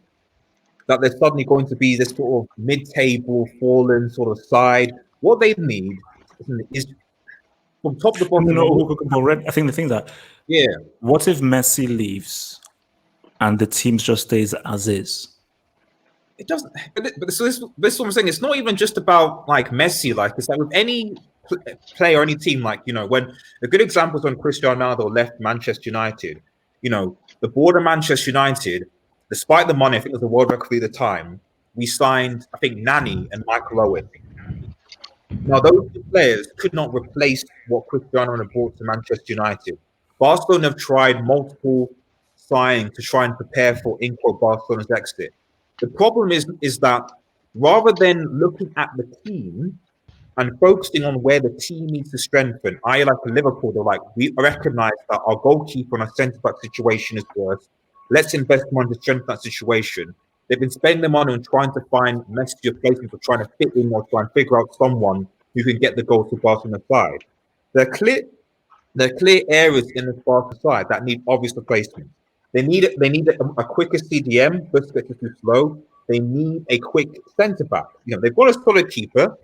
that they're suddenly going to be this sort of mid-table, fallen sort of side. What they need is from top to bottom. I think the thing that, yeah. What if Messi leaves and the team just stays as is? It doesn't. But so this is what I'm saying. It's not even just about like Messi. Like it's like with any player or any team. Like when a good example is when Cristiano Ronaldo left Manchester United. The board of Manchester United, despite the money, I think it was the world record at the time, we signed, I think, Nani and Michael Owen. Now, those two players could not replace what Cristiano Ronaldo brought to Manchester United. Barcelona have tried multiple signings to try and prepare for Barcelona's exit. The problem is that rather than looking at the team and focusing on where the team needs to strengthen, like Liverpool, they're like, we recognize that our goalkeeper and our centre-back situation is worse. Let's invest money to strengthen that situation. They've been spending the money on trying to find Messi replacements or trying to fit in or try and figure out someone who can get the goals to Barcelona side. There are clear areas in the Barca side that need obvious replacements. They need a quicker CDM. Busquets is too slow. They need a quick centre-back. They've got a solid keeper,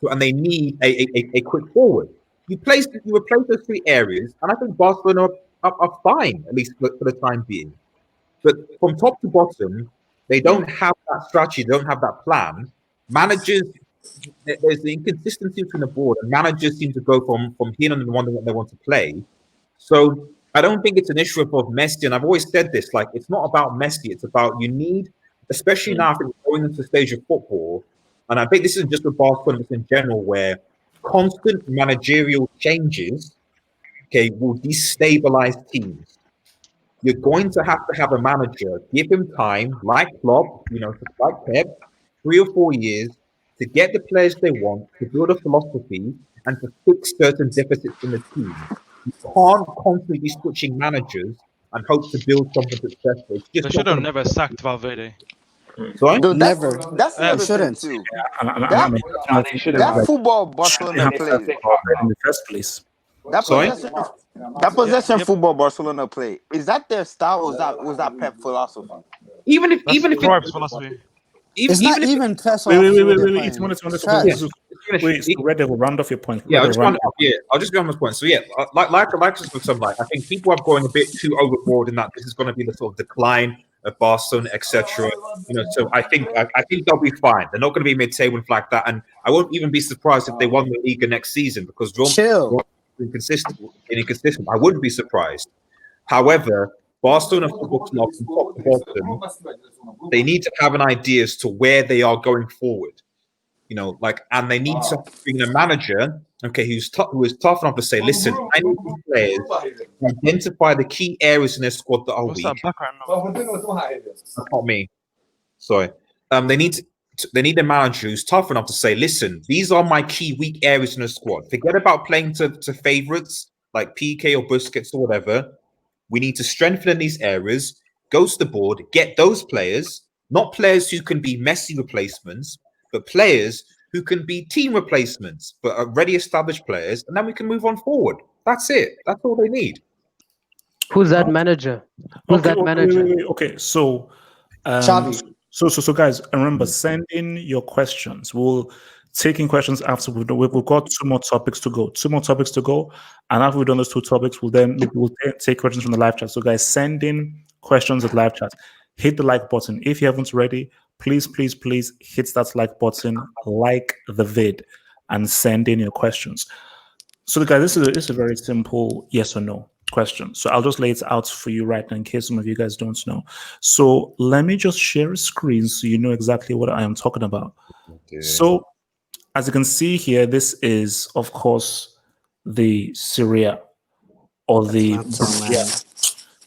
and they need a quick forward. You replace those three areas, and I think Barcelona are fine, at least for the time being. But from top to bottom, they don't have that strategy. They don't have that plan. Managers, there's the inconsistency between the board, and managers seem to go from here on the one that they want to play. So I don't think it's an issue of Messi. And I've always said this, like, it's not about Messi. It's about you need, especially now, I think we're going into the stage of football. And I think this isn't just with Barcelona, it's in general, where constant managerial changes, will destabilize teams. You're going to have a manager, give him time, like Klopp, like Pep, 3 or 4 years to get the players they want, to build a philosophy, and to fix certain deficits in the team. You can't constantly be switching managers and hope to build something successful. They should have never sacked Valverde. Sorry? Dude, Never. That's the shouldn't. thing too. They That football Barcelona plays. In the first place. That possession football Barcelona play, is that their style? Or was that Pep philosophy? Even if Cruyff's philosophy. It's not even Pep. Wait. It's Wait, so Red Devil, round off your point. Yeah, I'll just be on this point. So yeah, like with some, I think people are going a bit too overboard in that this is going to be the sort of decline at Barcelona, etc. So I think they'll be fine. They're not going to be mid-table like that, and I won't even be surprised if they won the Liga next season because Roma inconsistent. I wouldn't be surprised. However, Barcelona Football Club from top to bottom, they need to have an idea as to where they are going forward. And they need to bring a manager, who is tough enough to say, listen, I need these players to identify the key areas in their squad that are weak. That's not me. Sorry. They need a manager who's tough enough to say, listen, these are my key weak areas in the squad. Forget about playing to favorites like PK or Busquets or whatever. We need to strengthen in these areas, go to the board, get those players, not players who can be messy replacements, but players who can be team replacements, but already established players, and then we can move on forward. That's it. That's all they need. Who's that manager? Who's that manager? Okay, so so guys, remember, send in your questions. We'll take in questions after we've got 2 more topics to go. 2 more topics to go, and after we've done those 2 topics, we'll take questions from the live chat. So guys, send in questions at live chat. Hit the like button if you haven't already. Please hit that like button, like the vid, and send in your questions. So guys, this is a very simple yes or no question. So I'll just lay it out for you right now in case some of you guys don't know. So let me just share a screen so you know exactly what I am talking about. Okay. So as you can see here, this is, of course, the Serie A or the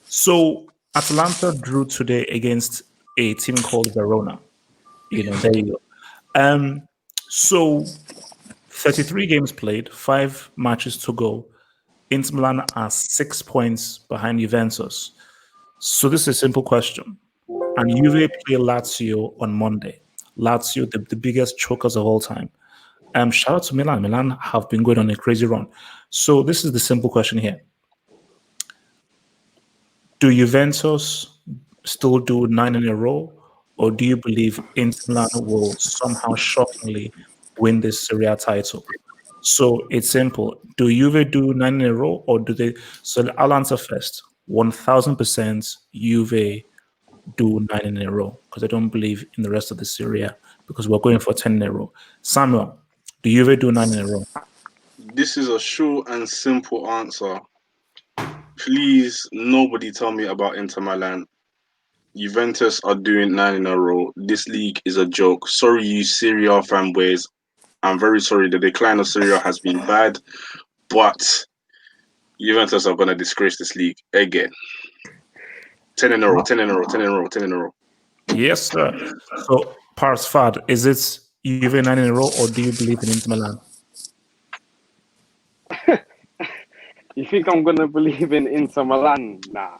So Atalanta drew today against a team called Verona. There you go. So 33 games played, 5 matches to go. Inter Milan are 6 points behind Juventus. So this is a simple question. And Juve play Lazio on Monday. Lazio, the biggest chokers of all time. Shout out to Milan. Milan have been going on a crazy run. So this is the simple question here. Do Juventus still do 9 in a row? Or do you believe Inter Milan will somehow shockingly win this Serie A title? So it's simple. Do Juve do 9 in a row, or do they? So I'll answer first. 1000% Juve do 9 in a row because I don't believe in the rest of the Serie A because we're going for 10 in a row. Samuel, do Juve do 9 in a row? This is a short and simple answer. Please, nobody tell me about Inter Milan. Juventus are doing 9 in a row. This league is a joke. Sorry, you Serie A fanboys. I'm very sorry. The decline of Serie A has been bad, but Juventus are going to disgrace this league again. 10 in a row, 10 in a row, 10 in a row, 10 in a row. Yes, sir. So, Pars Fad, is it Juve 9 in a row, or do you believe in Inter Milan? You think I'm going to believe in Inter Milan? Nah.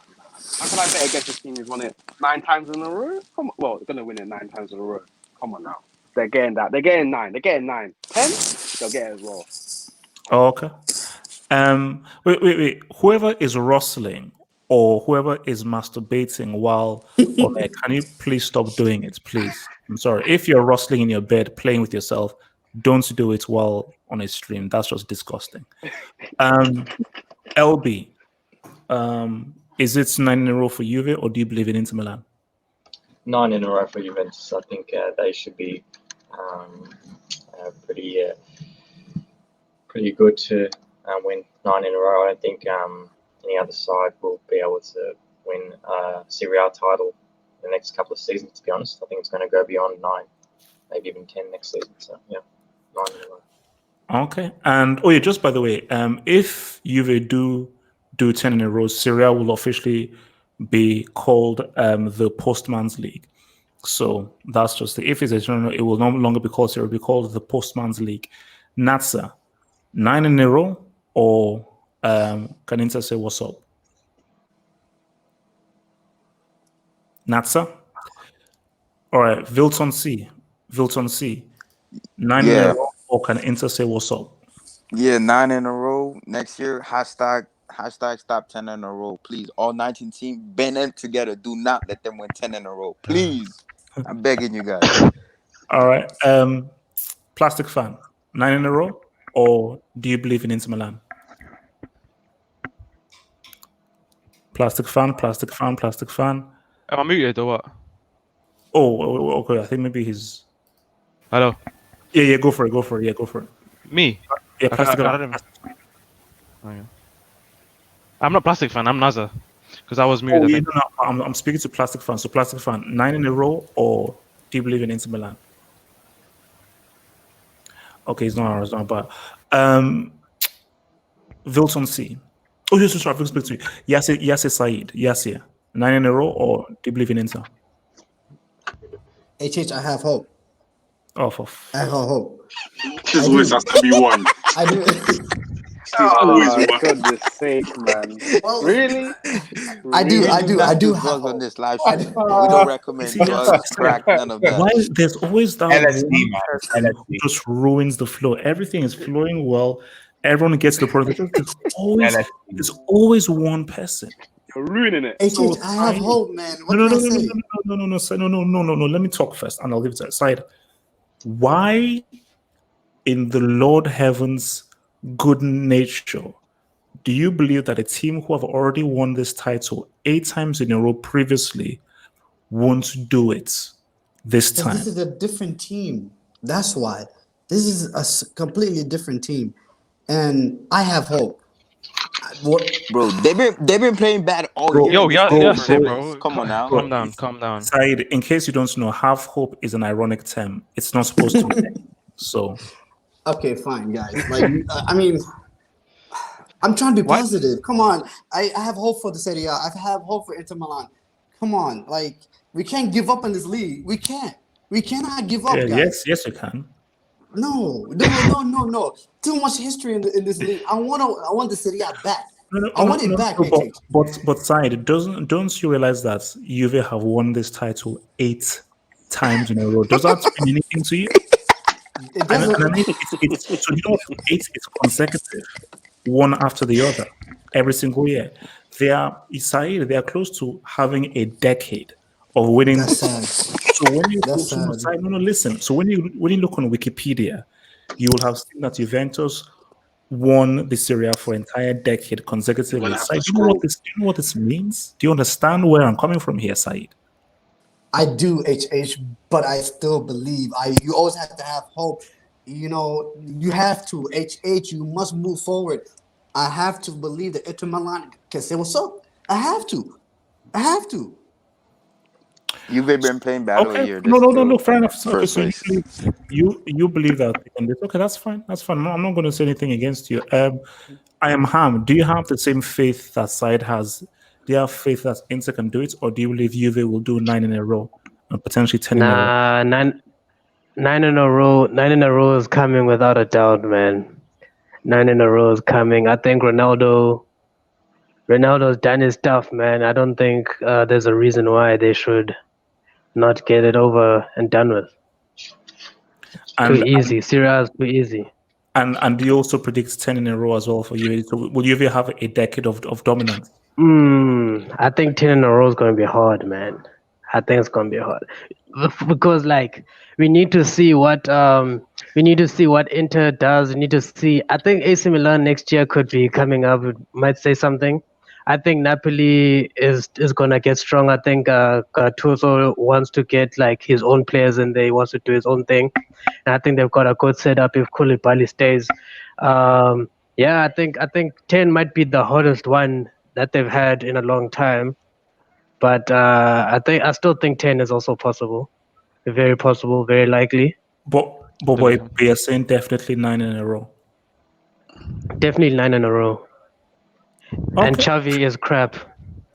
How can I bet against a team who's won it 9 times in a row? Come on. Well, they're going to win it 9 times in a row. Come on now. They're getting that. They're getting 9. They're getting 9. 10? They'll get it as well. Oh, okay. Wait. Whoever is rustling or whoever is masturbating while, can you please stop doing it, please? I'm sorry. If you're rustling in your bed, playing with yourself, don't do it while on a stream. That's just disgusting. LB, is it 9 in a row for Juve, or do you believe in Inter Milan? 9 in a row for Juventus. I think they should be pretty good to win 9 in a row. I don't think any other side will be able to win a Serie A title in the next couple of seasons, to be honest. I think it's going to go beyond 9, maybe even 10 next season. So, yeah, 9 in a row. Okay. And, just by the way, if Juve do 10 in a row, Serie A will officially be called the Postman's League. So that's just if it's it will no longer be called Serie A, it will be called the Postman's League. Natsa, 9 in a row, or can Inter say what's up? Natsa? All right, Vilton C, 9 in a row, or can Inter say what's up? Yeah, 9 in a row. Next year, hashtag stop 10 in a row. Please, all 19 teams, band them together. Do not let them win 10 in a row. Please. I'm begging you guys. All right. Plastic Fan, 9 in a row, or do you believe in Inter Milan? Plastic Fan. Am I muted or what? Okay. I think maybe he's. Hello. Yeah. Go for it. Yeah, go for it. Me? Yeah, I plastic. don't even... Okay. I'm not plastic fan. I'm Nazar, because I was muted. I think. No. I'm speaking to plastic fan. So plastic fan, 9 in a row, or do you believe in Inter Milan? Okay, it's not bad. Wilson C. Oh, yes, sorry. I speak to you. Yasir Saeed. Yasir, 9 in a row, or do you believe in Inter? HH, I have hope. Oh, I have hope. This always has to be one. I do. Oh, goodness sake, man. Well, Really? I do not have do drugs hope. on this live stream. We don't recommend drugs, crack, none of that. Why there's always that LSD, one man. person who just ruins the flow. Everything is flowing well. Everyone gets the product. There's always one person. You're ruining it. HH, I have hope, man. What No. can I say? No. Let me talk first, and I'll leave it aside. Why, in the Lord Heaven's good nature, do you believe that a team who have already won this title 8 times in a row previously won't do it this time? This is a different team. That's why. This is a completely different team, and I have hope. Bro, they've been playing bad all year. Bro. Come on now. Calm down. Said, in case you don't know, have hope is an ironic term. It's not supposed to be. So. Okay, fine, guys. Like, I mean, I'm trying to be positive. Come on. I have hope for the Serie A. I have hope for Inter Milan. Come on. Like, we can't give up in this league. We can't. We cannot give up, guys. Yes, you can. No. Too much history in this league. I want the Serie A back. I want it back. But Said, don't you realize that Juve have won this title 8 times in a row? Does that mean anything to you? It doesn't. So you know, 8 is consecutive, one after the other, every single year. They are close to having a decade of winning. That's sad. So when you listen. So when you look on Wikipedia, you will have seen that Juventus won the Serie A for an entire decade consecutively. Said, do you know what this means? Do you understand where I'm coming from here, Said? I do, HH, but I still believe. You always have to have hope. You know, you have to. HH, you must move forward. I have to believe that Inter Milan can say what's up. I have to. You've been playing bad all year. No. Fair enough. Okay, so place. you believe that in this. Okay, that's fine. I'm not going to say anything against you. I am Ham. Do you have the same faith that Said has? Do you have faith that Inter can do it, or do you believe Juve will do 9 in a row and potentially 10 in a row? 9 in a row. 9 in a row is coming without a doubt, man. 9 in a row is coming. I think Ronaldo's done his stuff, man. I don't think there's a reason why they should not get it over and done with. Too easy. Serie A is too easy. And do you also predict 10 in a row as well for Juve? So will Juve have a decade of dominance? I think 10 in a row is going to be hard, man. I think it's going to be hard because, like, we need to see what Inter does. We need to see. I think AC Milan next year could be coming up. It might say something. I think Napoli is gonna get strong. I think Gattuso wants to get like his own players in there. He wants to do his own thing, and I think they've got a good setup if Koulibaly stays. I think 10 might be the hardest one that they've had in a long time, but I still think 10 is also possible, very possible, very likely. But we are saying definitely 9 in a row. Definitely 9 in a row. Okay. And Xavi is crap.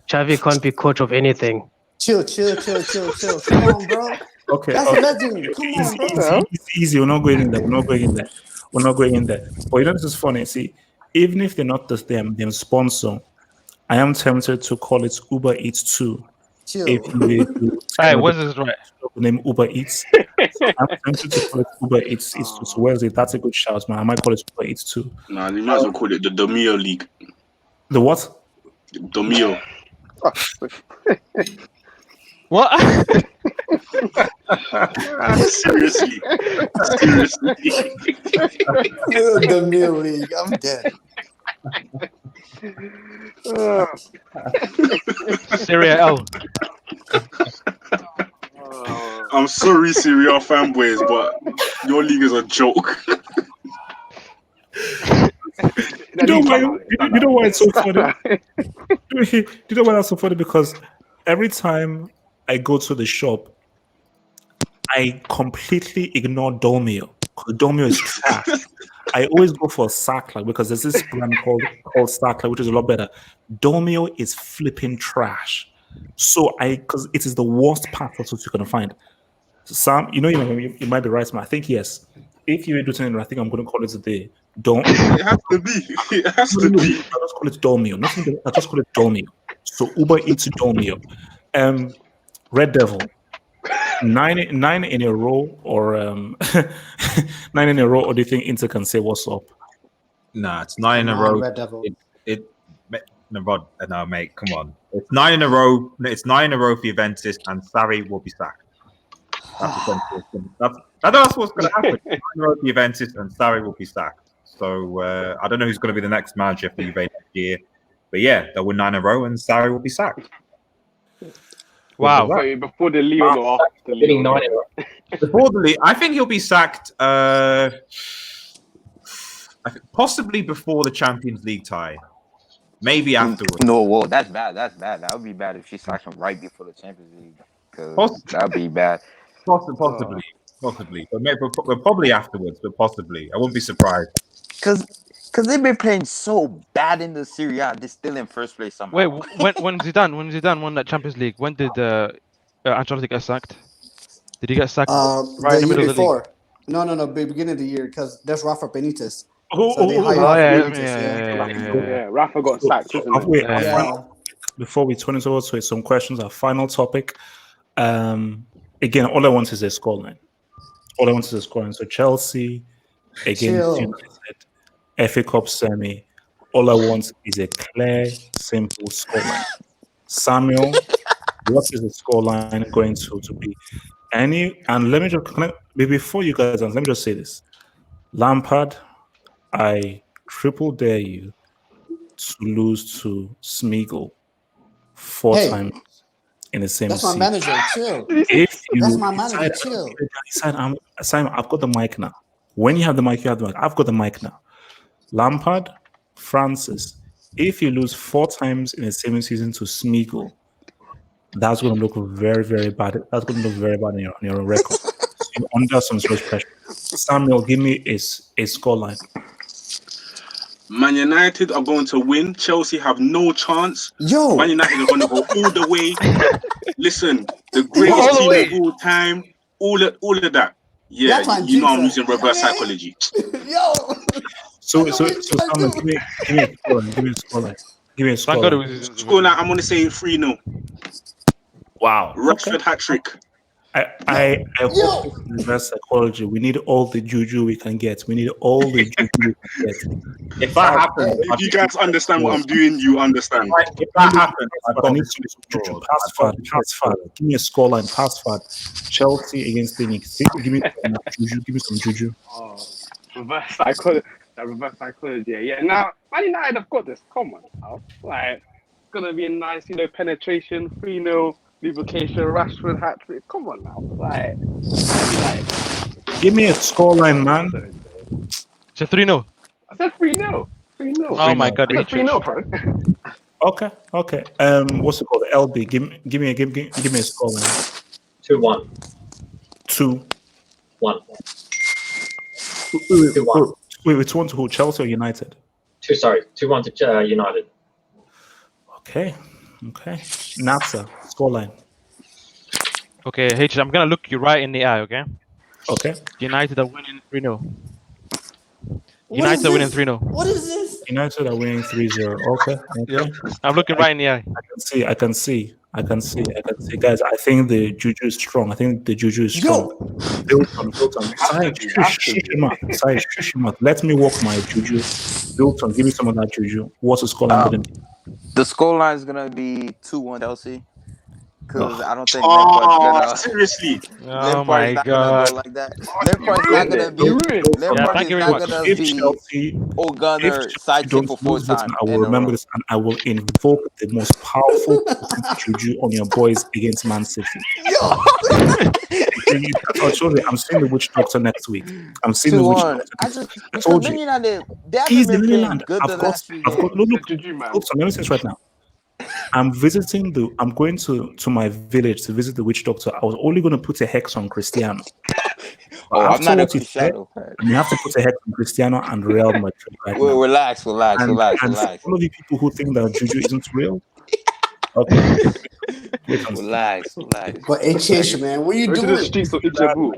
Xavi can't be coach of anything. Chill. Come on, bro. Okay. That's a legend. Come on, bro. Easy. We're not going in there. But you know, this is funny. See, even if they're not just them sponsor, I am tempted to call it Uber Eats 2. Chill. Hey, what's this right? The name Uber Eats. So I'm tempted to call it Uber Eats 2. So where is it? That's a good shout, man. I might call it Uber Eats 2. Nah, you might as well call it the Domio League. The what? Domio. What? Seriously. The Meal League. I'm dead. Serie A. I'm sorry, Serie A fanboys, but your league is a joke. You know why it's so funny? You know why that's so funny? Because every time I go to the shop, I completely ignore Domio. Because Domio is trash. I always go for Sakla because there's this brand called Sakla, which is a lot better. Domio is flipping trash. So because it is the worst pasta sauce you're gonna find. Sam, you might be right, man. I think yes. If you do something, I think I'm gonna call it today. It has to be. It has to be. I just call it Domio. Nothing. I just call it Domio. So Uber into Domio. Red Devil. 9 in a row, or 9 in a row, or do you think Inter can say what's up? Nah, it's 9 in a row. Red Devil. No, mate, come on. It's 9 in a row. It's 9 in a row for Juventus, and Sarri will be sacked. That's what's going to happen. 9 in a row for Juventus, and Sarri will be sacked. So I don't know who's going to be the next manager for Juve next year, but yeah, they'll win 9 in a row, and Sarri will be sacked. Wow. Before the league or after the league? Before the league, I think he'll be sacked. Possibly before the Champions League tie. Maybe afterwards. No, whoa, that's bad. That's bad. That would be bad if she sacked him right before the Champions League. Because that would be bad. Possibly. But probably afterwards, but possibly. I wouldn't be surprised. Because they've been playing so bad in the Serie A, they're still in first place somehow. Wait, when Zidane won that Champions League, when did Ancelotti get sacked? Did he get sacked right in the middle of the league? No, beginning of the year, because there's Rafa Benitez. Rafa got sacked, isn't it? Before we turn it over to some questions, our final topic. Again, all I want is a scoreline. So Chelsea against United, FA Cup semi. All I want is a clear, simple scoreline. Samuel, what is the scoreline going to be? And let me just before you guys answer, let me just say this. Lampard, I triple dare you to lose to Smeagol 4 times in the same season. That's my manager, chill. That's my manager, chill. Simon, I've got the mic now. When you have the mic, you have the mic. I've got the mic now. Lampard, Francis, if you lose 4 times in the same season to Smeagol, that's going to look very, very bad. That's going to look very bad on your record. So you're under some serious pressure. Samuel, give me a scoreline. Man United are going to win. Chelsea have no chance. Man United are going to go all the way. Listen, the greatest team of all time. All of that. Yeah, you know I'm using reverse psychology. So Samuel, give me a scoreline. Give me a scoreline. Scoreline, I'm going to say 3-0. Wow. Rashford hat trick. I hope it's reverse psychology. We need all the juju we can get. If that happens, if you guys understand what I'm doing, you understand. If that happens, I need some juju. Pass fast. Give me a scoreline. Pass fast. Chelsea against Phoenix. Give me some juju. Reverse psychology. Yeah. Now, Man United have got this. Come on, now. Like, it's gonna be a nice, penetration, 3-0. Lubrication, Rashford hat trick. Come on now, give me a scoreline, man. It's a 3-0. I said 3-0. 3-0. Oh my god, 3-0, bro. Okay. What's it called? LB. Give me a scoreline. 2-1. 2-1. 2-1. Wait, 2-1 to who? Chelsea or United? 2-1 to United. Okay. Napsa, scoreline. Okay, H, I'm gonna look you right in the eye, okay? Okay. United are winning 3-0. United are winning 3-0. What is this? United are winning 3-0. Okay. Yep. I'm looking right in the eye. I can see. Guys, I think the juju is strong. Built on. Shush him up. Let me walk my juju. Built on. Give me some of that juju. What's the scoreline going to be? The scoreline is going to be 2-1 Chelsea. Because I don't think Lampard's gonna. Seriously. Oh my god. Go like that. Lampard's not gonna be. Lampard is not gonna be. Gunner sidekick for 4 times. I will remember this, and I will invoke the most powerful juju on your boys against Man City. I told you, I'm seeing the witch doctor next week. I'm seeing the witch 2-1. doctor. I just I because told Man you. United, they haven't Easy, been playing Land. good the last few games. Look, Juju, man. hold on, let me say this right now. I'm going to my village to visit the witch doctor. I was only going to put a hex on Cristiano. But I'm not a what he said, Cristiano fan. you have to put a hex on Cristiano and Real Madrid right Well, now. relax. And for all of you people who think that Juju isn't real, okay. Relax. But HH, man, what are you Go to the doing? streets of Ijebu.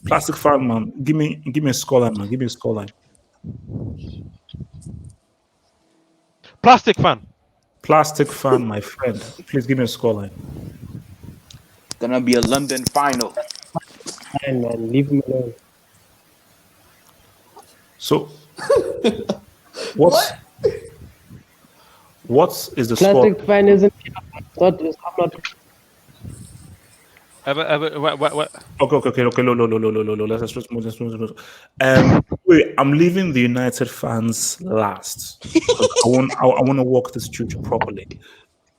Plastic fan, man. Give me a scoreline, man. Give me a scoreline. Plastic fan. Plastic fan, my friend. Please give me a scoreline. Gonna be a London final. Fine, man. Leave him alone. So, what is the Plastic score? fan isn't. I'm not. What? Okay. No. Let's just move. Wait, I'm leaving the United fans last. I want to walk this church properly.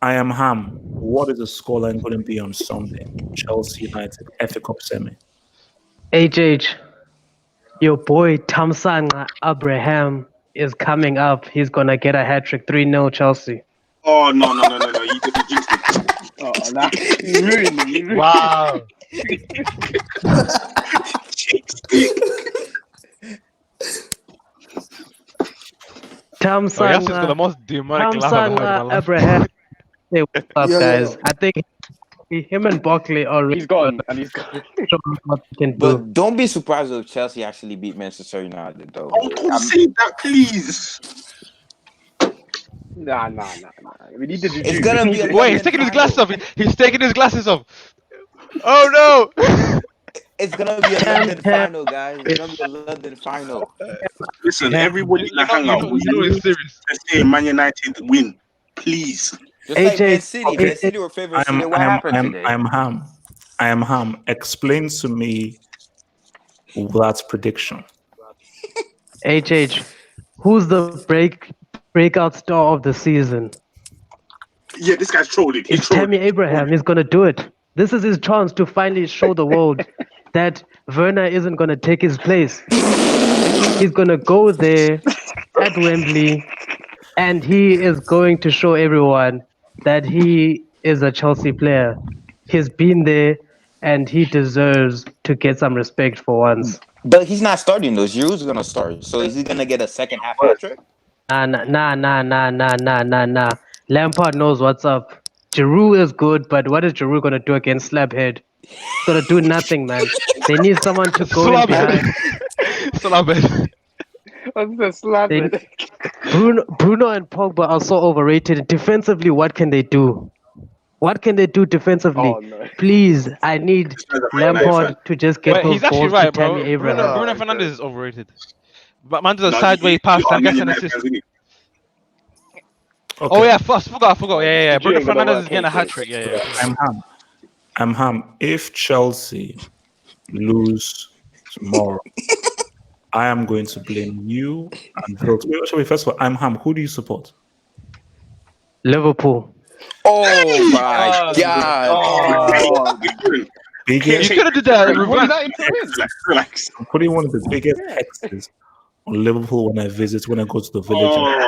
I am Ham. What is the scoreline going to be on Sunday? Chelsea United FA Cup semi. HH, your boy Tamsang Abraham is coming up. He's gonna get a hat trick. 3-0 Chelsea. Oh no! You jinxed it. Oh, nah. You ruined it. Wow. Tamsang That's just the most demonic laugh I've heard in my life. Abraham. Hey, what's up, Yo. guys? I think him and Barkley are He's gone, and he's gone. what they can do. But don't be surprised if Chelsea actually beat Manchester United, though. Oh, don't say that, please. Nah. We need the Juju. It's gonna be a Wait, he's taking his glasses off. He's taking his glasses off. Oh no! It's gonna be a London final, guys. It's gonna be a London final. Listen, everybody in the hangout, it's serious. let's say Man United win, please. Just like Man AJ, City. Man City were favourites today. What happened today? I am Ham. Explain to me that prediction. HH, who's the breakout star of the season? Yeah, this guy's trolling. He's It's trolling. Tammy Abraham. He's gonna do it. This is his chance to finally show the world that Werner isn't gonna take his place. He's gonna go there at Wembley, and he is going to show everyone that he is a Chelsea player. He's been there, and he deserves to get some respect for once. But he's not starting though. Giroud's gonna start. So is he gonna get a second half hat trick? Nah. Lampard knows what's up. Giroud is good, but what is Giroud gonna do against Slabhead? He's gonna do nothing, man. They need someone to go in behind. Slabhead. What's the slap? Bruno and Pogba are so overrated. Defensively, what can they do? What can they do defensively? Oh, no. Please, I need Lampard to just get Wait, those he's actually balls right, to bro. Tammy Abraham. Bruno Fernandes is overrated. But man does a No, sideways you pass are and gets Man an United assist. fans, innit? Okay. Oh yeah, I forgot. Yeah. Juju Bruno ain't gonna Fernandes work, is getting a HH. hat trick. Yeah. I'm Ham. If Chelsea lose tomorrow, I am going to blame you and Brooks. First of all, I'm Ham. Who do you support? Liverpool. Oh my god! Oh, Biggest, You could have did that. what is Reverse. that? Relax. I'm putting one of the biggest hexes on Liverpool when I go to the village. Oh,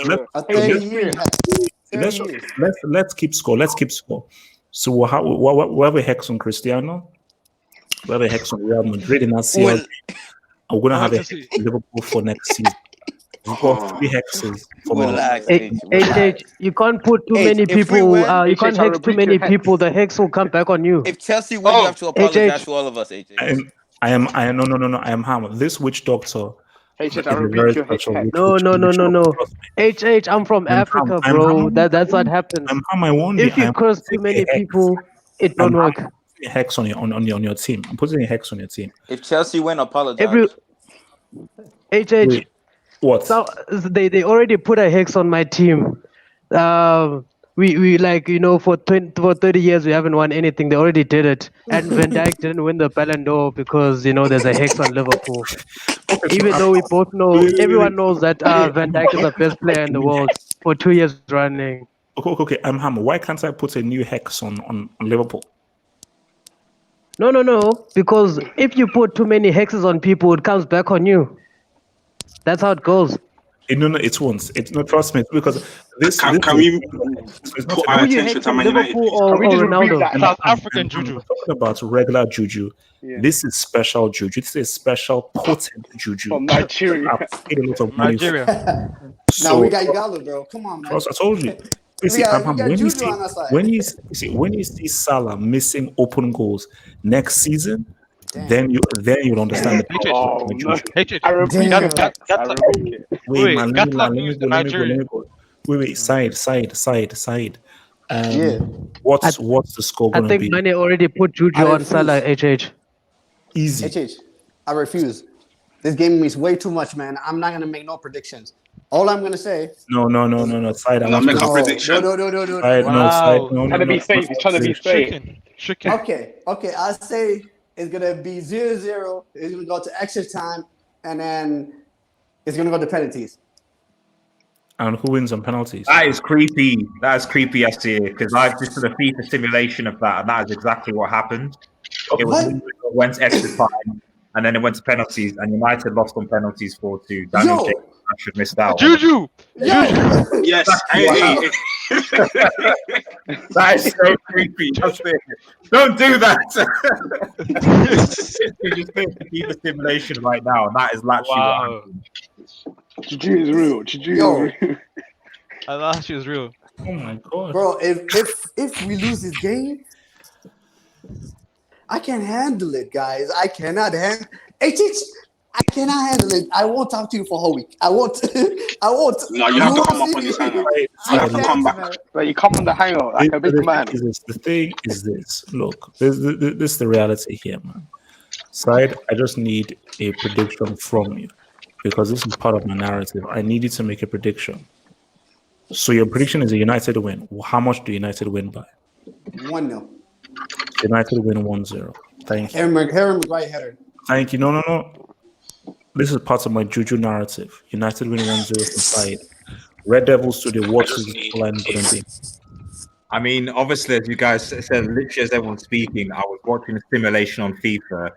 no. A 30-year. Let's keep score. So we have a hex on Cristiano. We have a hex on Real Madrid in that series. I'm gonna have a hex on Liverpool for next season. We've got 3 hexes. Relax, HH, you can't put too many if we people. win, You can't HH, I'll hex too repeat many your hex. people. The hex will come back on you. If Chelsea win, you have to apologize to all of us, AJ. I am Ham. This witch doctor. HH, is I a repeat very your special hex. witch No. doctor. HH, I'm from Africa, I'm bro. Ham. That's what happens. I'm Ham. I won. If you curse too many people, it don't work. A hex on your team. I'm putting a hex on your team. If Chelsea win, apologize. HH. Wait, what? So they already put a hex on my team. We like for 30 years we haven't won anything. They already did it, and Van Dijk didn't win the Ballon d'Or because there's a hex on Liverpool. Even though we both know, everyone knows that Van Dijk is the best player in the world for 2 years running. Okay. Hammer. Why can't I put a new hex on Liverpool? No. Because if you put too many hexes on people, it comes back on you. That's how it goes. No, it won't. Trust me, because this. Can we put our attention to Man United? Liverpool Can we just read that? South African juju. I'm talking about regular juju. Yeah. This is special juju. This is special potent juju. From Nigeria. I've paid a lot of money for. Nigeria. Now we got Gallo, bro. Come on, man. Trust, I told you. We See, got when you Juju on our side. when you see Salah missing open goals next season, then you'll understand the power Oh, of no. juju. I repeat Damn. it. I repeat it. Wait, man, let Gatland me used go. the Nigerian. Wait, side. Yeah. What's the score I going to think be? Mane already put Juju I on refuse. Salah. HH. Easy. HH, I refuse. This game means way too much, man. I'm not gonna make no predictions. All I'm gonna say. No. Side. I No, want make a to prediction. No. Side. No, side. Wow. No. Trying to be safe. He's trying to be safe. Chicken. Okay. I'll say it's gonna be 0-0. It's gonna go to extra time, and then it's gonna go to penalties. And who wins on penalties? That is creepy. That is creepy, I see it, because I've just done a FIFA simulation of that, and that is exactly what happened. It went extra time, and then it went to penalties, and United lost on penalties 4-2. Daniel James should missed out. Juju. Yes. Hey. That is so creepy. Don't do that. You just think the FIFA simulation right now, and that is literally what happened. Juju is real. Juju is real. I thought she was real. Oh my god, bro! If we lose this game, I can't handle it, guys. I cannot handle. I cannot handle it. I won't talk to you for a whole week. I won't. No, you have to come up on this hangout. You have to come back. But you come on the hangout like a big man. The thing is this. Look, this is the reality here, man. Side, I just need a prediction from you because this is part of my narrative. I need you to make a prediction. So your prediction is a United win. How much do United win by? 1-0. United win 1-0. Thank you. Harry McGuire header. Thank you. No. This is part of my juju narrative. United win 1-0 from side. Red Devils to the watches line going to be. I mean, obviously, as you guys said, literally as everyone's speaking, I was watching a simulation on FIFA.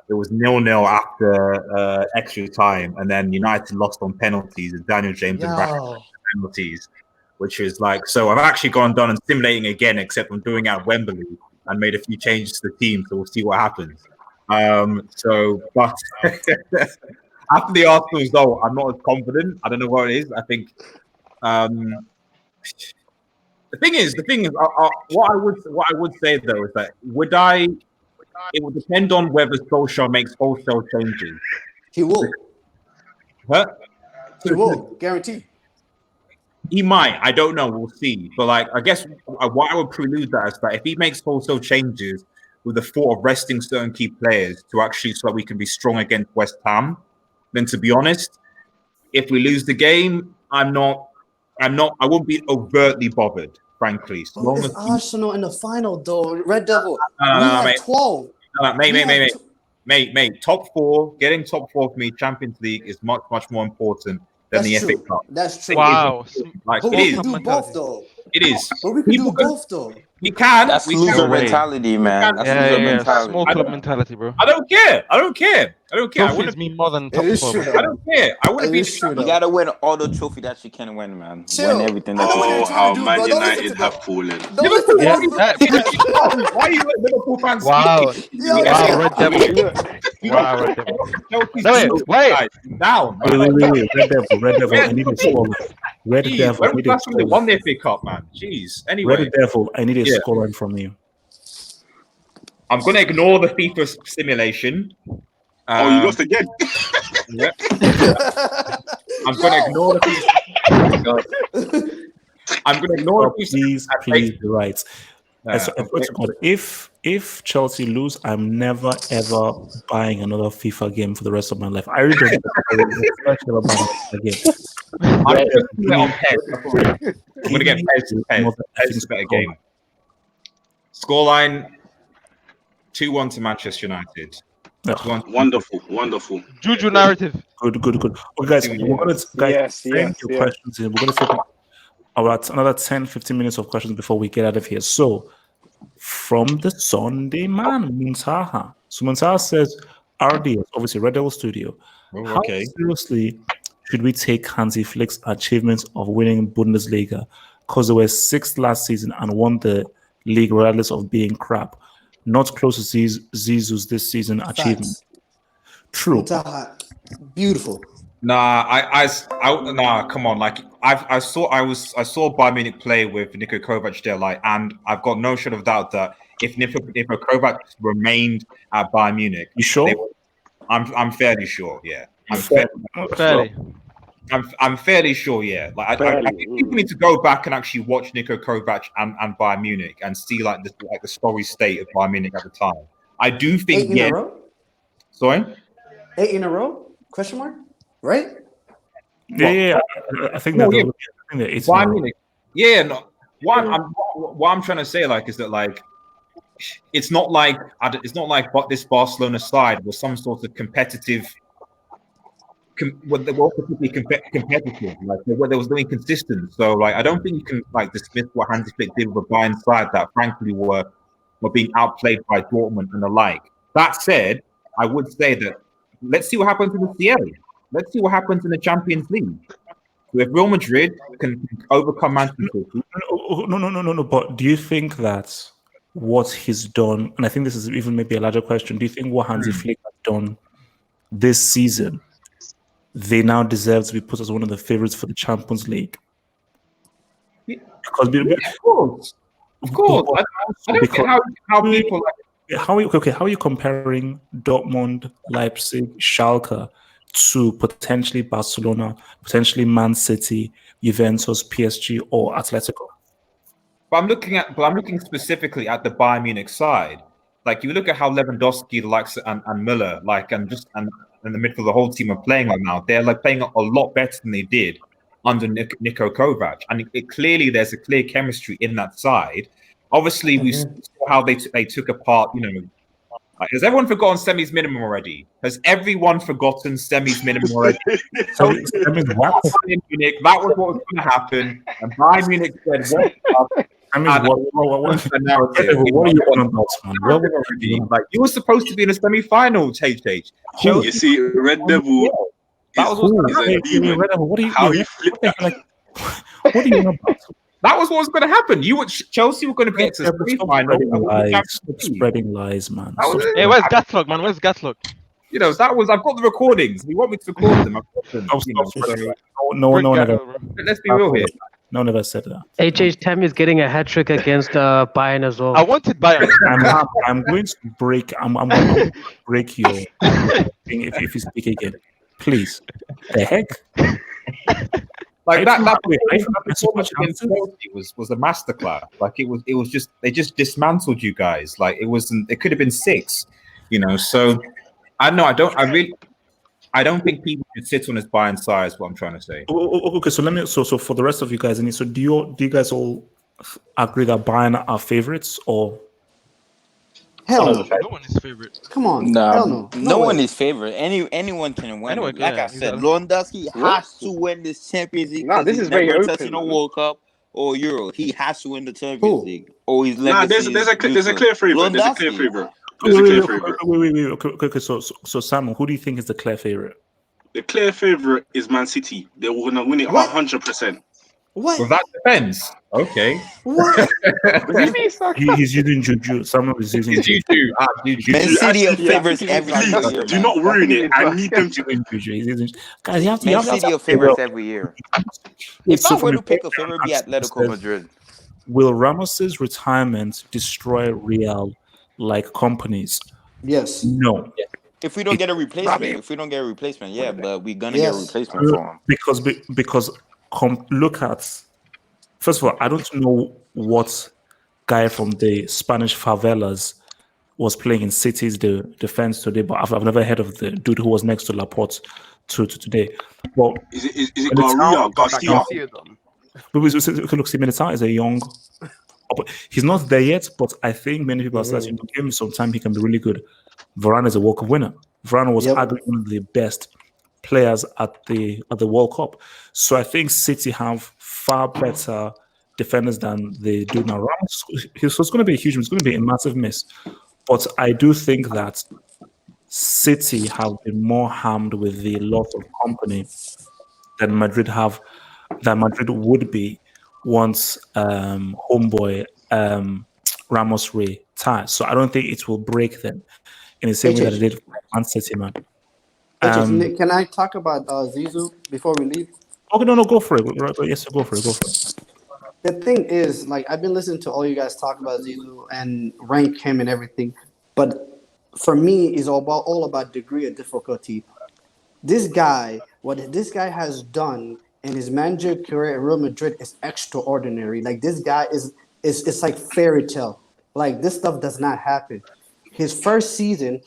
It was 0-0 after extra time, and then United lost on penalties, and Daniel James and Rashford penalties, which is like, so I've actually gone down and simulating again, except I'm doing it at Wembley and made a few changes to the team, so we'll see what happens. But after the Arsenal result, I'm not as confident. I don't know what it is. I think the thing is, what I would say though is that it would depend on whether Solskjaer makes wholesale changes. He will. What? He will, guarantee. He might. I don't know. We'll see. But like, I guess what I would prelude that is that if he makes wholesale changes with the thought of resting certain key players to actually so that we can be strong against West Ham, then to be honest, if we lose the game, I won't be overtly bothered, frankly. So long as Arsenal in the final, though. Red Devil. mate. 12. Mate. Top four, getting top four for me, Champions League is much, much more important than the FA Cup. That's true. Wow. Like, but it we is. can do both, though. It is. But we can do both, though. We can. That's loser mentality, man. That's loser mentality. Small club mentality, bro. I don't care. I Trophies mean more than top four. I don't care. I want to be. You gotta win all the trophy that you can win, man. Chill. Win everything that you Oh, can. how Man United have fallen. Why are you Liverpool fans? Wow. Yo, Wow, Red Devil. Wow, Red Devil. Wait. Down. Wait. Red Devil. I need a score. Red Devil. I When need was a last time they score. won the FA Cup, man? Jeez. Anyway, Red Devil. I need a scoreline from you. I'm gonna ignore the FIFA simulation. You lost again. Yep. I'm gonna ignore the FIFA. I'm gonna ignore the FIFA. Please, be right. I swear to God, if Chelsea lose, I'm never ever buying another FIFA game for the rest of my life. I really don't. Never buying a game. I'm gonna get Pez. Pez is a better game. Scoreline 2-1 to Manchester United. Wonderful. Juju narrative. Good. Okay, guys, we're gonna thank your questions. We're gonna take about another 10-15 minutes of questions before we get out of here. So, from the Sunday man, Muntaha. So Muntaha says, RDS, obviously Red Devil Studio. How seriously should we take Hansi Flick's achievements of winning Bundesliga? Because they were sixth last season and won the league regardless of being crap. Not close to Zizou's this season achievement. True. Beautiful. Nah, come on. Like I saw Bayern Munich play with Niko Kovac there, like, and I've got no shot of doubt that if Niko Kovac remained at Bayern Munich, you sure? I'm fairly sure. Yeah, I'm fairly sure. Yeah, like I think people need to go back and actually watch Niko Kovac and Bayern Munich and see like the sorry state of Bayern Munich at the time. I do think 8 in a row. Sorry, 8 in a row? Question mark? Right? Yeah. I think that. Bayern Munich. Yeah, no. What I'm trying to say, like, is that like it's not like this Barcelona side was some sort of competitive. They were particularly competitive. Like there was no inconsistent. So like I don't think you can like dismiss what Hansi Flick did with a Bayern side that frankly were being outplayed by Dortmund and the like. That said, I would say that let's see what happens in the CL. Let's see what happens in the Champions League. So if Real Madrid can overcome Manchester City. No. But do you think that what he's done, and I think this is even maybe a larger question, do you think what Hansi Flick has done this season, they now deserve to be put as one of the favorites for the Champions League? Because of course. I don't get how people like. How are you comparing Dortmund, Leipzig, Schalke to potentially Barcelona, potentially Man City, Juventus, PSG, or Atletico? But I'm looking specifically at the Bayern Munich side. Like you look at how Lewandowski, the likes and Müller, like and in the midfield, the whole team are playing right now. They're like playing a lot better than they did under Niko Kovac, and clearly there's a clear chemistry in that side. Obviously, we saw how they took apart. You know, like, has everyone forgotten Semi's minimum already? Has everyone forgotten Semi's minimum already? Semi's what? Munich, that was what was going to happen, and Bayern Munich said, "What?" What are you on about, man? Like you were supposed to be in a semi-final, HH. You see, Red Devil. That was how he flipped that. What are you on about? That was what was going to happen. Chelsea were going to get to the semi-final. Spreading lies, man. Hey, where's Gatlock, man? Where's Gatlock? You know, I've got the recordings. You want me to record them? No, let's be real here. No one ever said that. HH Tam is getting a hat trick against Bayern as well. I wanted Bayern. I'm going to break. I'm going to break your thing if you speak again, please. The heck. Like that was a masterclass. Like it was just they just dismantled you guys. Like it wasn't. It could have been 6, you know. So I don't think people should sit on his Bayern side. Is what I'm trying to say. Okay, so so for the rest of you guys, so do you guys all agree that Bayern are favorites or? Hell no. No one is favorite. Come on. No, Hell no. No one is favorite. Anyone can win. Anyone, like yeah, I said, exactly. Lewandowski has to win this Champions League. Nah, this is very never open. touching a World Cup or Euro. He has to win the Champions League. Or he's legacy. There's a clear favorite. There's a clear favorite. Wait. Okay, so Simon, who do you think is the clear favorite? The clear favorite is Man City. They were gonna win it 100%. What? Well, that depends. Okay. What? He's using Juju. Someone is using Juju. Man City are favorites every year. Please, do not ruin it. I need them to win. Guys, you have to. Man City are favorites every year. If I were to pick a favorite, be Atletico Madrid. Will Ramos's retirement destroy Real like companies? Yes. No. If we don't get a replacement, yeah, but we're gonna get a replacement for him. Because look at, first of all, I don't know what guy from the Spanish favelas was playing in City's defense today, but I've never heard of the dude who was next to Laporte to today. Well, is it Garcia? Look, Militao is a young. He's not there yet, but I think many people are saying, give him some time, he can be really good. Varane is a World Cup winner. Varane was arguably one of the best players at the World Cup. So I think City have far better defenders than they do now. Ramos, so it's going to be a huge, it's going to be a massive miss. But I do think that City have been more harmed with the loss of company than Madrid would be once homeboy Ramos retires. So I don't think it will break them in the same way that it did for Man City, man. Can I talk about Zizou before we leave? Okay, no, go for it. Yes, go for it. The thing is, like, I've been listening to all you guys talk about Zizou and rank him and everything, but for me, it's all about degree of difficulty. This guy, what this guy has done in his managerial career at Real Madrid is extraordinary. Like, this guy is it's like fairy tale. Like, this stuff does not happen. His first season,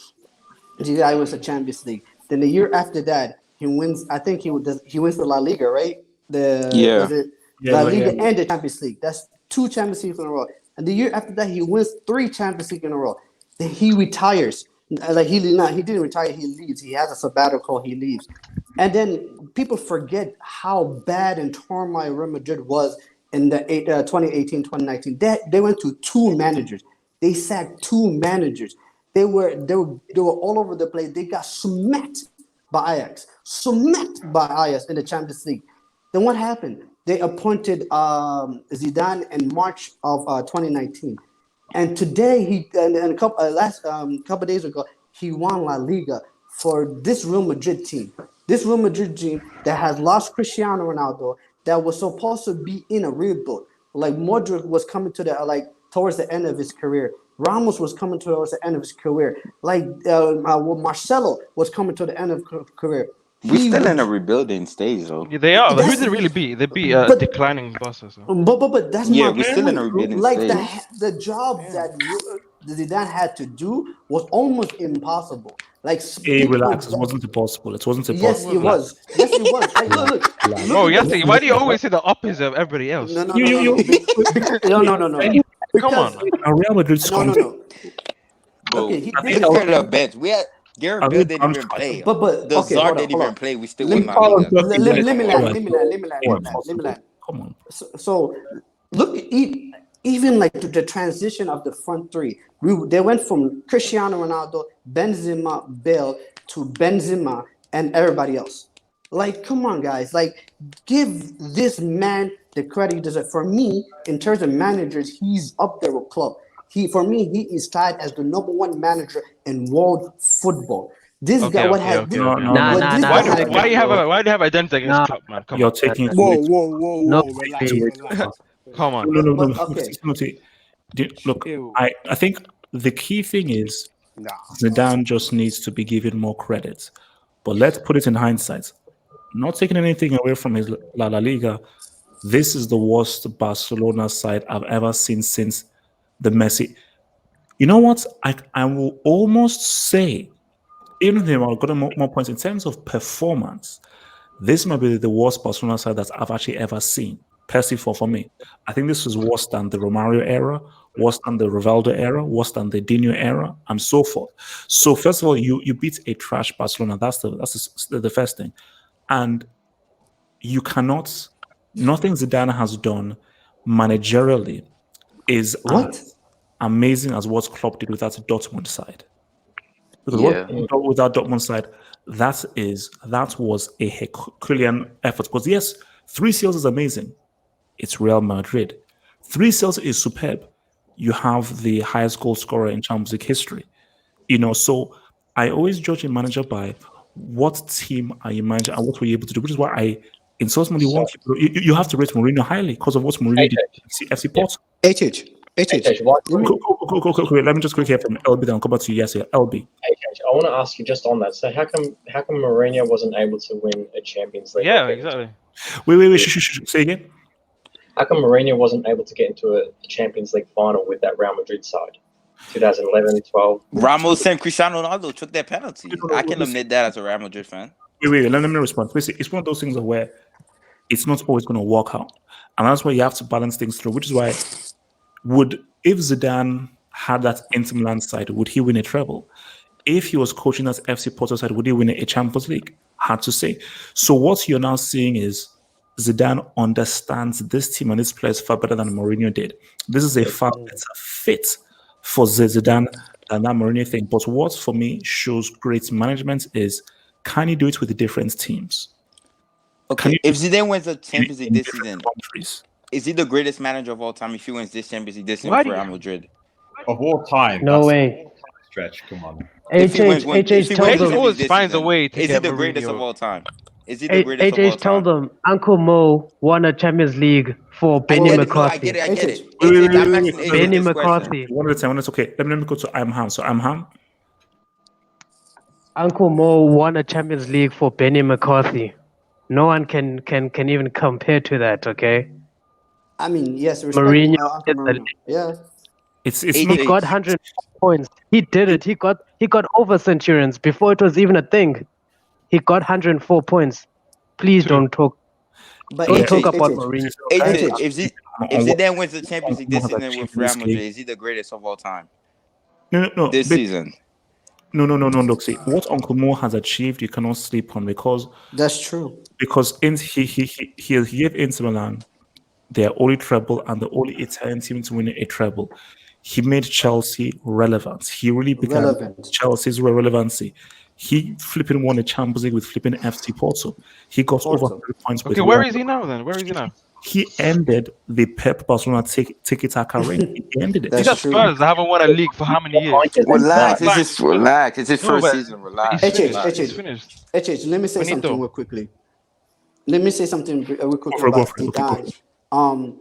the guy wins the Champions League. Then the year after that, he wins. I think he wins the La Liga, right? La Liga and the Champions League. That's 2 Champions Leagues in a row. And the year after that, he wins 3 Champions League in a row. Then he retires. Like, he didn't retire. He leaves. He has a sabbatical. He leaves. And then people forget how bad and turmoil Real Madrid was in the 2018, 2019. They went to 2 managers. They sacked 2 managers. They were all over the place. They got smacked by Ajax in the Champions League. Then what happened? They appointed Zidane in March of 2019, and today a couple days ago he won La Liga for this Real Madrid team. This Real Madrid team that has lost Cristiano Ronaldo, that was supposed to be in a rebuild. Like, Modric was coming to towards the end of his career. Ramos was coming towards the end of his career. Like, Marcelo was coming to the end of his career. We're still in a rebuilding stage, though. Yeah, they are. Who did they really beat? They beat declining bosses. So. But that's we're my still in a point. rebuilding Like, stage. the job that Zidane had to do was almost impossible. Like, hey, relax. It wasn't impossible. It wasn't impossible. Yes, it was. Yes, it was. Like, look. Oh, yes. Why do you always say the opposite of everybody else? No. Come on. Real Madrid No. Bro, Okay, he didn't the bench. Gareth Bale didn't even play. But the okay, Czar didn't even play. We still win La Liga. Let me land. Come on. So look, even like the transition of the front three, they went from Cristiano Ronaldo, Benzema, Bale to Benzema and everybody else. Like, come on, guys. Like, give this man the credit he deserves. For me, in terms of managers, he's up there with Klopp. For me, he is tied as the #1 manager in world football. This guy, what has? Why do you have identity against Klopp, man? Come You're on. taking it. No, relax. Come on. No. Okay. Look, I think the key thing is Zidane just needs to be given more credit. But let's put it in hindsight. Not taking anything away from his La Liga, this is the worst Barcelona side I've ever seen since the Messi. You know what? I will almost say, even if I've got more points in terms of performance, this might be the worst Barcelona side that I've actually ever seen. Personally, for me, I think this is worse than the Romario era, worse than the Rivaldo era, worse than the Dino era, and so forth. So first of all, you beat a trash Barcelona. That's the first thing, and you cannot. Nothing Zidane has done managerially is as amazing as what Klopp did with that Dortmund side. Because with that Dortmund side, that was a Herculean effort. Because yes, 3 seals is amazing. It's Real Madrid. 3 seals is superb. You have the highest goal scorer in Champions League history. So I always judge a manager by what team are you managing and what were you able to do, which is why I insult Mourinho. You have to rate Mourinho highly because of what Mourinho did at FC Porto. Let me just quickly hear from LB, then I'll come back to you. Yes, LB. I want to ask you just on that. So how come Mourinho wasn't able to win a Champions League? Yeah, exactly. Wait. Say again. How come Mourinho wasn't able to get into a Champions League final with that Real Madrid side? 2011, 12. Ramos and Cristiano Ronaldo took that penalty. I can admit that as a Real Madrid fan. Wait. Let me respond. Basically, it's one of those things where it's not always going to work out, and that's why you have to balance things through. Which is why, if Zidane had that Inter Milan side, would he win a treble? If he was coaching that FC Porto side, would he win a Champions League? had to say. So what you're now seeing is Zidane understands this team and this players far better than Mourinho did. This is a far better fit for Zidane than that Mourinho thing. But what for me shows great management is, can you do it with the different teams? Okay, if Zidane wins the Champions League this different season, countries. is he the greatest manager of all time if he wins this Champions League this season Why for do you- Real Madrid? Of all time, No that's way. a stretch. Come on. If he wins, HH if he tell wins the them. Champions always this finds a season, way to is he get the greatest of Mourinho. all time? Is he the greatest of all HH tell time? them Uncle Mo won a Champions League for I Benny get it. No, I McCarthy. get it. I get it. Wait, wait, I'm wait, asking wait, AJ wait. Benny this question. McCarthy. One at a time. When it's okay. Let me go to Imham. So Imham. Uncle Mo won a Champions League for Benny McCarthy. No one can even compare to that. Okay. I mean, yes, respect Mourinho Uncle did the Mourinho. Yeah. It's He not. got 100 points. He did it. He got over Centurions before it was even a thing. He got 104 points. Please don't talk. But Don't Yeah. talk about HH, Mourinho. AJ, On if what Zidane wins the Champions League this has season achieved with in Real this Madrid, league. is he the greatest of all time No. this season? No. Look, see what Uncle Mo has achieved. You cannot sleep on because that's true. He gave Inter Milan their only treble and the only Italian team to win a treble. He made Chelsea relevant. He really began Relevant. Chelsea's relevancy. He flipping won a Champions League with flipping FC Porto. He got over 100 points. Okay, with where one. is he now then? Where is he now? He ended the Pep Barcelona tiki-taka reign. He ended it. He's at Spurs. They haven't won a league for how many years? Relax. It's his No, first but season. Relax. He's finished. Relax. He's finished. Let me say something Benito. real quickly. Let me say something real quickly Go about for it. Zidane.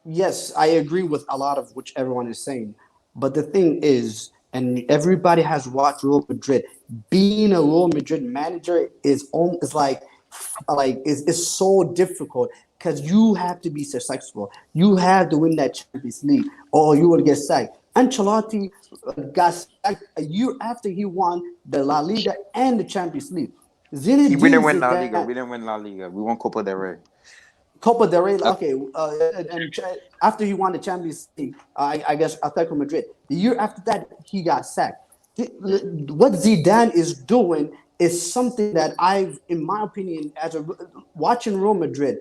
Yes, I agree with a lot of which everyone is saying. But the thing is, and everybody has watched Real Madrid. Being a Real Madrid manager is like it's so difficult because you have to be successful. You have to win that Champions League, or you will get sacked. Ancelotti got sacked a year after he won the La Liga and the Champions League. We didn't win La Zidane- Liga. We didn't win La Liga. We won Copa del Rey. Copa del Rey, okay. After he won the Champions League, I guess Atletico Madrid. The year after that, he got sacked. What Zidane is doing is something that in my opinion, watching Real Madrid,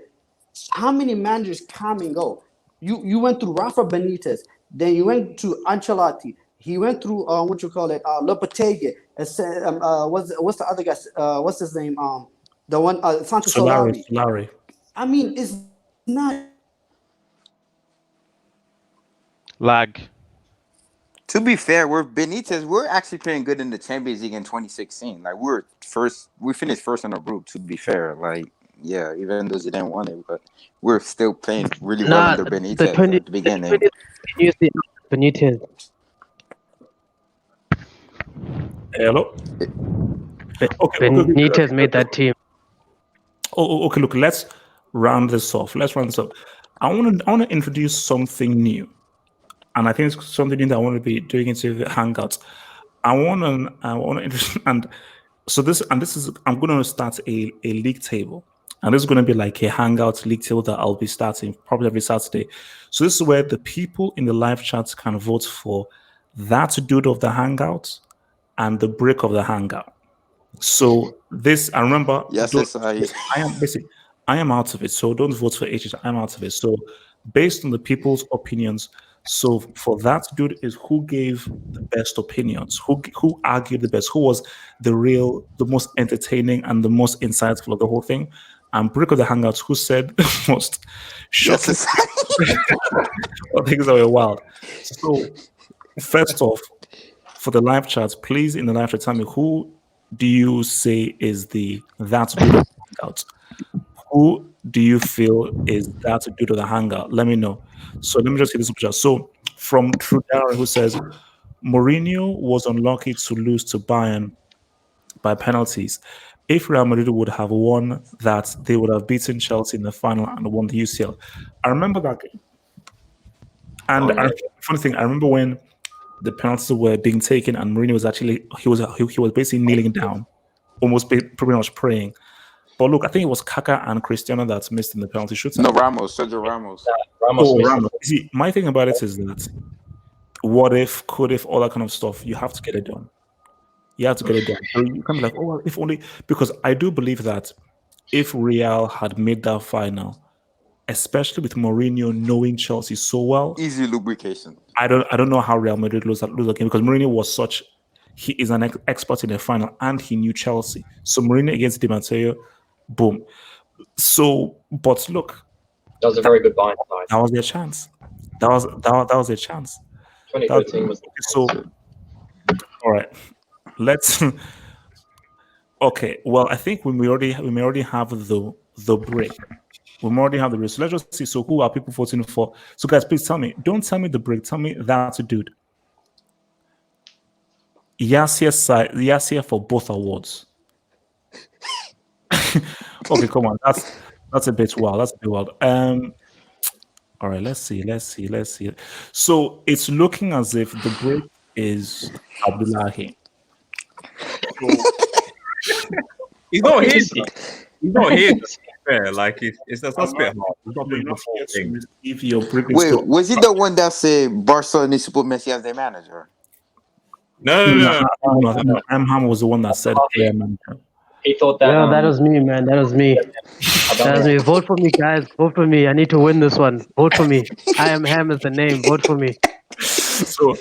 how many managers come and go? You went through Rafa Benitez, then you went to Ancelotti. He went through Lopetegui. What's the other guy? What's his name? The one Santos Solari. I mean, it's not. Lag. To be fair, we're actually playing good in the Champions League in 2016. Like we finished first in our group. To be fair, like yeah, even though they didn't want it, but we're still playing really well under Benitez at the beginning. Benitez. Hello. Benitez made that team. Okay. Look, let's round this off. I want to introduce something new, and I think it's something new that I want to be doing into the Hangout. I want to introduce, and this is I'm going to start a league table, and this is going to be like a Hangout league table that I'll be starting probably every Saturday. So this is where the people in the live chats can vote for that dude of the Hangout and the brick of the Hangout. So this, I remember. Yes, I am out of it. So don't vote for HH. I'm out of it. So based on the people's opinions. So for that dude is who gave the best opinions, who argued the best, who was the most entertaining and the most insightful of the whole thing. And brick of the Hangouts, who said the most shocking things that were wild. So first off, for the live chat, please in the live chat tell me who do you say is that dude of the Hangout? Who do you feel is that dude of the Hangout? Let me know. So let me just hit this up. So from Trudara, who says Mourinho was unlucky to lose to Bayern by penalties. If Real Madrid would have won that, they would have beaten Chelsea in the final and won the UCL. I remember that game. And funny thing, I remember when the penalties were being taken and Mourinho was actually he was basically kneeling down, almost pretty much praying. But look, I think it was Kaka and Cristiano that missed in the penalty shootout. No, Sergio Ramos. Ramos. See, my thing about it is that what if, could if, all that kind of stuff, you have to get it done. You have to get it done. So you can be like, oh, well, if only, because I do believe that if Real had made that final, especially with Mourinho knowing Chelsea so well, easy lubrication. I don't know how Real Madrid lose that game, because Mourinho was such, he is an expert in the final, and he knew Chelsea. So Mourinho against Di Matteo, boom. So, but look, That was a very good buying side. that was their chance. That was their chance. 2013 was so. All right, let's. Okay, well, I think we may already have the break. We already have the break. So let's just see. So who are people voting for? So guys, please tell me. Don't tell me the break. Tell me that dude. Yasir for both awards. Okay, come on. That's a bit wild. That's a bit wild. All right, let's see. So it's looking as if the break is Abdullahi. He's not here. He's not here. Fair, like it's that's a bit hard. He's not doing the full thing. Wait, was he the one that said Barcelona needs to put Messi as their manager? No. Amham was the one that said player manager. He thought that. Yeah, that was me, man. That was me. That was me. Vote for me, guys. Vote for me. I need to win this one. Vote for me. I am Ham is the name. Vote for me. So,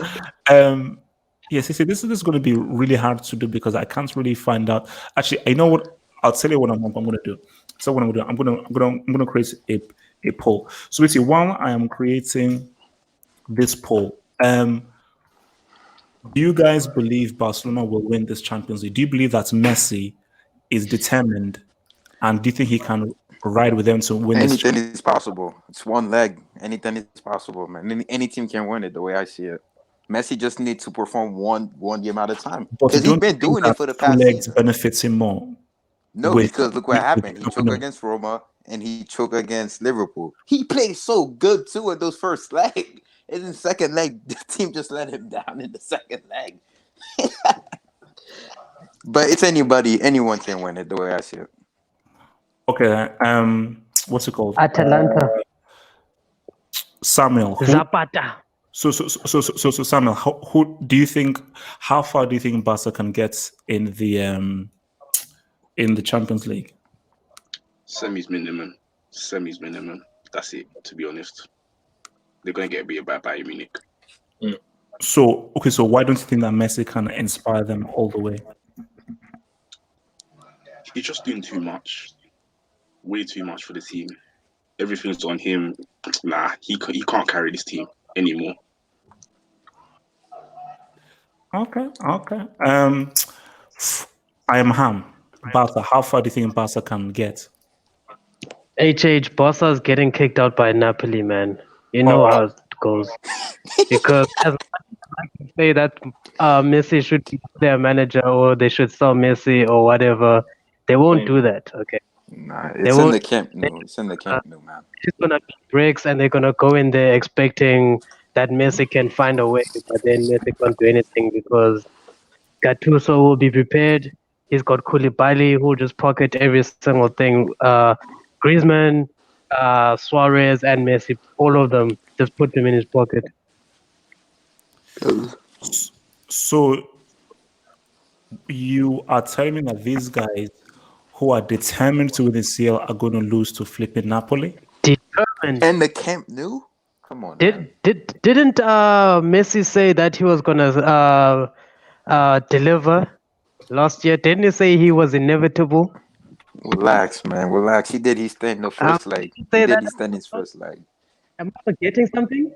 yes, see, this is going to be really hard to do because I can't really find out. Actually, I know what. I'll tell you what I'm going to do. So what I'm going to do, I'm going to create a poll. So let's see. While I am creating this poll, do you guys believe Barcelona will win this Champions League? Do you believe that Messi is determined, and do you think he can ride with them to win this? Anything is possible. It's one leg. Anything is possible, man. Any team can win it. The way I see it, Messi just needs to perform one game at a time because he's been doing it for the past. Legs benefits him more. No, because look what happened. He choked against Roma and he choked against Liverpool. He played so good too in those first leg. In the second leg, the team just let him down in the second leg. But it's anyone can win it the way I see it. Okay, what's it called? Atalanta. Samuel. Zapata. So Samuel, who do you think? How far do you think Barca can get in the Champions League? Semis minimum. That's it. To be honest, they're gonna get beat by Bayern Munich. So why don't you think that Messi can inspire them all the way? He's just doing too much, way too much for the team. Everything's on him. Nah, he can't carry this team anymore. Okay. I am Ham. Barca. How far do you think Barca can get? Barca's getting kicked out by Napoli, man. You know how it goes. Because as much as I can say that Messi should be their manager or they should sell Messi or whatever, they won't do that. Okay. Nah, it's in the Camp Nou. It's in the Camp Nou, man. It's gonna be breaks, and they're gonna go in there expecting that Messi can find a way, but then Messi can't do anything because Gattuso will be prepared. He's got Koulibaly who will just pocket every single thing. Griezmann, Suarez, and Messi, all of them, just put them in his pocket. So you are telling me that these guys who are determined to win the CL are going to lose to flipping Napoli? Determined. And the Camp Nou? Come on. Didn't Messi say that he was gonna deliver last year? Didn't he say he was inevitable? Relax, man. Relax. He did his thing in the first leg. He did his thing in his first leg. Am I forgetting something?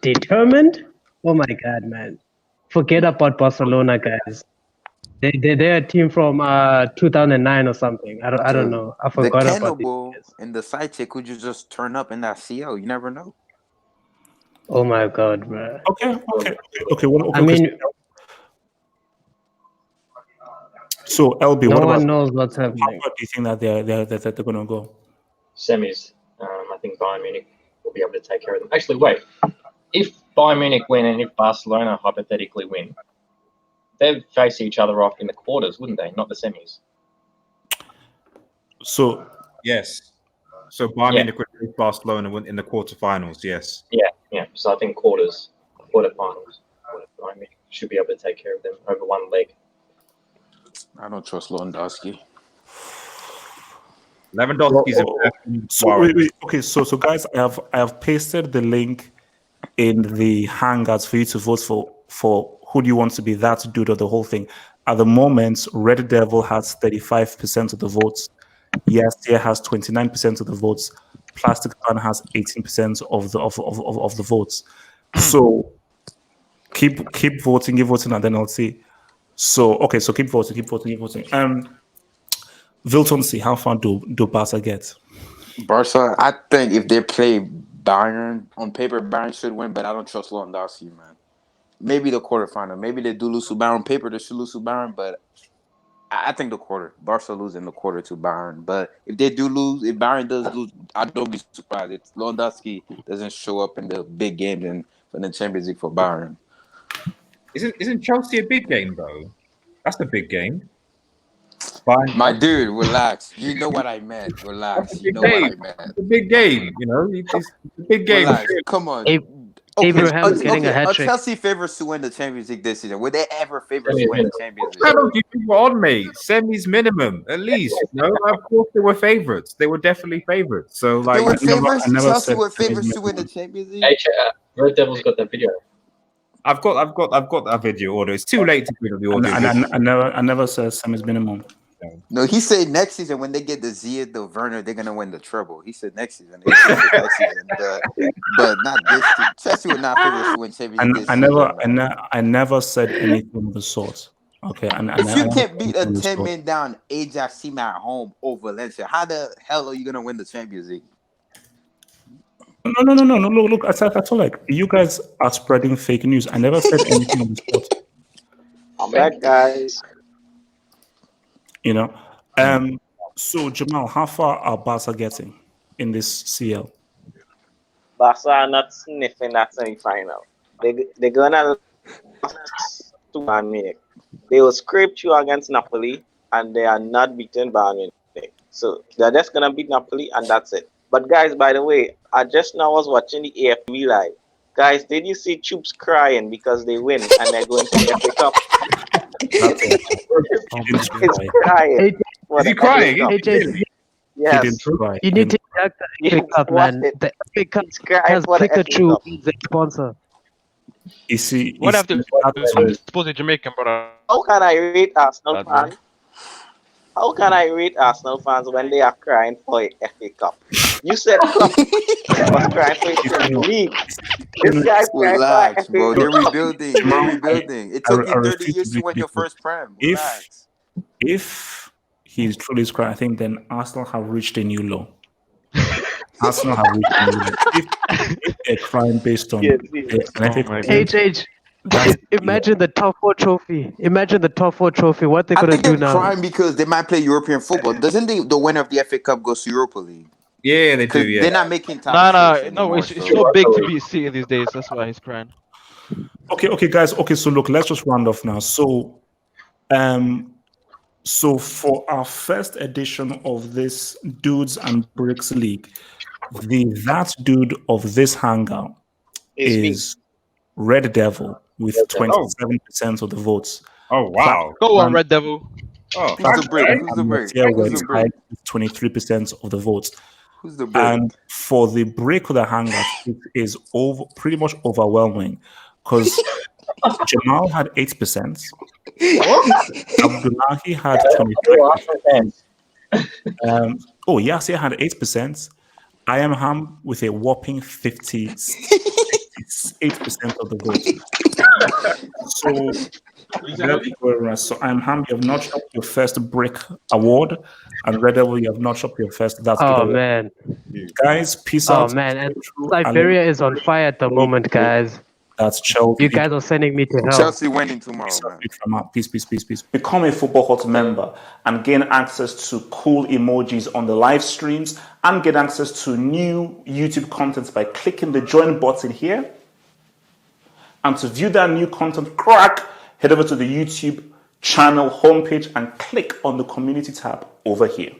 Determined? Oh my God, man! Forget about Barcelona, guys. They're a team from 2009 or something. I don't know. I forgot the about Cannibal and the side chick could you just turn up in that CL? You never know. Oh my God, bro. Okay. I mean, so LB, no what one about, knows what's happening. How far do you think that they're going to go? Semis. I think Bayern Munich will be able to take care of them. Actually, wait. If Bayern Munich win and if Barcelona hypothetically win, they'd face each other off in the quarters, wouldn't they? Not the semis. So yes. So Bayern Munich would face Barcelona in the quarterfinals. Yes. Yeah. So I think quarterfinals. Bayern Munich should be able to take care of them over one leg. I don't trust Lewandowski. Lewandowski's okay, so guys, I have pasted the link in the Hangouts for you to vote for who do you want to be that dude or the whole thing. At the moment, Red Devil has 35% of the votes. Yastia has 29% of the votes. Plastic Fan has 18% of the votes. So keep voting, keep voting, and then I'll see. So okay, so keep voting. Vilton, see how far do Barca get? Barca, I think if they play Bayern on paper, Bayern should win, but I don't trust Lewandowski, man. Maybe the quarterfinal. Maybe they do lose to Bayern on paper. They should lose to Bayern, but I think the quarter. Barca losing the quarter to Bayern. But if they do lose, if Bayern does lose, I don't be surprised. If Lewandowski doesn't show up in the big game in the Champions League for Bayern. Isn't Chelsea a big game though? That's the big game. My dude, relax. You know what I meant. Relax. You know what I meant. It's a big game, you know. It's a big game. Relax. Come on. Abraham's getting a hat Are trick. Chelsea favorites to win the Champions League this season? Would they ever favorites to win the Champions League? How long do you think we're on, mate? Semis minimum, at least. You know, of course they were favorites. They were definitely favorites. So like, They were favorites. I never Chelsea said were semis favorites to minimum. win the Champions League. Hey, Red Devil's got that video. I've got that video order. It's too late to put on the audio. I never said semis minimum. No, he said next season when they get the Zia, the Werner, they're gonna win the treble. He said next season. He said next season, but not this season. Chelsea were not favorites to win Champions League. I never said anything of the sort. Okay, If you can't beat a 10-man down Ajax team at home over Valencia, how the hell are you gonna win the Champions League? No. Look, I feel like you guys are spreading fake news. I never said anything of the sort. I'm back, guys. You know, so Jamal, how far are Barca getting in this CL? Barca are not sniffing that semi-final. They're gonna lose to Bayern Munich. They will scrape through against Napoli, and they are not beaten Bayern Munich. So they're just gonna beat Napoli, and that's it. But guys, by the way, I just now was watching the AFC live. Guys, did you see Choops crying because they win and they're going to the FA Cup? It's crying. Is he crying? Yes. You need to check the FA Cup, man. The FA Cup has Pikachu as a sponsor. You see, What have to I'm supposed to Jamaican, brother? How can I rate Arsenal fans? How can I rate Arsenal fans when they are crying for a FA Cup? You said Klopp was crying for a Premier League. This guy's crying Relax, for a bro. FA They're Cup. rebuilding. They're rebuilding. It took you 30 years to win your first prem. Relax. If he's truly crying, I think then Arsenal have reached a new low. Arsenal have reached a new low. If they're crying based on an FA Cup, HH. Imagine the top 4 trophy. Imagine the top 4 trophy. What they're I gonna think do they're now? crying because they might play European football. Doesn't the winner of the FA Cup goes to Europa League? Yeah, they do. Yeah, they're not making top. No. It's so big to be City these days. That's why he's crying. Okay, guys. Okay, so look, let's just round off now. So, so for our first edition of this Dudes and Bricks League, that dude of this hangout is Red Devil with 27% of the votes. Oh wow! Go on, Red Devil. Oh, who's the break? Who's the break? Who's the break? 23% of the votes. Who's the break? And for the break of the hangout, it is pretty much overwhelming because Jamal had 8%. Abdullahi had 23%. Yasir had 8%. I am Ham with a whopping 58% of the votes. So I'm Ham, you have notched up your first brick award, and Red Devil, you have notched up your first. That's Oh good. man. Guys, peace Oh out. man, and Siberia is on fire at the moment, guys. That's Chelsea. You guys are sending me to hell. Chelsea winning tomorrow, man. Peace. Become a Football Hut member and gain access to cool emojis on the live streams and get access to new YouTube content by clicking the join button here. And to view that new content, head over to the YouTube channel homepage and click on the community tab over here.